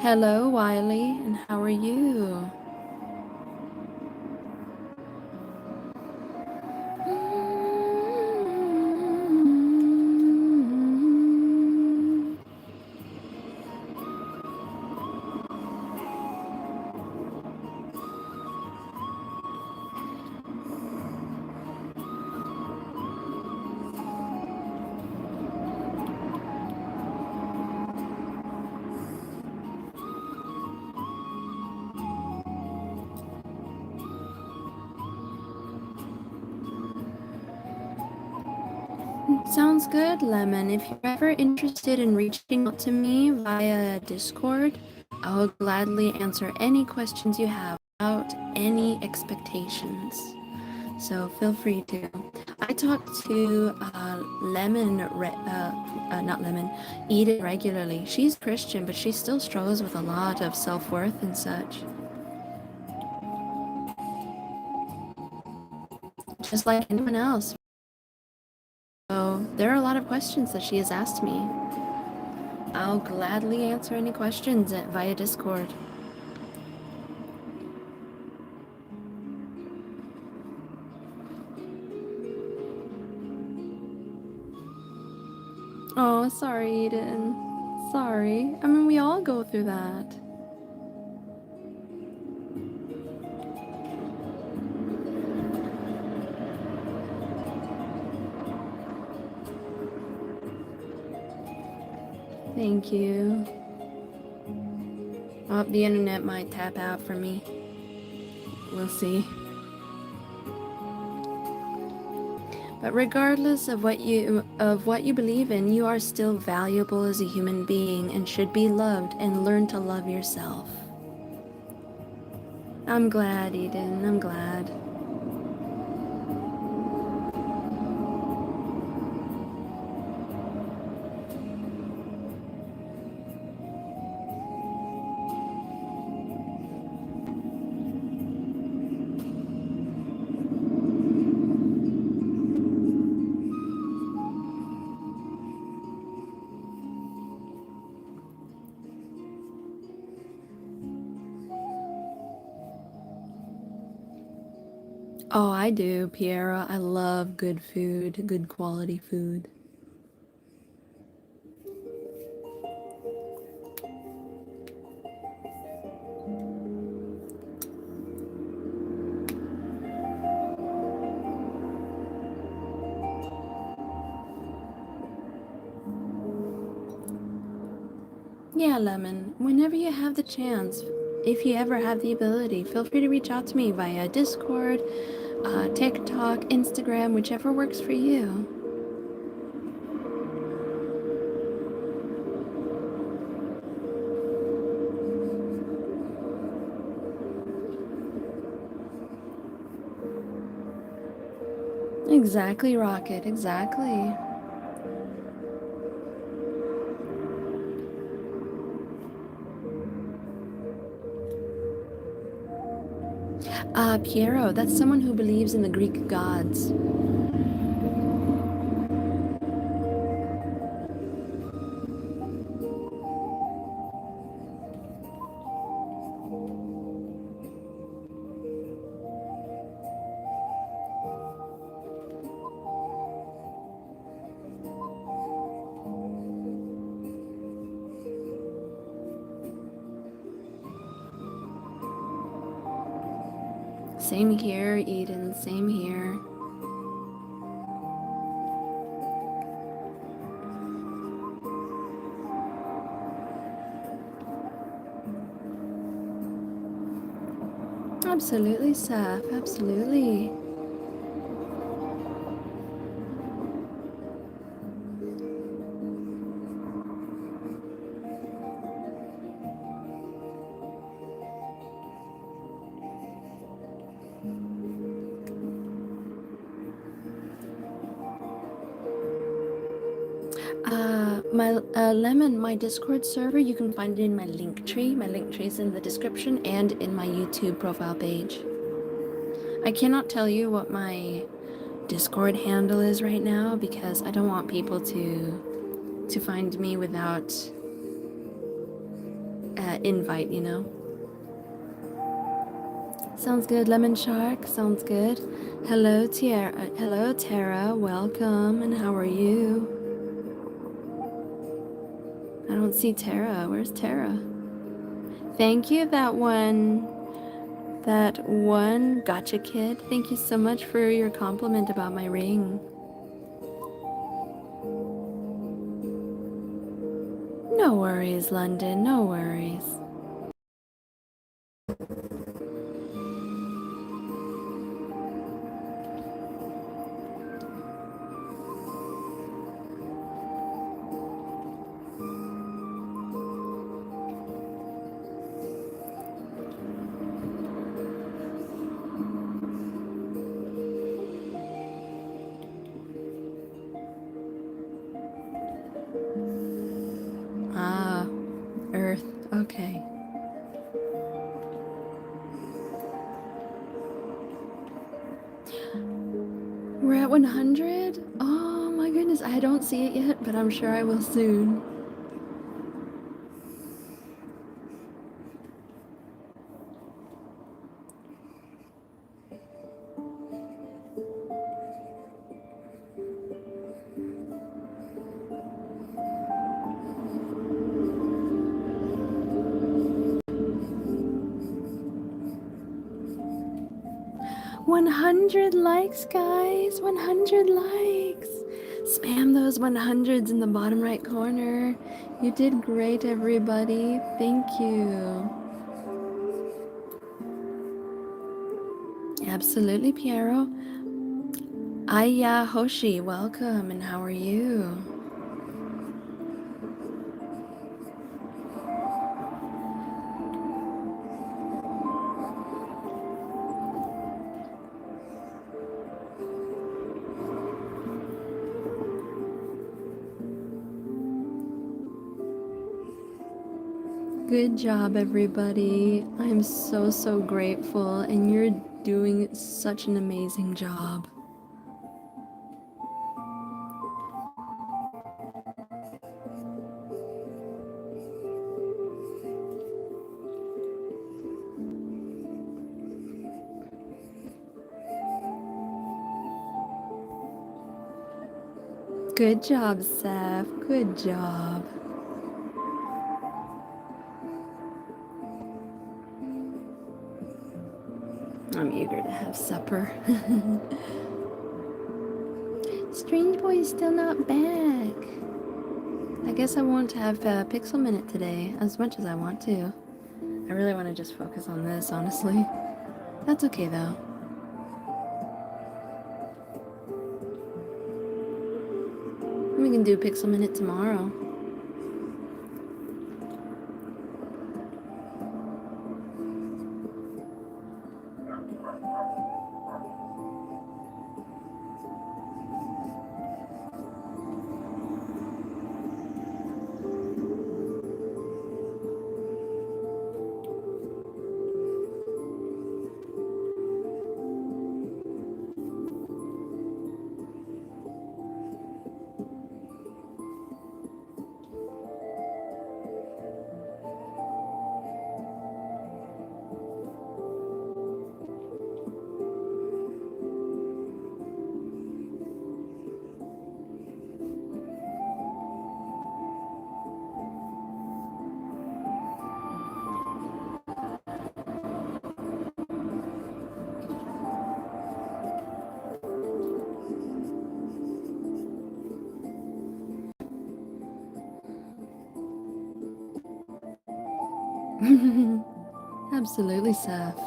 Hello, Wiley, and how are you? Sounds good, Lemon. If you're ever interested in reaching out to me via Discord, I will gladly answer any questions you have without any expectations. So feel free to. I talk to Eden regularly. She's Christian, but she still struggles with a lot of self-worth and such. Just like anyone else. So there are a lot of questions that she has asked me. I'll gladly answer any questions via Discord. Oh, sorry, Eden. Sorry. I mean, we all go through that. Thank you. Oh, the internet might tap out for me. We'll see. But regardless of what you believe in, you are still valuable as a human being and should be loved, and learn to love yourself. I'm glad, Eden. I'm glad. Oh, I do, Piera. I love good food, good quality food. Yeah, Lemon, whenever you have the chance, if you ever have the ability, feel free to reach out to me via Discord, TikTok, Instagram, whichever works for you. Exactly, Rocket, exactly. Piero, that's someone who believes in the Greek gods. Same here, Eden, same here. Absolutely, Seth, absolutely. Lemon, my Discord server, you can find it in my link tree. My link tree is in the description and in my YouTube profile page. I cannot tell you what my Discord handle is right now because I don't want people to find me without invite, you know. Sounds good, Lemon Shark. Sounds good. Hello, Tierra. Hello, Tara. Welcome. And how are you? I don't see Tara. Where's Tara? Thank you, that one gotcha kid. Thank you so much for your compliment about my ring. No worries, London. No worries. Ah, Earth. Okay. We're at 100? Oh my goodness. I don't see it yet, but I'm sure I will soon. 100 likes, guys! 100 likes! Spam those 100s in the bottom right corner. You did great, everybody. Thank you. Absolutely, Piero. Aya Hoshi, welcome, and how are you? Good job, everybody. I'm so grateful, and you're doing such an amazing job. Good job, Seth. Good job. I'm eager to have supper. Strange Boy is still not back. I guess I won't have Pixel Minute today as much as I want to. I really want to just focus on this, honestly. That's okay, though. We can do Pixel Minute tomorrow. Absolutely, Seth.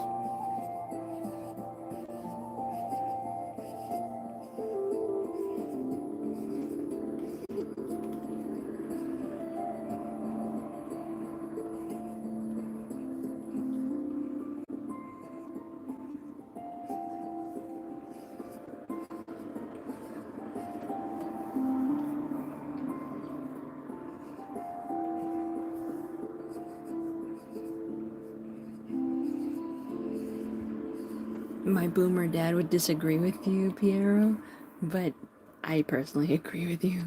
My boomer dad would disagree with you, Piero, but I personally agree with you.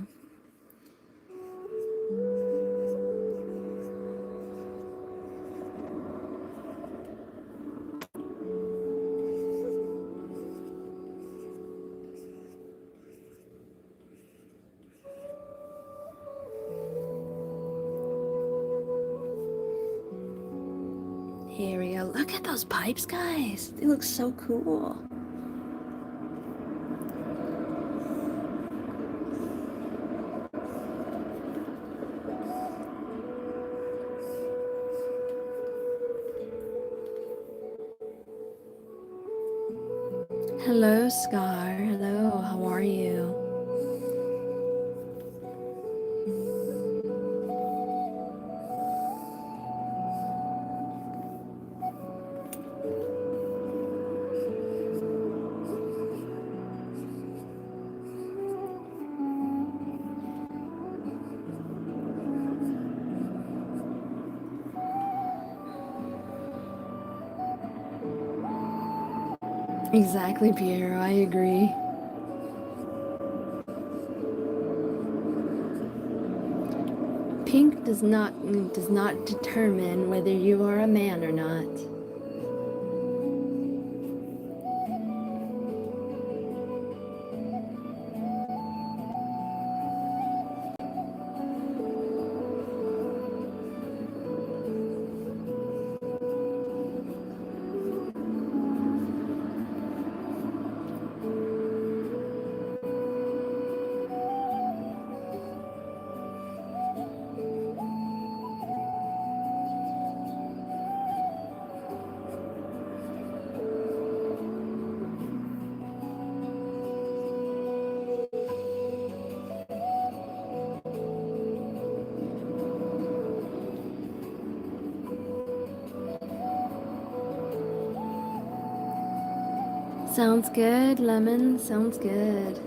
Here we go. Look at those pipes, guys. They look so cool. Hello, Scar. Hello, how are you? Exactly, Piero. I agree. does not determine whether you are a man or not. Sounds good, Lemon. Sounds good.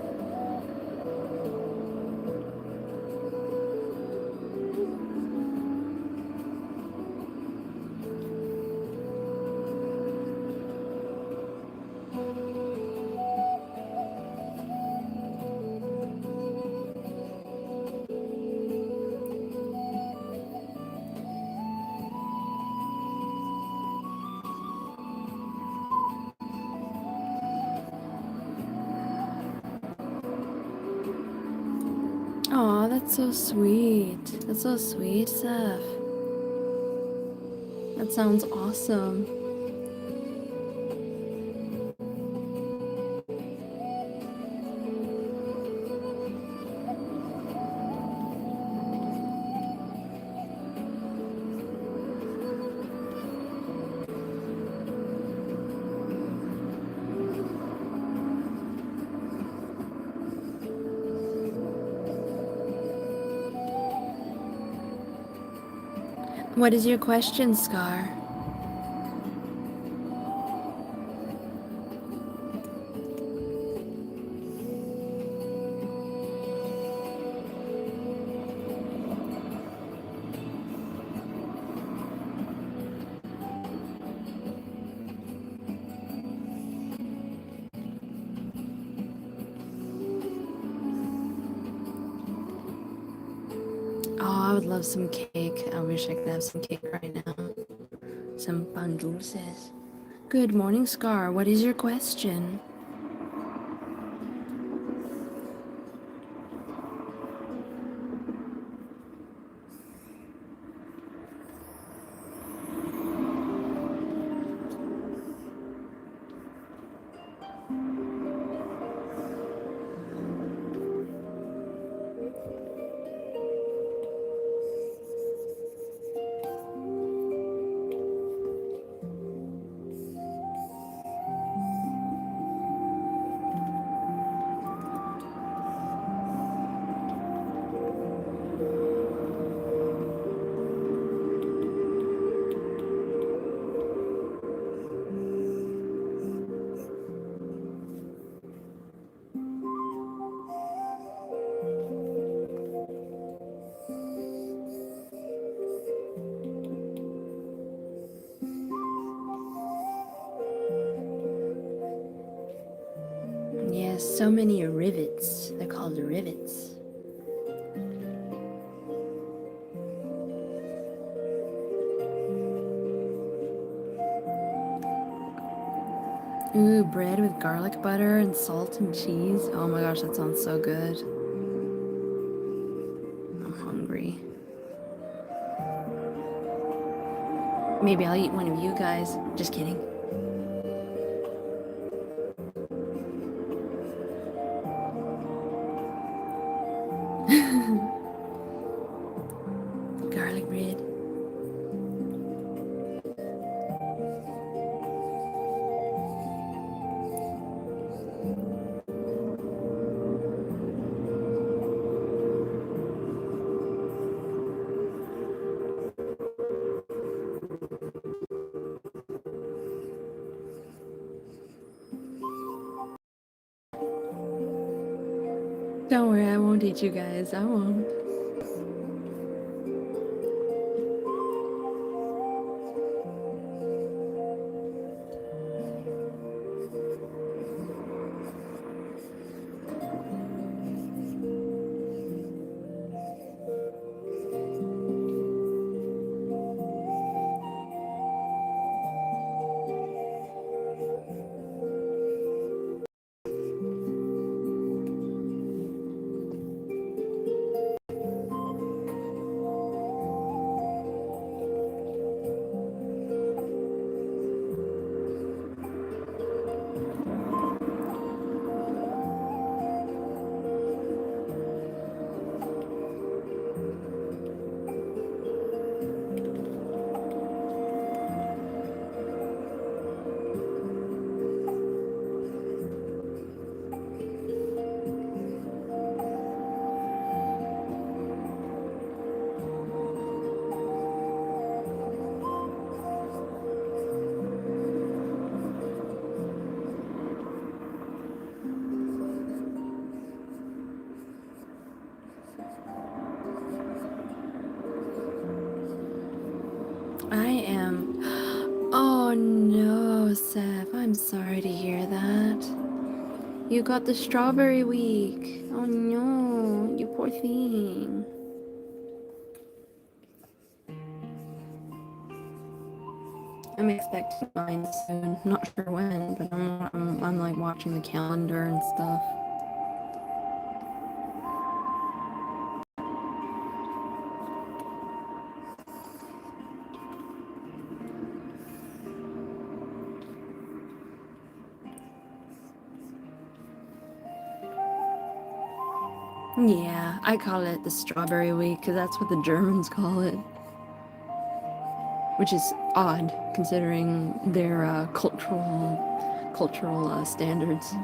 Aw, that's so sweet. That's so sweet, Seth. That sounds awesome. What is your question, Scar? Oh, I would love some cake. I wish I could have some cake right now. Some pan dulces. Good morning, Scar. What is your question? Yes, so many rivets. They're called rivets. Ooh, bread with garlic butter and salt and cheese. Oh my gosh, that sounds so good. I'm hungry. Maybe I'll eat one of you guys. Just kidding. Garlic bread. Don't worry, I won't eat you guys. I won't. I am. Oh no, Seth. I'm sorry to hear that. You got the strawberry week. Oh no, you poor thing. I'm expecting mine soon. Not sure when, but I'm like watching the calendar and stuff. Yeah, I call it the strawberry week because that's what the Germans call it. Which is odd considering their cultural standards.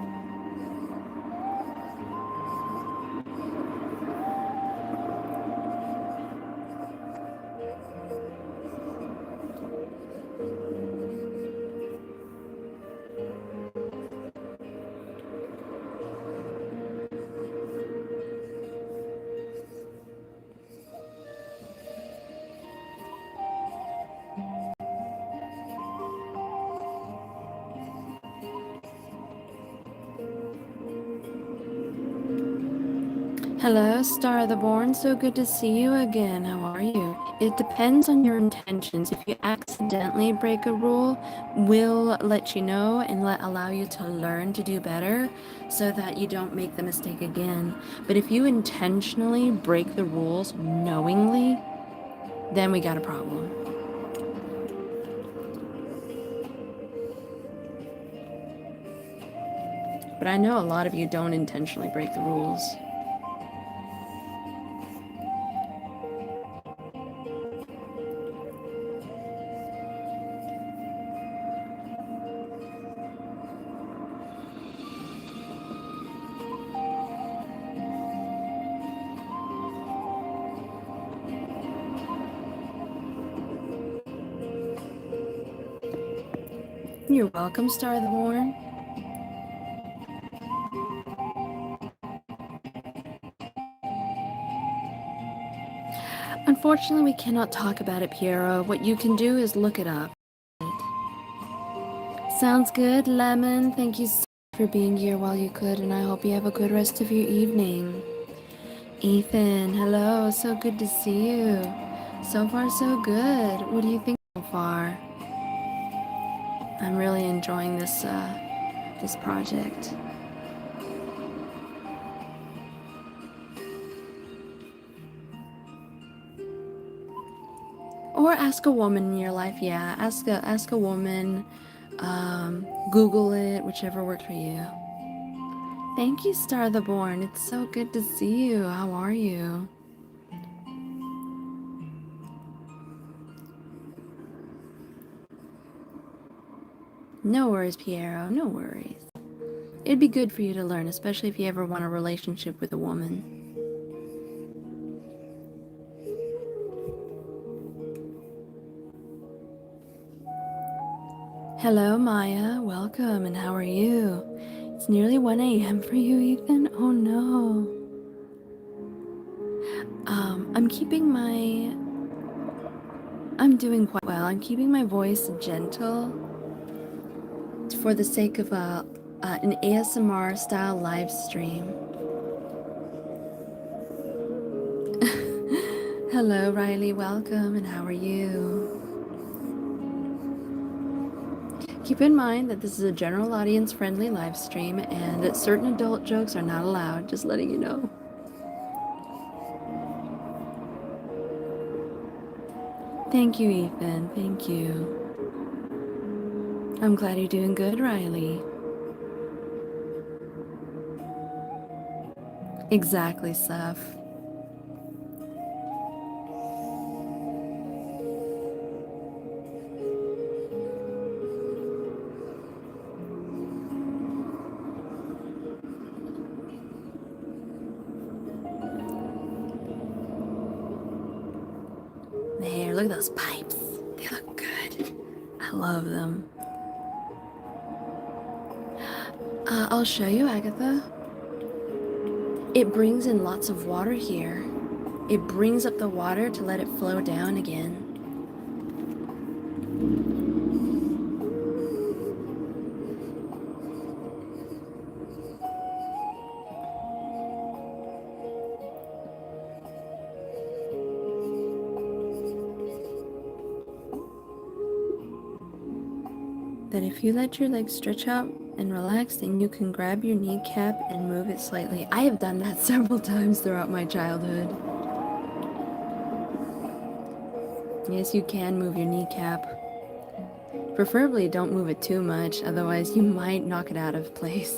Hello, Star of the Born. So good to see you again. How are you? It depends on your intentions. If you accidentally break a rule, we'll let you know and allow you to learn to do better so that you don't make the mistake again. But if you intentionally break the rules knowingly, then we got a problem. But I know a lot of you don't intentionally break the rules. You're welcome, Star of the Born. Unfortunately, we cannot talk about it, Piero. What you can do is look it up. Sounds good, Lemon. Thank you so much for being here while you could, and I hope you have a good rest of your evening. Ethan, hello. So good to see you. So far, so good. What do you think so far? I'm really enjoying this project. Or ask a woman in your life. Yeah, ask a woman. Google it, whichever works for you. Thank you, Star the Born. It's so good to see you. How are you? No worries, Piero. No worries. It'd be good for you to learn, especially if you ever want a relationship with a woman. Hello, Maya. Welcome, and how are you? It's nearly 1 a.m. for you, Ethan? Oh no. I'm doing quite well. I'm keeping my voice gentle for the sake of an ASMR style live stream. Hello, Riley. Welcome, and how are you? Keep in mind that this is a general audience friendly live stream and that certain adult jokes are not allowed, just letting you know. Thank you, Ethan. Thank you. I'm glad you're doing good, Riley. Exactly, Seth. There, look at those pipes. They look good. I love them. I'll show you, Agatha. It brings in lots of water here. It brings up the water to let it flow down again. that if you let your legs stretch out and relax, then you can grab your kneecap and move it slightly. I have done that several times throughout my childhood. Yes, you can move your kneecap. Preferably don't move it too much, otherwise you might knock it out of place.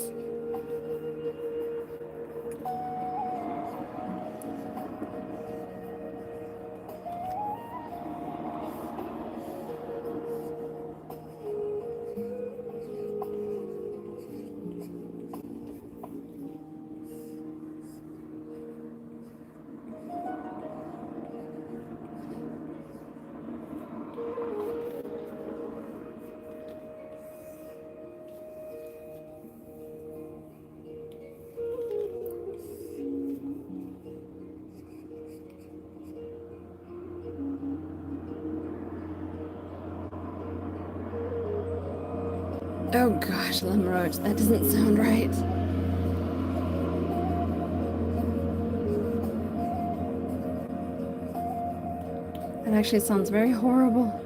Oh gosh, Lemroach, that doesn't sound right. That actually sounds very horrible.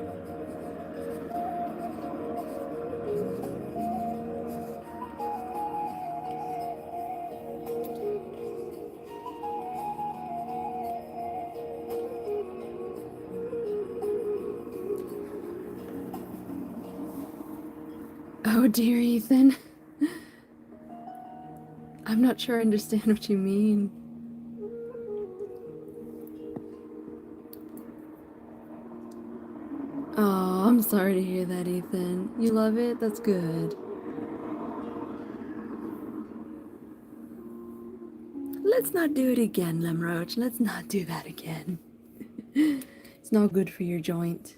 Oh dear, Ethan. I'm not sure I understand what you mean. Oh, I'm sorry to hear that, Ethan. You love it? That's good. Let's not do it again, Lemroach. Let's not do that again. It's not good for your joint.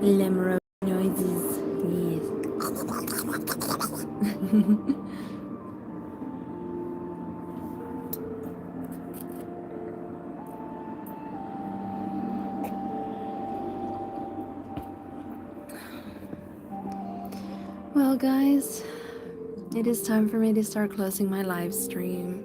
Lemroach noises. Yes. Well, guys, it is time for me to start closing my live stream.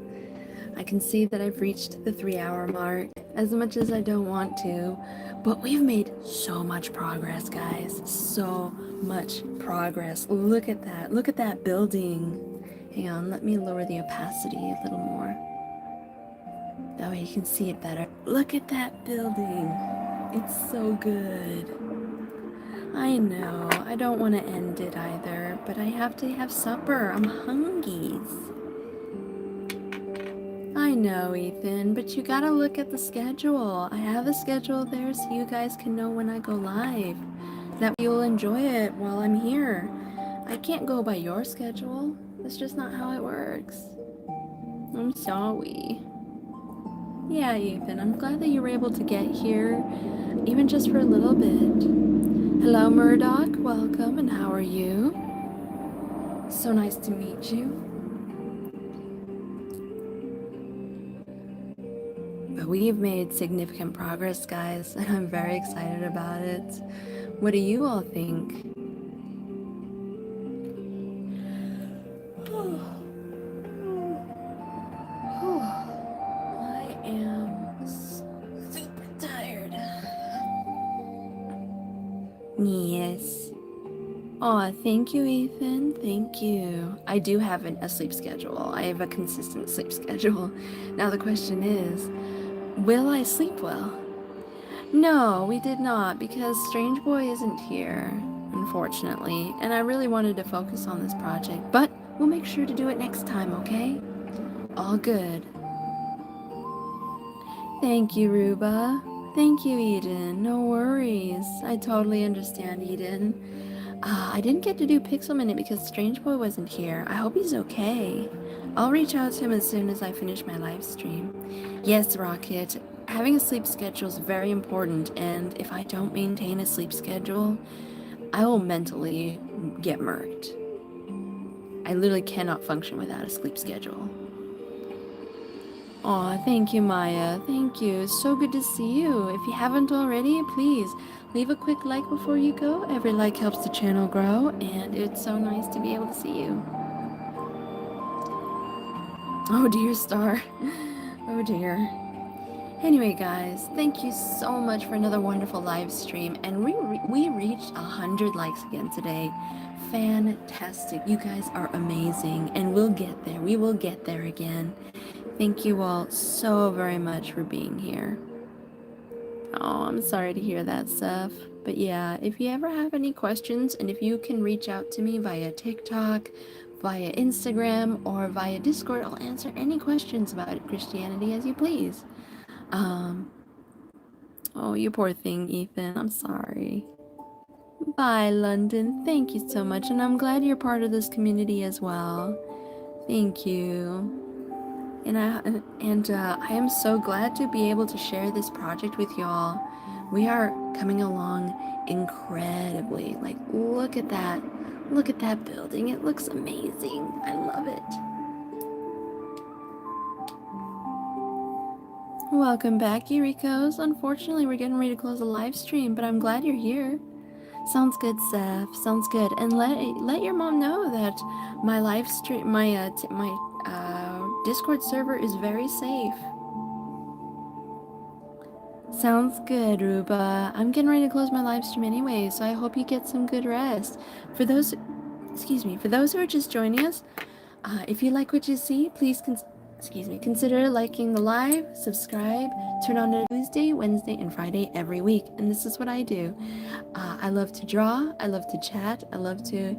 I can see that I've reached the 3-hour mark, as much as I don't want to, but we've made so much progress, guys. So much progress. Look at that. Look at that building. Hang on, let me lower the opacity a little more. That way you can see it better. Look at that building. It's so good. I know, I don't want to end it either, but I have to have supper. I'm hungry. I know, Ethan, but you gotta look at the schedule. I have a schedule there so you guys can know when I go live. That way you'll enjoy it while I'm here. I can't go by your schedule. That's just not how it works. I'm sorry. Yeah, Ethan, I'm glad that you were able to get here, even just for a little bit. Hello, Murdoch. Welcome, and how are you? So nice to meet you. But we've made significant progress, guys, and I'm very excited about it. What do you all think? I am super tired. Yes. Aw, thank you, Ethan. Thank you. I do have a sleep schedule. I have a consistent sleep schedule. Now the question is, will I sleep well? No, we did not, because Strange Boy isn't here, unfortunately, and I really wanted to focus on this project, but we'll make sure to do it next time, okay? All good. Thank you, Ruba. Thank you, Eden. No worries. I totally understand, Eden. I didn't get to do Pixel Minute because Strange Boy wasn't here. I hope he's okay. I'll reach out to him as soon as I finish my live stream. Yes, Rocket, having a sleep schedule is very important, and if I don't maintain a sleep schedule, I will mentally get murked. I literally cannot function without a sleep schedule. Aw, thank you, Maya. Thank you. It's so good to see you. If you haven't already, please leave a quick like before you go. Every like helps the channel grow, and it's so nice to be able to see you. Oh dear, Star. Oh dear. Anyway, guys, thank you so much for another wonderful live stream, and we reached 100 likes again today. Fantastic. You guys are amazing, and we'll get there. We will get there again. Thank you all so very much for being here. Oh, I'm sorry to hear that, Seth. But yeah, if you ever have any questions, and if you can reach out to me via TikTok, via Instagram, or via Discord, I'll answer any questions about Christianity as you please. Oh, you poor thing, Ethan. I'm sorry. Bye, London. Thank you so much, and I'm glad you're part of this community as well. Thank you. And I am so glad to be able to share this project with y'all. We are coming along incredibly. Like, look at that. Look at that building. It looks amazing. I love it. Welcome back, Eurekos. Unfortunately, we're getting ready to close the live stream, but I'm glad you're here. Sounds good, Seth. Sounds good. And let your mom know that my live stream, my Discord server is very safe. Sounds good, Ruba. I'm getting ready to close my live stream anyway, so I hope you get some good rest. For those who are just joining us, if you like what you see, please consider liking the live, subscribe, turn on to Tuesday, Wednesday, and Friday every week. And this is what I do. I love to draw, I love to chat, I love to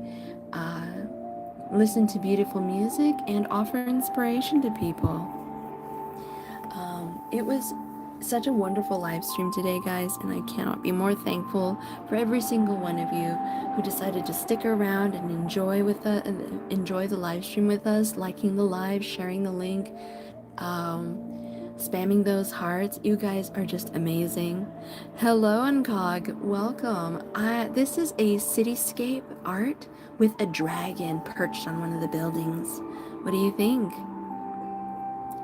listen to beautiful music and offer inspiration to people. It was such a wonderful live stream today, guys, and I cannot be more thankful for every single one of you who decided to stick around and enjoy the live stream with us, liking the live, sharing the link, spamming those hearts. You guys are just amazing. Hello, Uncog. Welcome. This is a cityscape art with a dragon perched on one of the buildings. What do you think?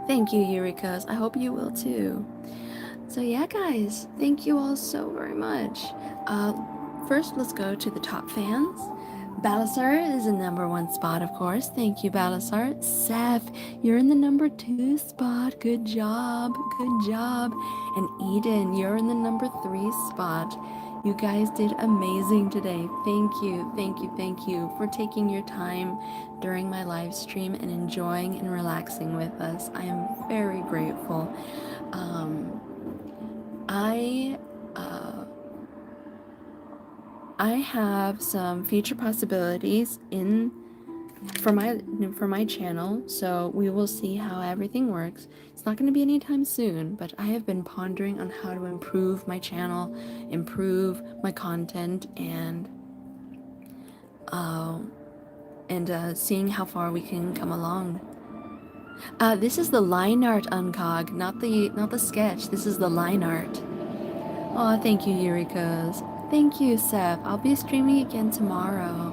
Thank you, Eureka's. I hope you will too. So yeah, guys, thank you all so very much. First, let's go to the top fans. Balasar is in #1 spot, of course. Thank you, Balasar. Seth, you're in the #2 spot. Good job. Good job. And Eden, you're in the #3 spot. You guys did amazing today. Thank you, thank you, thank you for taking your time during my live stream and enjoying and relaxing with us. I am very grateful. I have some future possibilities for my channel, so we will see how everything works. It's not going to be anytime soon, but I have been pondering on how to improve my channel, improve my content, and seeing how far we can come along. This is the line art, Uncog, not the sketch. This is the line art. Oh, thank you, Eureka's. Thank you, Seth. I'll be streaming again tomorrow.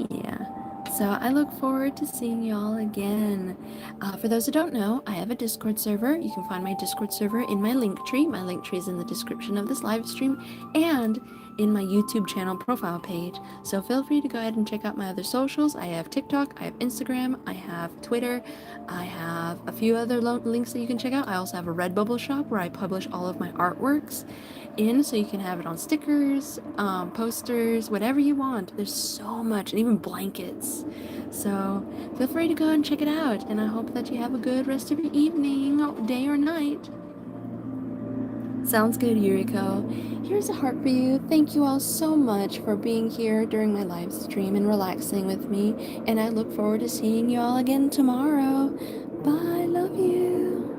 Yeah. So I look forward to seeing y'all again. For those who don't know, I have a Discord server. You can find my Discord server in my link tree. My link tree is in the description of this live stream and in my YouTube channel profile page. So feel free to go ahead and check out my other socials. I have TikTok, I have Instagram, I have Twitter, I have a few other links that you can check out. I also have a Redbubble shop where I publish all of my artworks so you can have it on stickers, posters, whatever you want. There's so much, and even blankets. So feel free to go and check it out, and I hope that you have a good rest of your evening, day or night. Sounds good, Yuriko. Here's a heart for you. Thank you all so much for being here during my live stream and relaxing with me, and I look forward to seeing you all again tomorrow. Bye, love you.